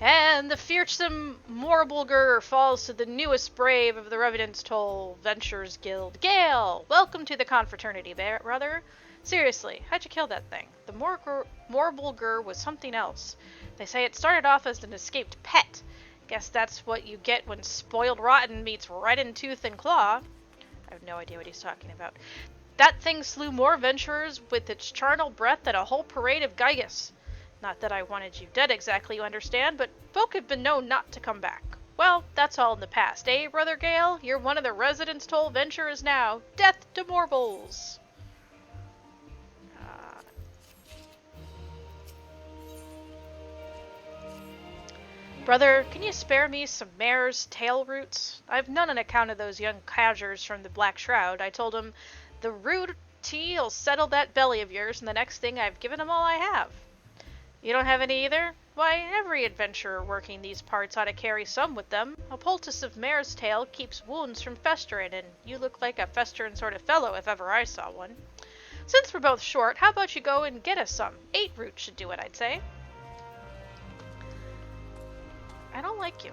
And the fearsome Morbulger falls to the newest brave of the Revenant's Toll Ventures Guild. Gale! Welcome to the confraternity, brother. Seriously, how'd you kill that thing? The Morbulger was something else. They say it started off as an escaped pet. Guess that's what you get when spoiled rotten meets red in tooth and claw. I have no idea what he's talking about. That thing slew more venturers with its charnel breath than a whole parade of Gygus. Not that I wanted you dead exactly, you understand, but folk have been known not to come back. Well, that's all in the past, eh, Brother Gale? You're one of the Residence Toll venturers now. Death to Morbles! Brother, can you spare me some mare's tail roots? I've none on account of those young cadgers from the Black Shroud. I told 'em the root tea'll settle that belly of yours, and the next thing I've given 'em all I have. You don't have any either? Why, every adventurer working these parts ought to carry some with them. A poultice of mare's tail keeps wounds from festering, and you look like a festering sort of fellow if ever I saw one. Since we're both short, how about you go and get us some? 8 roots should do it, I'd say. I don't like you.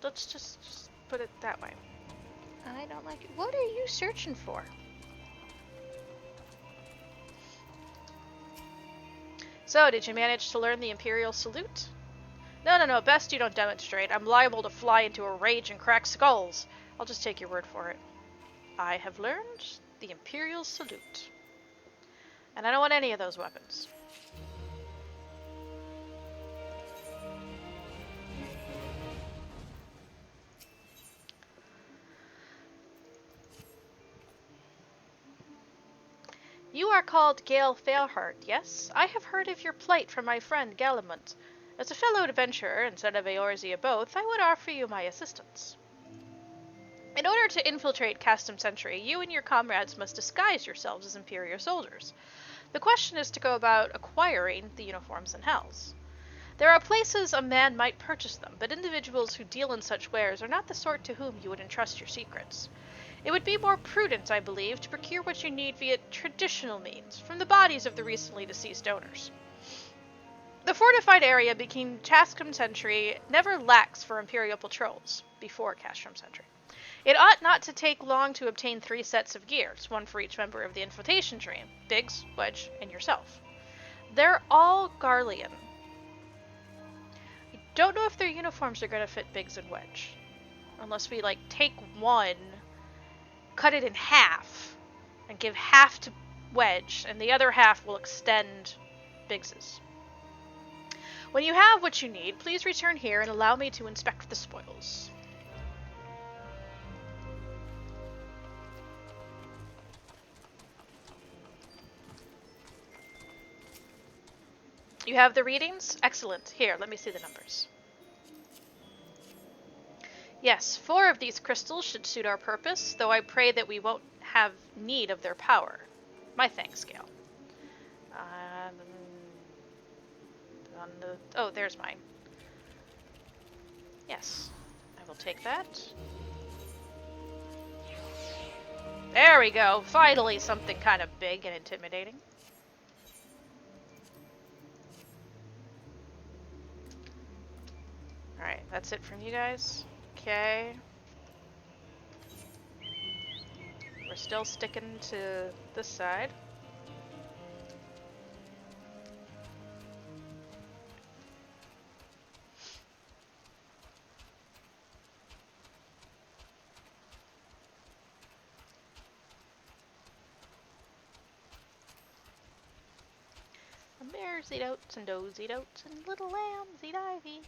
Let's just put it that way. I don't like it. What are you searching for? So, did you manage to learn the Imperial salute? No, best you don't demonstrate. I'm liable to fly into a rage and crack skulls. I'll just take your word for it. I have learned the Imperial salute. And I don't want any of those weapons. You are called Gale Fairheart, yes? I have heard of your plight from my friend Galamont. As a fellow adventurer, instead of Eorzea both, I would offer you my assistance. In order to infiltrate Castum Sentry, you and your comrades must disguise yourselves as Imperial soldiers. The question is to go about acquiring the uniforms and hells. There are places a man might purchase them, but individuals who deal in such wares are not the sort to whom you would entrust your secrets. It would be more prudent, I believe, to procure what you need via traditional means, from the bodies of the recently deceased owners. The fortified area between Chascombe Sentry never lacks for Imperial patrols, before Castrum Sentry. It ought not to take long to obtain 3 sets of gears, one for each member of the infiltration team, Biggs, Wedge, and yourself. They're all Garland. I don't know if their uniforms are going to fit Biggs and Wedge. Unless we, take one, cut it in half, and give half to Wedge, and the other half will extend Biggs's. When you have what you need, please return here and allow me to inspect the spoils. You have the readings? Excellent. Here, let me see the numbers. Yes, 4 of these crystals should suit our purpose, though I pray that we won't have need of their power. My thanks, Gale. Oh, there's mine. Yes, I will take that. There we go. Finally something kind of big and intimidating. Alright, that's it from you guys. Okay. We're still sticking to this side. The bears eat oats and does eat oats and little lambs eat ivy.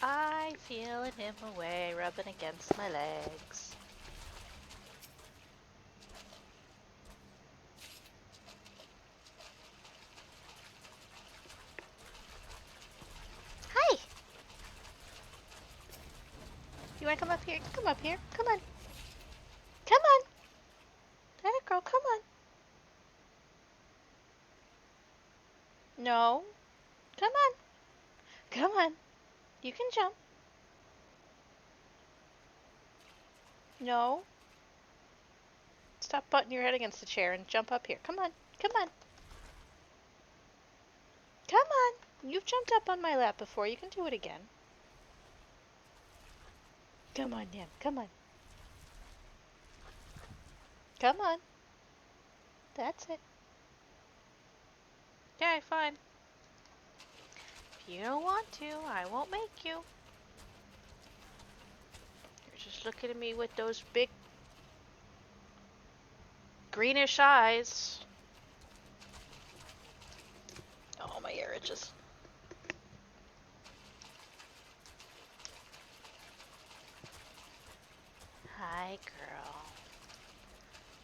I feeling him away, rubbing against my legs. Hi! You wanna come up here? Come up here. Come on. Come on. There, girl, come on. No. Come on. Come on. You can jump. No. Stop butting your head against the chair and jump up here. Come on. Come on. Come on. You've jumped up on my lap before. You can do it again. Come on, Nim. Come on. Come on. That's it. Okay, fine. If you don't want to, I won't make you. You're just looking at me with those big greenish eyes. Oh, my ear itches. Hi, girl.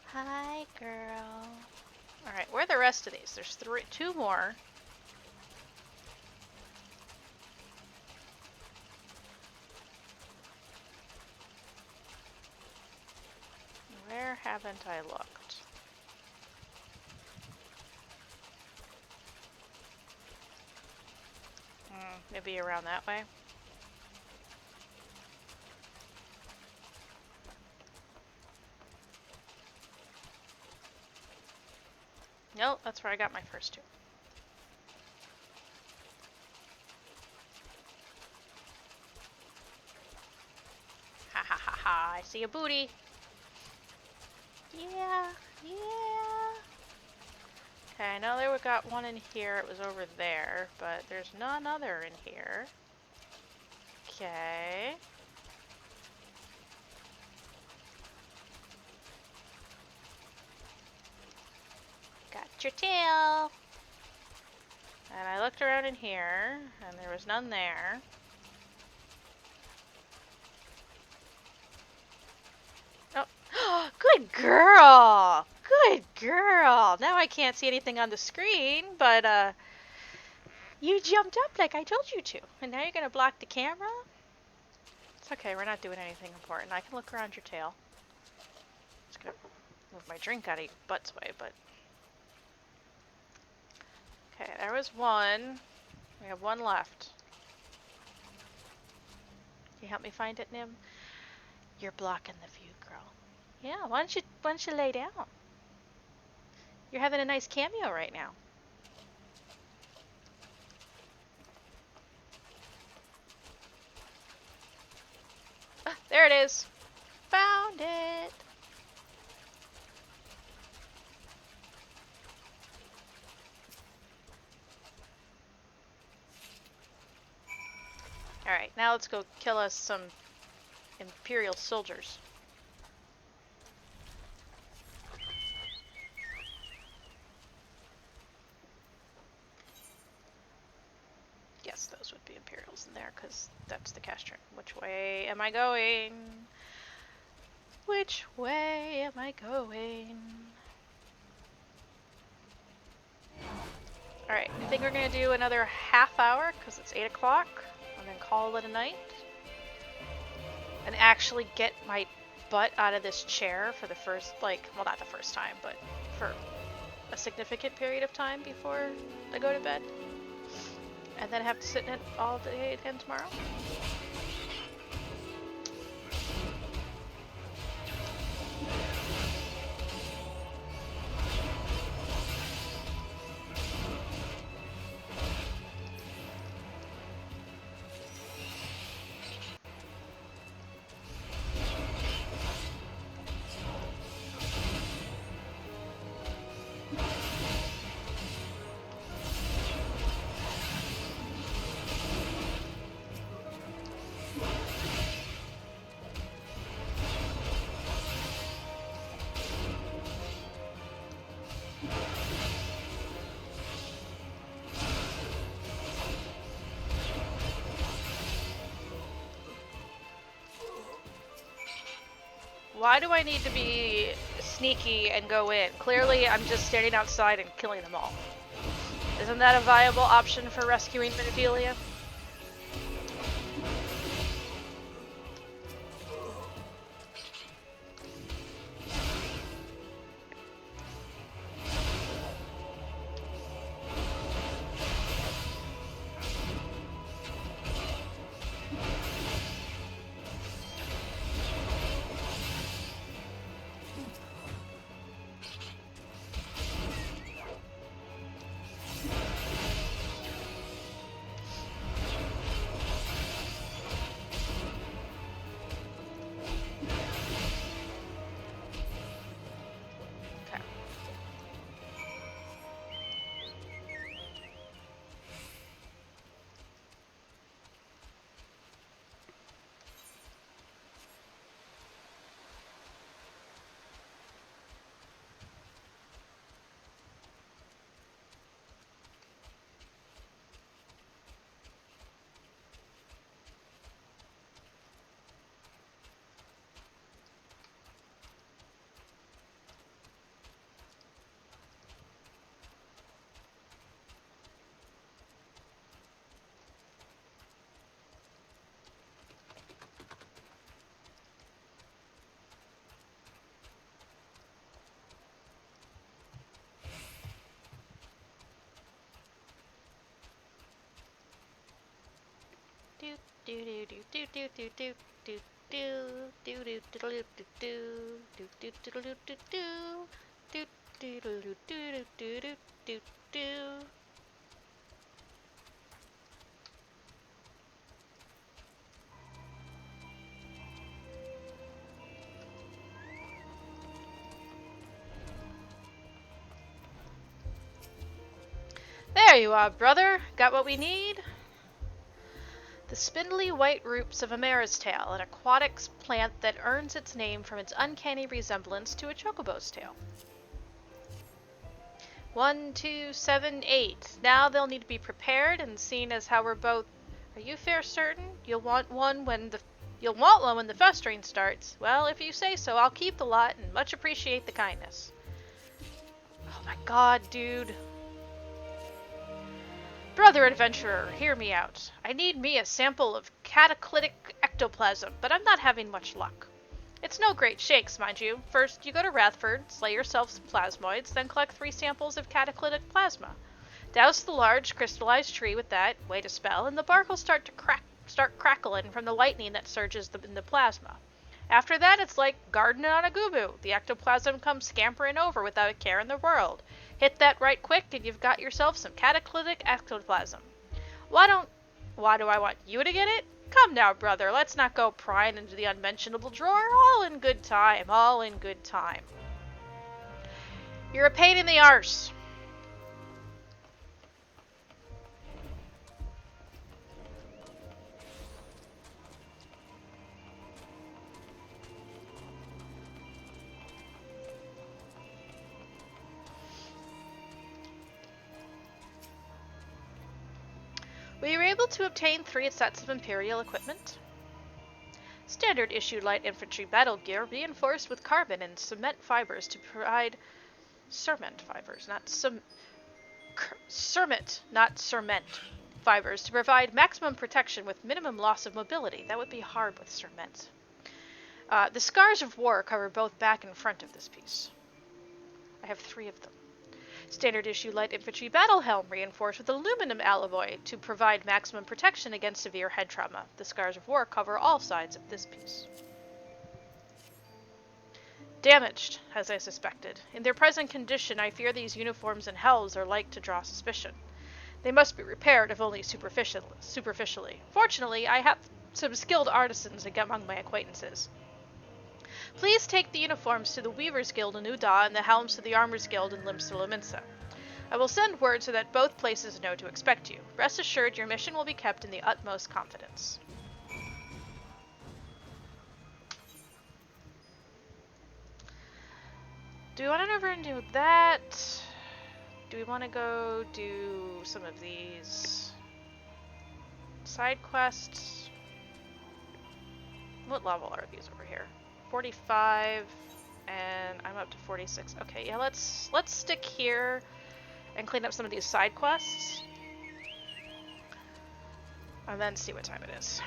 Hi, girl. Alright, where are the rest of these? There's 2 more. haven't I looked? Maybe around that way? Nope, that's where I got my first two. Ha ha ha ha, I see a booty. Yeah, yeah. Okay, I know we got one in here, it was over there, but there's none other in here. Okay. Got your tail. And I looked around in here, and there was none there. Oh, good girl! Good girl! Now I can't see anything on the screen, but you jumped up like I told you to, and now you're gonna block the camera? It's okay, we're not doing anything important. I can look around your tail. Just gonna move my drink out of your butt's way, but... Okay, there was one. We have one left. Can you help me find it, Nim? You're blocking the view, girl. Yeah, why don't you lay down? You're having a nice cameo right now. Ah, there it is. Found it. Alright, now let's go kill us some Imperial soldiers. Yes, those would be Imperials in there, because that's the castron. Which way am I going? Which way am I going? Alright, I think we're going to do another half hour, because it's 8 o'clock, and then call it a night. And actually get my butt out of this chair for the first, like, well, not the first time, but for a significant period of time before I go to bed. And then have to sit in it all day again tomorrow. Why do I need to be sneaky and go in? Clearly, I'm just standing outside and killing them all. Isn't that a viable option for rescuing Minidelia? There you are, brother. Got what we need? The spindly white roots of a mare's tail, an aquatic plant that earns its name from its uncanny resemblance to a chocobo's tail. 1, 2, 7, 8. Now they'll need to be prepared, and seeing as how we're both... Are you fair certain? You'll want one when the festering starts. Well, if you say so, I'll keep the lot and much appreciate the kindness. Oh my god, dude. Brother adventurer, hear me out. I need me a sample of cataclytic ectoplasm, but I'm not having much luck. It's no great shakes, mind you. First, you go to Rathford, slay yourself some plasmoids, then collect 3 samples of cataclytic plasma. Douse the large crystallized tree with that, wait a spell, and the bark will start crackling from the lightning that surges in the plasma. After that, it's like gardening on a goo-boo. The ectoplasm comes scampering over without a care in the world. Hit that right quick, and you've got yourself some cataclytic ectoplasm. Why do I want you to get it? Come now, brother, let's not go prying into the unmentionable drawer. All in good time, all in good time. You're a pain in the arse. We were able to obtain 3 sets of Imperial equipment. Standard issue light infantry battle gear reinforced with carbon and cement fibers to provide cement fibers to provide maximum protection with minimum loss of mobility. That would be hard with cement. The scars of war cover both back and front of this piece. I have 3 of them. Standard issue light infantry battle helm reinforced with aluminum alloy to provide maximum protection against severe head trauma. The scars of war cover all sides of this piece. Damaged, as I suspected. In their present condition, I fear these uniforms and helms are like to draw suspicion. They must be repaired, if only superficially. Fortunately, I have some skilled artisans among my acquaintances. Please take the uniforms to the Weavers Guild in Uda and the helms to the Armorers Guild in Limsa. I will send word so that both places know to expect you. Rest assured your mission will be kept in the utmost confidence. Do we want to run over and do that? Do we want to go do some of these side quests? What level are these over here? 45, and I'm up to 46. Okay, yeah, let's stick here and clean up some of these side quests, and then see what time it is.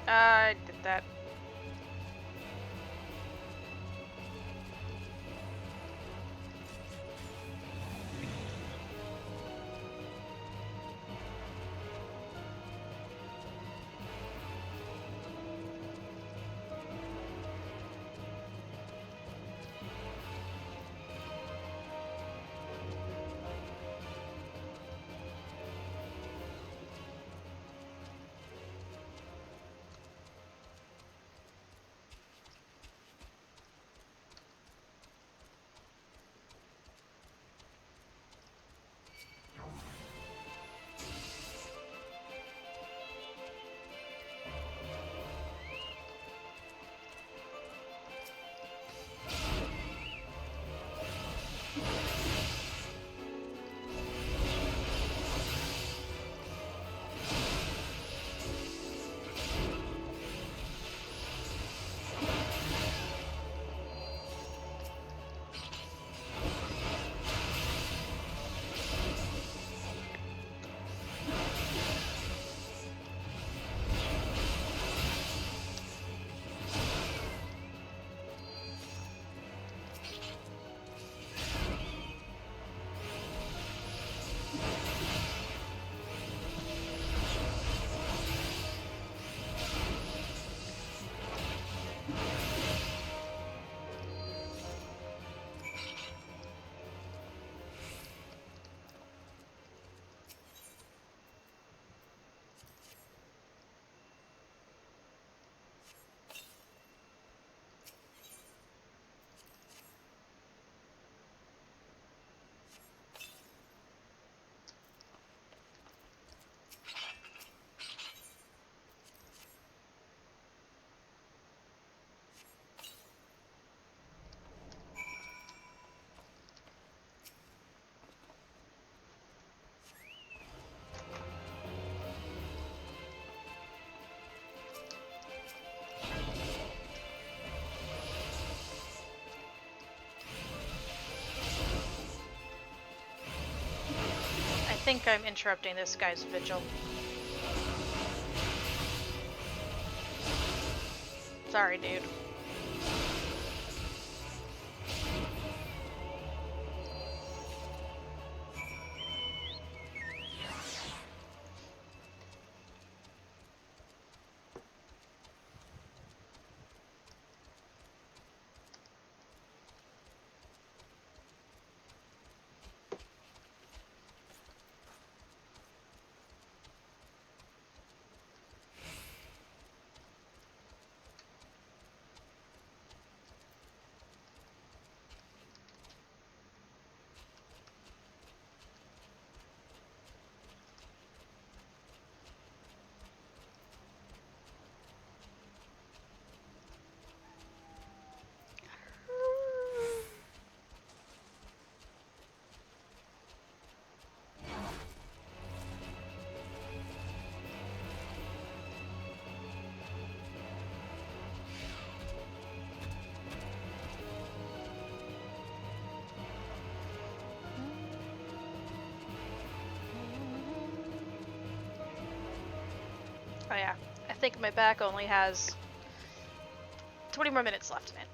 I did that. think I'm interrupting this guy's vigil. Sorry, dude. Oh yeah, I think my back only has 20 more minutes left in it.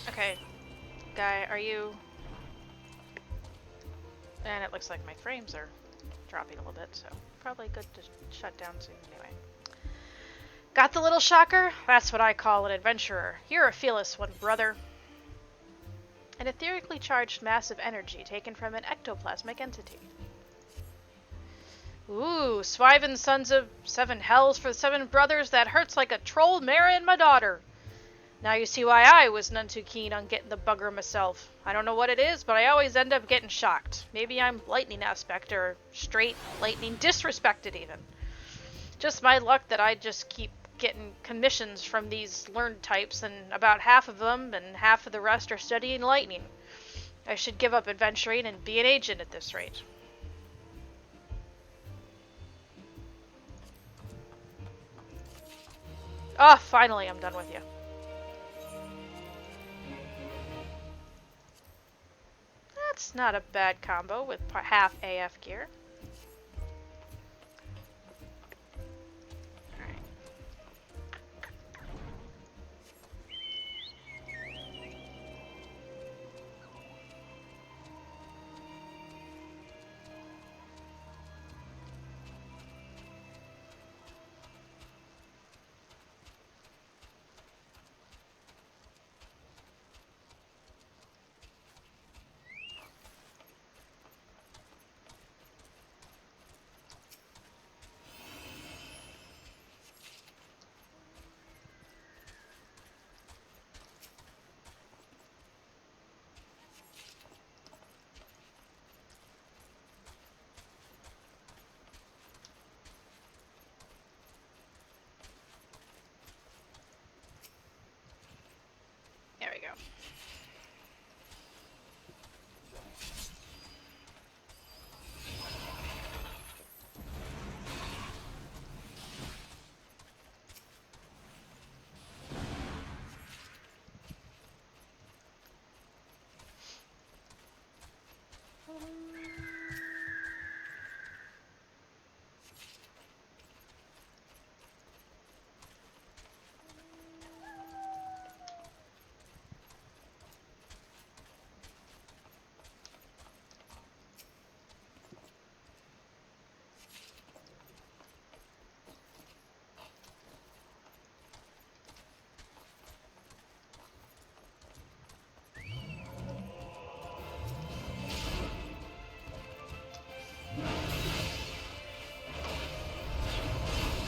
Okay, guy, are you... And it looks like my frames are dropping a little bit, so probably good to shut down soon anyway. Got the little shocker? That's what I call an adventurer. You're a fearless one, brother. An etherically charged mass of energy taken from an ectoplasmic entity. Ooh, Swyven sons of 7 hells for the 7 brothers, that hurts like a troll marrying my daughter. Now you see why I was none too keen on getting the bugger myself. I don't know what it is, but I always end up getting shocked. Maybe I'm lightning aspect, or straight lightning disrespected even. Just my luck that I just keep getting commissions from these learned types, and about half of them and half of the rest are studying lightning. I should give up adventuring and be an agent at this rate. Oh, finally I'm done with you. That's not a bad combo with half AF gear. Alright. There we go.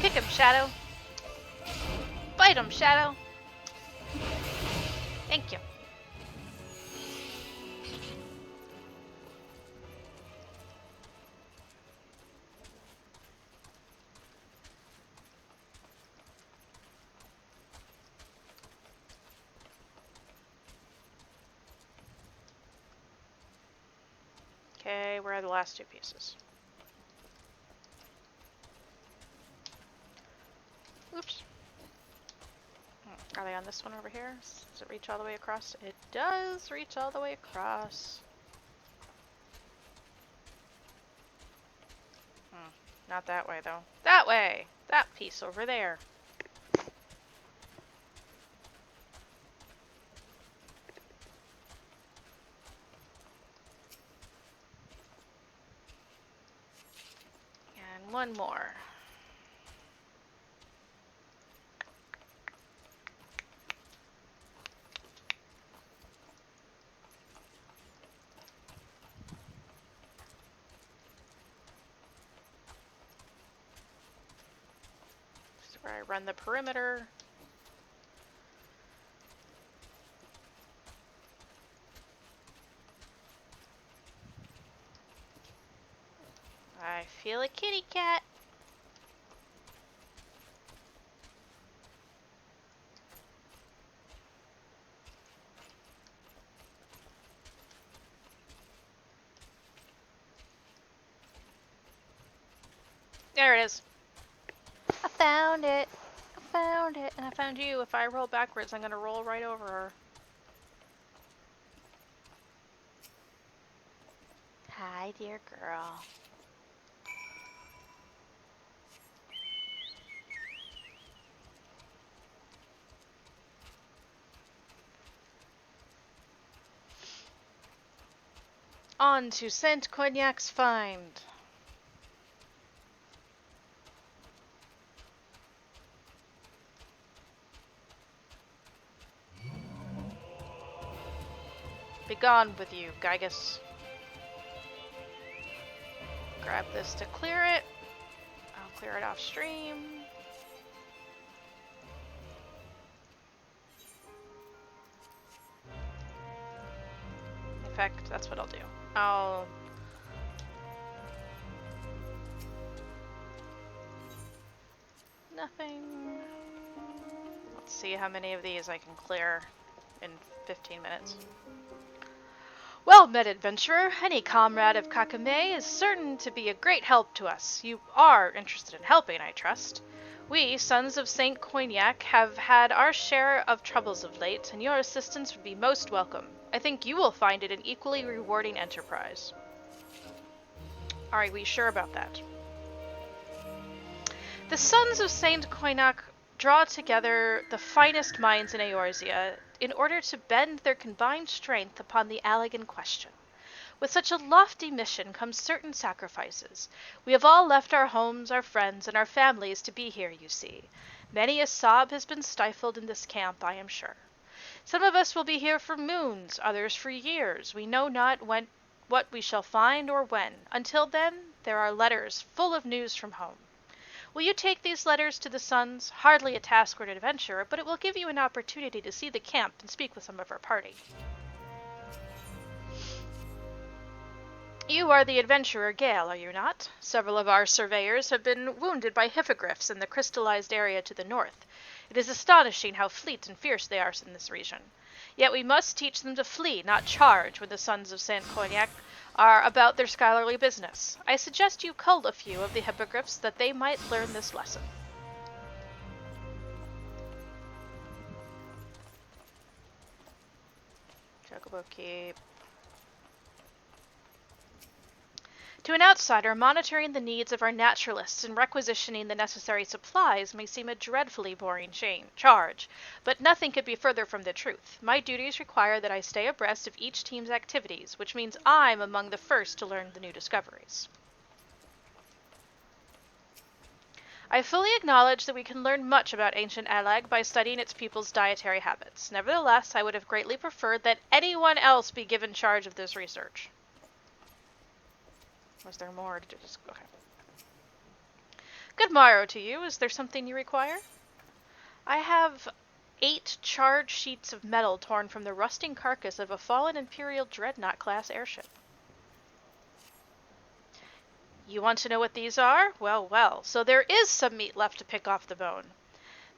Kick him, Shadow. Fight him, Shadow. Thank you. Okay, where are the last two pieces? Oops. Are they on this one over here? Does it reach all the way across? It does reach all the way across. Not that way, though. That way! That piece over there. And one more. This is where I run the perimeter. I feel a kitty cat. There it is. I found it. I found it. And I found you. If I roll backwards, I'm gonna roll right over her. Hi, dear girl. On to Saint Cognac's find. Begone with you, Gygus. Grab this to clear it. I'll clear it off stream. In fact, that's what I'll do. Nothing. Let's see how many of these I can clear in 15 minutes. Well met, adventurer. Any comrade of Kakame is certain to be a great help to us. You are interested in helping, I trust. We, Sons of Saint Cognac, have had our share of troubles of late, and your assistance would be most welcome. I think you will find it an equally rewarding enterprise. Are we sure about that? The Sons of Saint Cognac draw together the finest minds in Eorzea in order to bend their combined strength upon the Allegan question. With such a lofty mission comes certain sacrifices. We have all left our homes, our friends, and our families to be here, you see. Many a sob has been stifled in this camp, I am sure. Some of us will be here for moons, others for years. We know not what we shall find or when. Until then, there are letters full of news from home. Will you take these letters to the Sons? Hardly a task or an adventure, but it will give you an opportunity to see the camp and speak with some of our party. You are the adventurer Gale, are you not? Several of our surveyors have been wounded by hippogriffs in the crystallized area to the north. It is astonishing how fleet and fierce they are in this region. Yet we must teach them to flee, not charge, when the Sons of Saint Cognac are about their scholarly business. I suggest you cull a few of the hippogriffs that they might learn this lesson. Chocobo Keep. To an outsider, monitoring the needs of our naturalists and requisitioning the necessary supplies may seem a dreadfully boring charge, but nothing could be further from the truth. My duties require that I stay abreast of each team's activities, which means I'm among the first to learn the new discoveries. I fully acknowledge that we can learn much about ancient Alag by studying its people's dietary habits. Nevertheless, I would have greatly preferred that anyone else be given charge of this research. Was there more? Okay. Good morrow to you. Is there something you require? I have 8 charred sheets of metal torn from the rusting carcass of a fallen Imperial Dreadnought-class airship. You want to know what these are? Well, well, so there is some meat left to pick off the bone.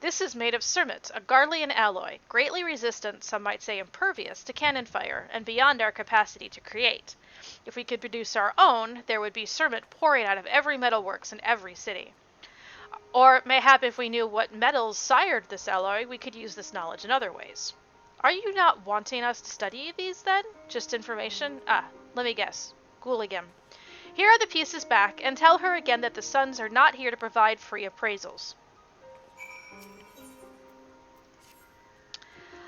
This is made of cermet, a Garland alloy, greatly resistant, some might say impervious, to cannon fire, and beyond our capacity to create. If we could produce our own, there would be cermet pouring out of every metalworks in every city. Or mayhap if we knew what metals sired this alloy, we could use this knowledge in other ways. Are you not wanting us to study these, then? Just information? Let me guess. Ghouligam. Here are the pieces back, and tell her again that the Sons are not here to provide free appraisals.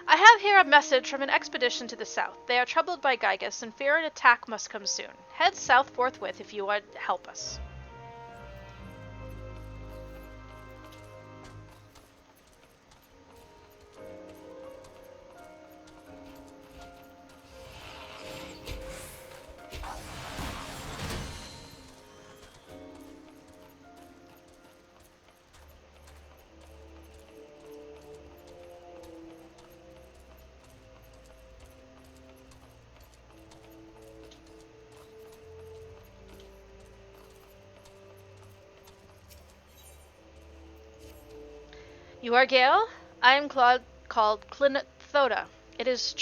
I have here a message from an expedition to the south. They are troubled by Gygas and fear an attack must come soon. Head south forthwith if you would help us. You are Gale? I am called Clinothoda. Is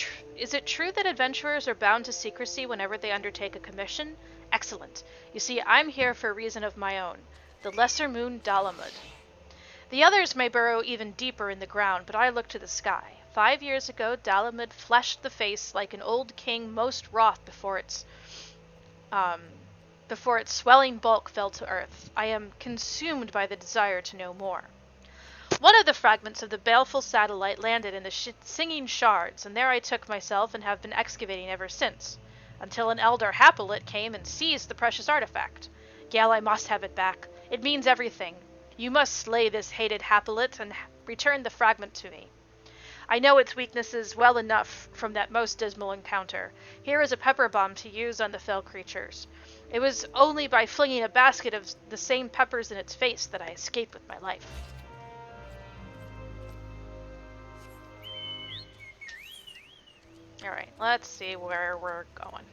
it true that adventurers are bound to secrecy whenever they undertake a commission? Excellent. You see, I'm here for a reason of my own. The Lesser Moon Dalamud. The others may burrow even deeper in the ground, but I look to the sky. 5 years ago, Dalamud fleshed the face like an old king most wroth before its swelling bulk fell to earth. I am consumed by the desire to know more. One of the fragments of the baleful satellite landed in the Singing Shards, and there I took myself and have been excavating ever since, until an elder Hapilet came and seized the precious artifact. Gale, I must have it back. It means everything. You must slay this hated Hapilet and return the fragment to me. I know its weaknesses well enough from that most dismal encounter. Here is a pepper bomb to use on the fell creatures. It was only by flinging a basket of the same peppers in its face that I escaped with my life. Alright, let's see where we're going.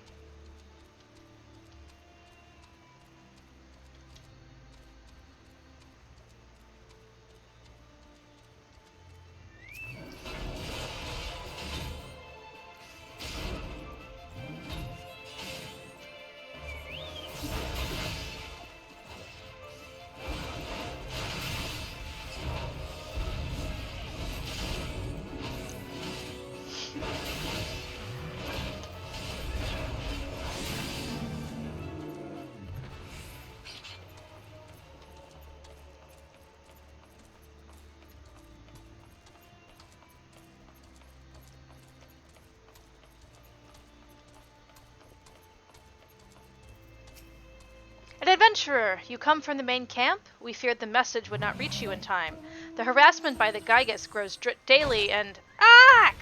An adventurer! You come from the main camp? We feared the message would not reach you in time. The harassment by the Gygas grows daily and... Ah!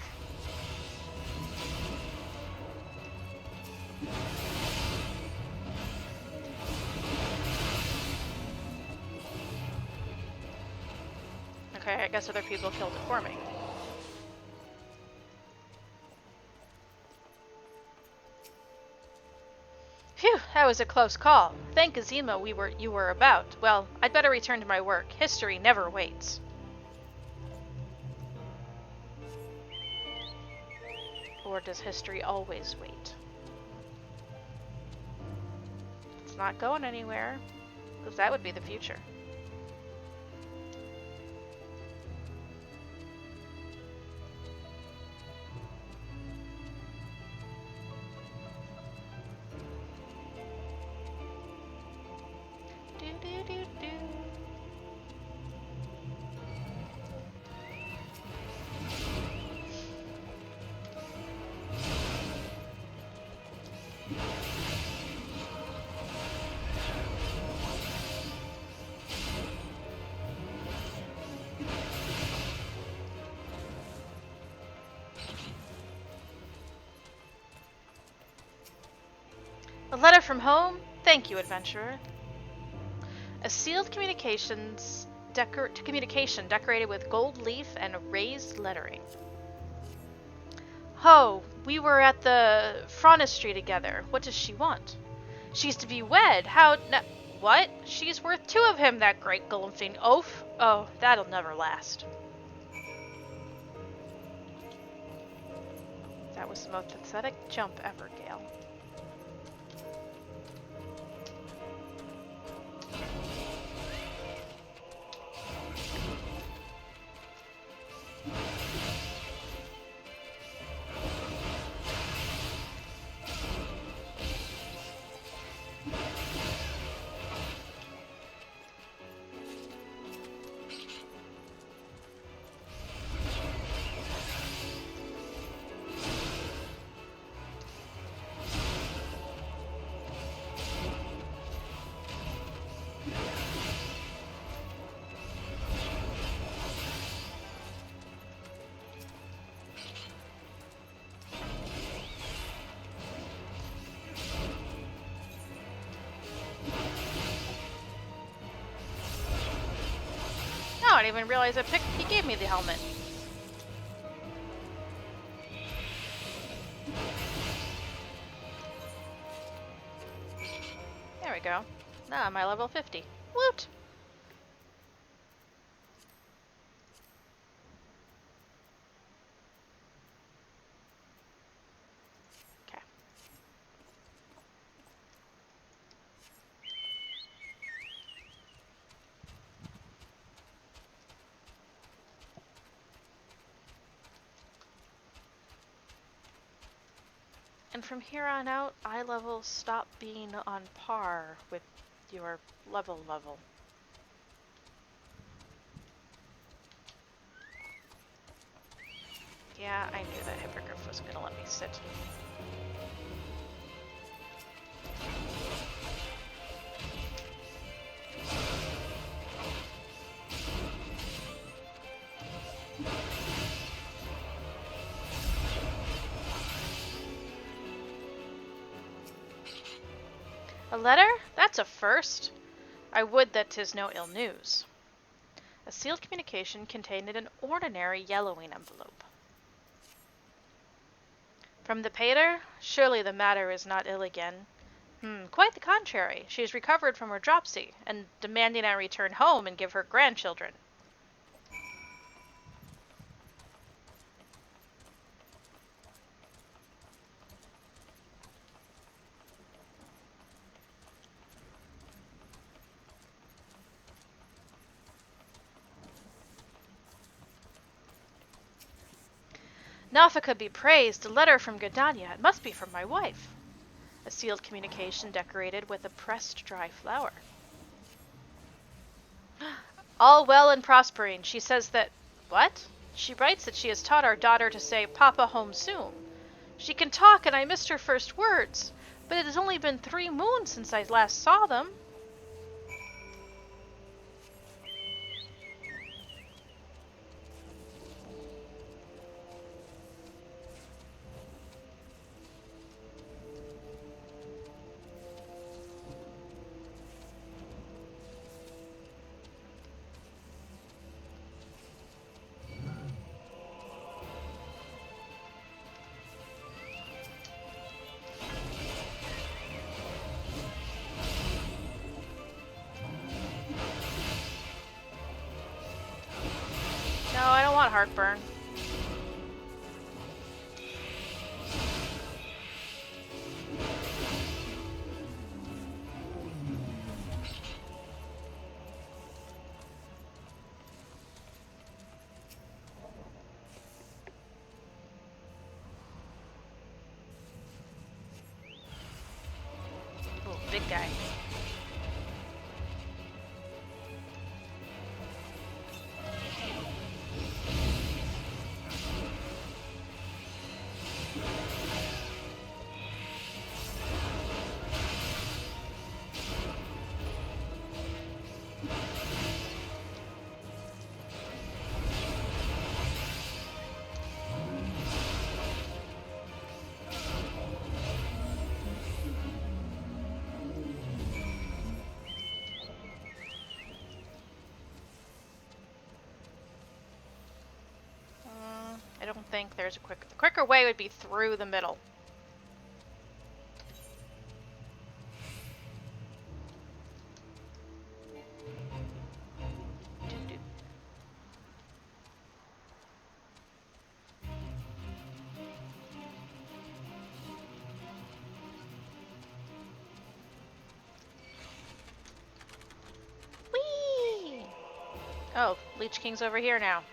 Okay, I guess other people killed it for me. Phew, that was a close call. Thank Azima you were about. Well, I'd better return to my work. History never waits. Or does history always wait? It's not going anywhere, because that would be the future. A letter from home? Thank you, adventurer. A sealed communications communication decorated with gold leaf and raised lettering. Ho, we were at the Fronistry together. What does she want? She's to be wed. How? What? She's worth 2 of him, that great galumphing oaf. Oh, that'll never last. That was the most pathetic jump ever, Gale. I didn't even realize he gave me the helmet. There we go. Now I'm at level 50. Woot! Okay. And from here on out, eye levels stop being on par with your level. Yeah, I knew that Hippogriff was gonna let me sit. A letter? That's a first. I would that 'tis no ill news. A sealed communication contained in an ordinary yellowing envelope. From the pater? Surely the matter is not ill again. Quite the contrary. She is recovered from her dropsy, and demanding I return home and give her grandchildren. Nafika be praised, a letter from Gardania. It must be from my wife. A sealed communication decorated with a pressed dry flower. All well and prospering. She says that... What? She writes that she has taught our daughter to say, Papa home soon. She can talk, and I missed her first words. But it has only been 3 moons since I last saw them. No, I don't want heartburn. Oh, big guy. think there's a the quicker way would be through the middle. Whee! Oh, Leech King's over here now.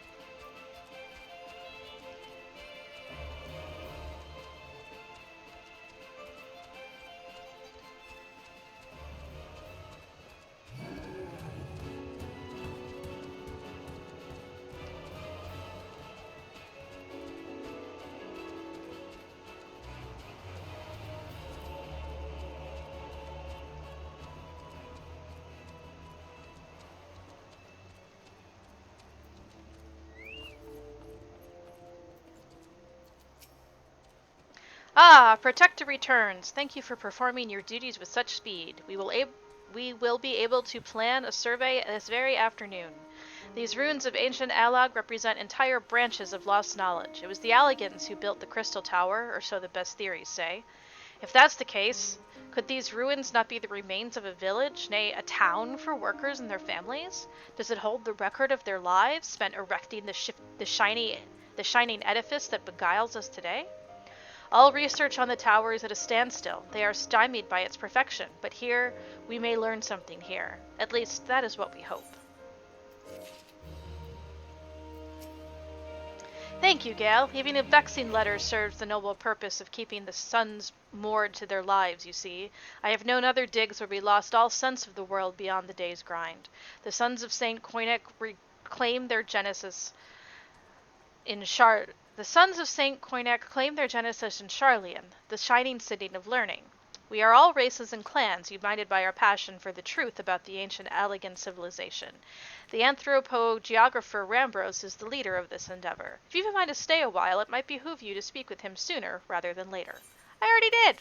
Ah, Protector returns. Thank you for performing your duties with such speed. We will be able to plan a survey this very afternoon. These ruins of ancient Allag represent entire branches of lost knowledge. It was the Alligans who built the Crystal Tower, or so the best theories say. If that's the case, could these ruins not be the remains of a village, nay, a town for workers and their families? Does it hold the record of their lives spent erecting the shining edifice that beguiles us today? All research on the tower is at a standstill. They are stymied by its perfection, but here we may learn something here. At least that is what we hope. Thank you, Gale. Even a vexing letter serves the noble purpose of keeping the suns moored to their lives, you see. I have known other digs where we lost all sense of the world beyond the day's grind. The sons of St. Coinec reclaim their genesis in The sons of St. Coinec claim their genesis in Charlian, the shining city of learning. We are all races and clans united by our passion for the truth about the ancient Allagan civilization. The anthropo-geographer Rambros is the leader of this endeavor. If you have in mind to stay a while, it might behoove you to speak with him sooner rather than later. I already did!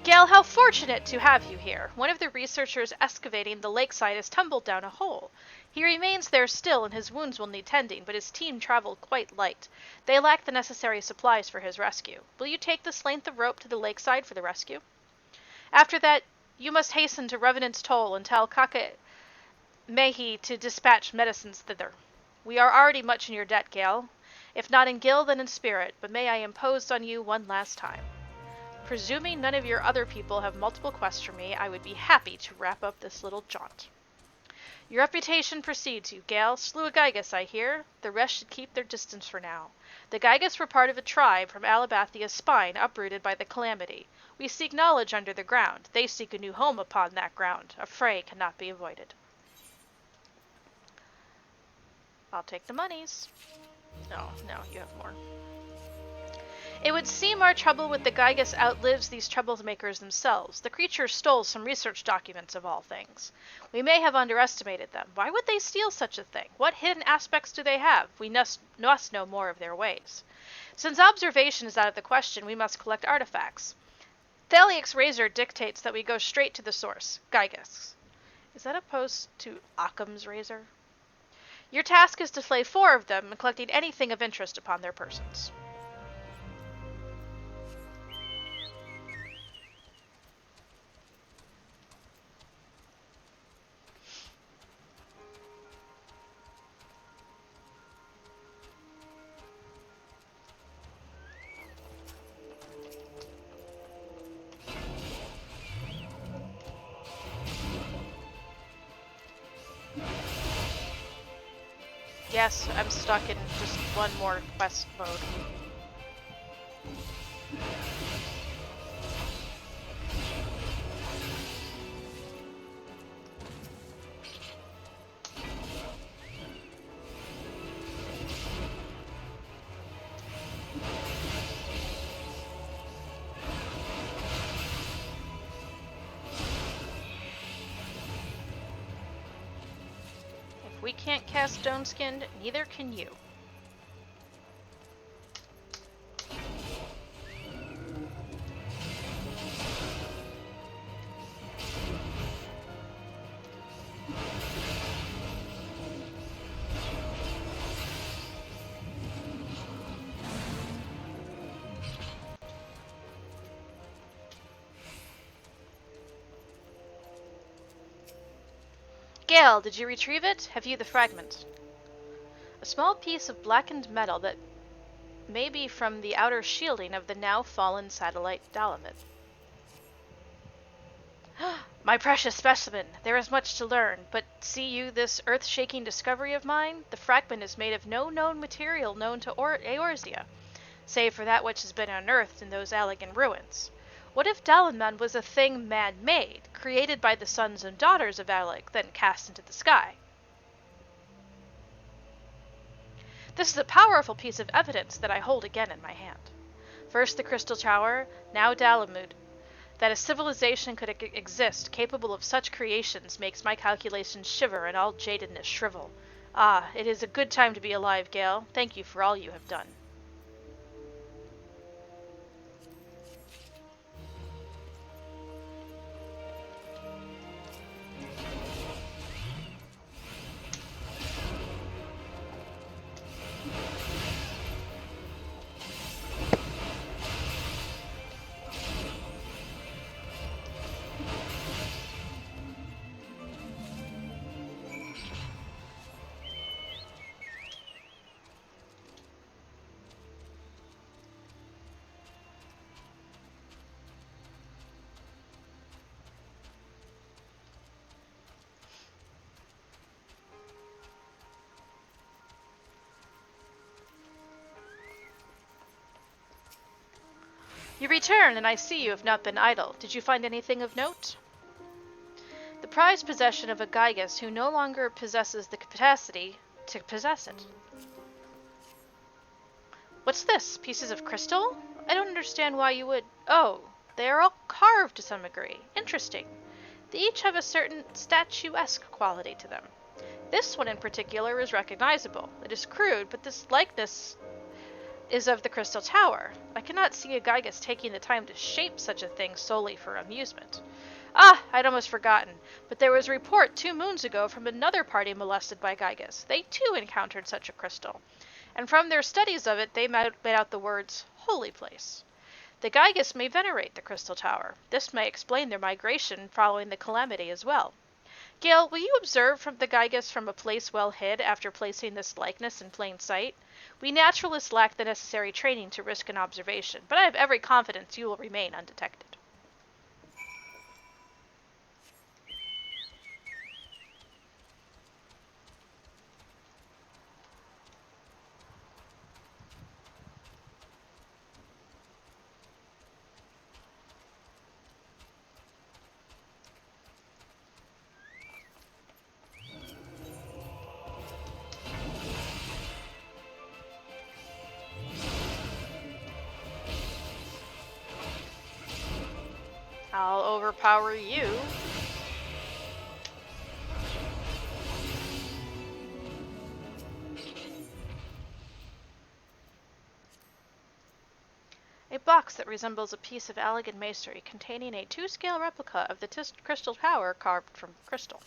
Gale, how fortunate to have you here. One of the researchers excavating the lakeside has tumbled down a hole. He remains there still, and his wounds will need tending, but his team traveled quite light. They lack the necessary supplies for his rescue. Will you take this length of rope to the lakeside for the rescue? After that, you must hasten to Revenant's Toll and tell Kaka Mehi to dispatch medicines thither. We are already much in your debt, Gale. If not in guild, then in spirit, but may I impose on you one last time. Presuming none of your other people have multiple quests for me, I would be happy to wrap up this little jaunt. Your reputation precedes you, Gale. Slew a Gygas, I hear. The rest should keep their distance for now. The Gygas were part of a tribe from Alabathia's spine, uprooted by the calamity. We seek knowledge under the ground. They seek a new home upon that ground. A fray cannot be avoided. I'll take the monies. Oh, no, you have more. It would seem our trouble with the Gygas outlives these troublemakers themselves. The creatures stole some research documents of all things. We may have underestimated them. Why would they steal such a thing? What hidden aspects do they have? We must know more of their ways. Since observation is out of the question, we must collect artifacts. Thaliac's razor dictates that we go straight to the source, Gygas. Is that opposed to Occam's razor? Your task is to flay 4 of them and collecting anything of interest upon their persons. Yes, I'm stuck in just one more quest mode. We can't cast Stone-Skinned, neither can you. Gale, did you retrieve it? Have you the fragment? A small piece of blackened metal that may be from the outer shielding of the now fallen satellite Dalavid. My precious specimen, there is much to learn, but see you this earth-shaking discovery of mine? The fragment is made of no known material known to Eorzea, save for that which has been unearthed in those elegant ruins. What if Dalenman was a thing man-made, created by the sons and daughters of Alec, then cast into the sky? This is a powerful piece of evidence that I hold again in my hand. First the Crystal Tower, now Dalamud. That a civilization could exist capable of such creations makes my calculations shiver and all jadedness shrivel. Ah, it is a good time to be alive, Gale. Thank you for all you have done. You return, and I see you have not been idle. Did you find anything of note? The prized possession of a Gygas who no longer possesses the capacity to possess it. What's this? Pieces of crystal? I don't understand why you would... Oh, they are all carved to some degree. Interesting. They each have a certain statuesque quality to them. This one in particular is recognizable. It is crude, but this likeness is of the Crystal Tower. I cannot see a Gygas taking the time to shape such a thing solely for amusement. Ah, I'd almost forgotten, but there was a report 2 moons ago from another party molested by Gygas. They too encountered such a crystal, and from their studies of it they made out the words, holy place. The Gygas may venerate the Crystal Tower. This may explain their migration following the calamity as well. Gale, will you observe from the Gygas from a place well hid after placing this likeness in plain sight? We naturalists lack the necessary training to risk an observation, but I have every confidence you will remain undetected. I'll overpower you. A box that resembles a piece of elegant masonry containing a 2-scale replica of the Crystal Tower carved from crystal.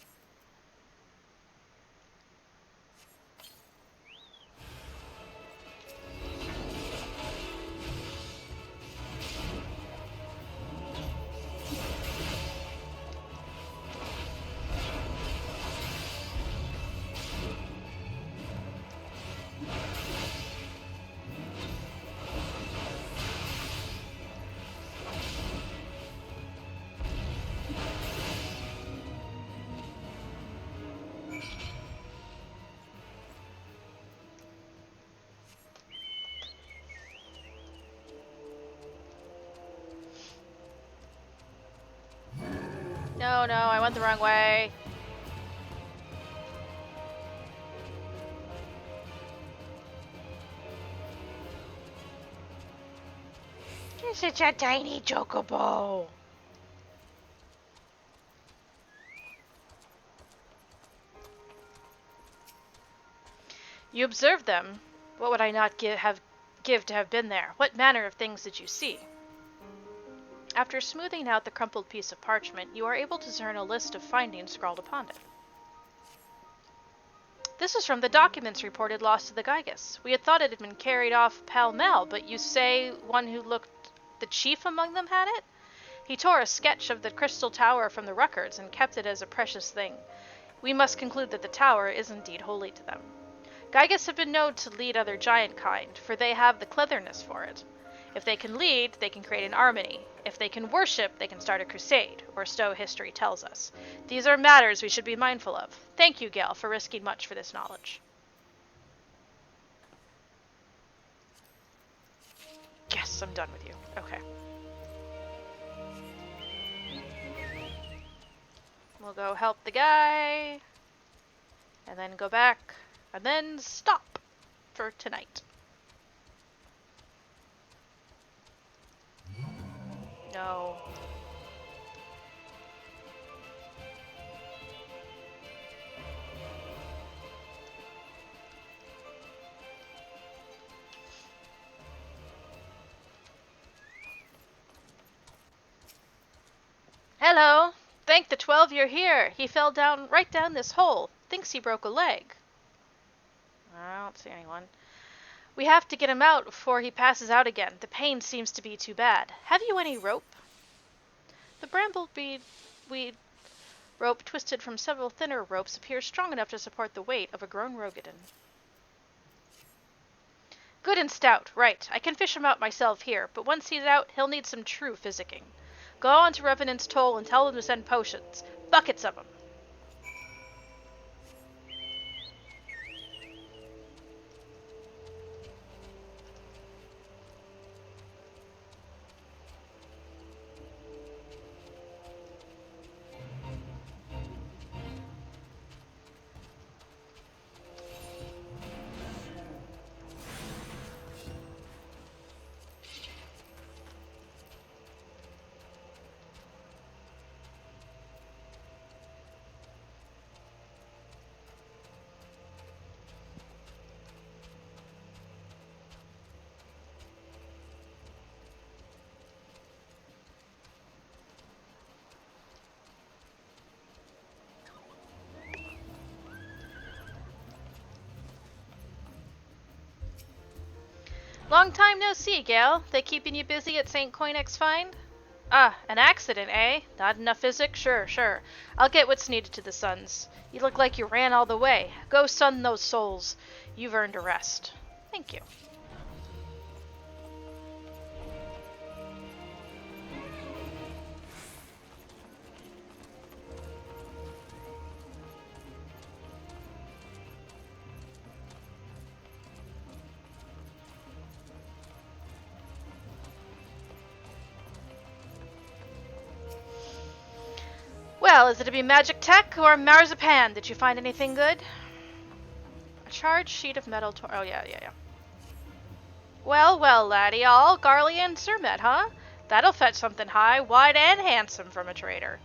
No, I went the wrong way. You're such a tiny chocobo. You observed them. What would I not give to have been there? What manner of things did you see? After smoothing out the crumpled piece of parchment, you are able to discern a list of findings scrawled upon it. This is from the documents reported lost to the Gygas. We had thought it had been carried off pell-mell, but you say one who looked the chief among them had it? He tore a sketch of the Crystal Tower from the records and kept it as a precious thing. we must conclude that the tower is indeed holy to them. Gygas have been known to lead other giant kind, for they have the cleverness for it. If they can lead, they can create an army. If they can worship, they can start a crusade, or so history tells us. These are matters we should be mindful of. Thank you, Gale, for risking much for this knowledge. Yes, I'm done with you. Okay. We'll go help the guy, and then go back, and then stop for tonight. No. Hello. Thank the 12 you're here. He fell down right down this hole. Thinks he broke a leg. I don't see anyone. We have to get him out before he passes out again. The pain seems to be too bad. Have you any rope? The brambleweed rope twisted from several thinner ropes appears strong enough to support the weight of a grown Rogadin. Good and stout, right. I can fish him out myself here, but once he's out, he'll need some true physicking. Go on to Revenant's Toll and tell them to send potions. Buckets of them. Long time no see, Gale. They keeping you busy at St. Coinex's Find? Ah, an accident, eh? Not enough physic? Sure, sure. I'll get what's needed to the Sons. You look like you ran all the way. Go sun those souls. You've earned a rest. Thank you. Well, is it to be magic tech or marzipan? Did you find anything good? A charged sheet of metal oh, yeah. Well, well, laddie, all Garland and Surmet, huh? That'll fetch something high, wide, and handsome from a trader.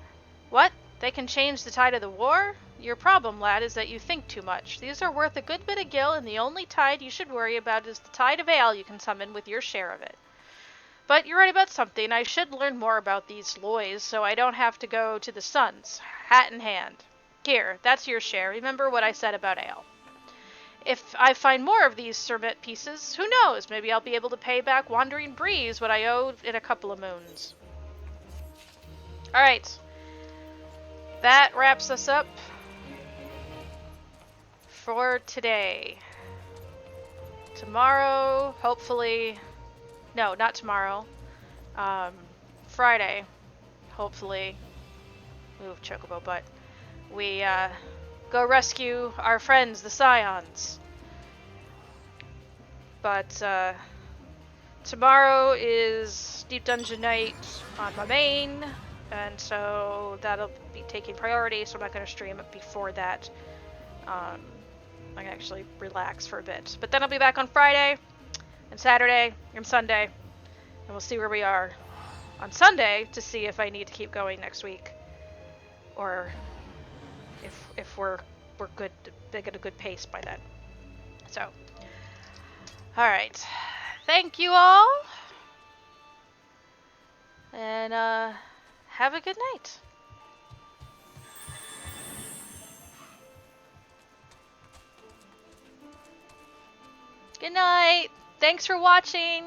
What? They can change the tide of the war? Your problem, lad, is that you think too much. These are worth a good bit of gil, and the only tide you should worry about is the tide of ale you can summon with your share of it. But you're right about something. I should learn more about these loys, so I don't have to go to the Sons, hat in hand. Here, that's your share. Remember what I said about ale. If I find more of these Surmet pieces, who knows? Maybe I'll be able to pay back Wandering Breeze what I owe in a couple of moons. Alright. That wraps us up for today. Tomorrow, hopefully... No, not tomorrow. Friday, hopefully. Ooh, chocobo butt. We, go rescue our friends, the Scions. But, tomorrow is Deep Dungeon Night on my main, and so that'll be taking priority, so I'm not going to stream it before that. I can actually relax for a bit. But then I'll be back on Friday, and Saturday, and Sunday, and we'll see where we are on Sunday to see if I need to keep going next week, or if we're good, at a good pace by then. So, all right, thank you all, and have a good night. Good night. Thanks for watching.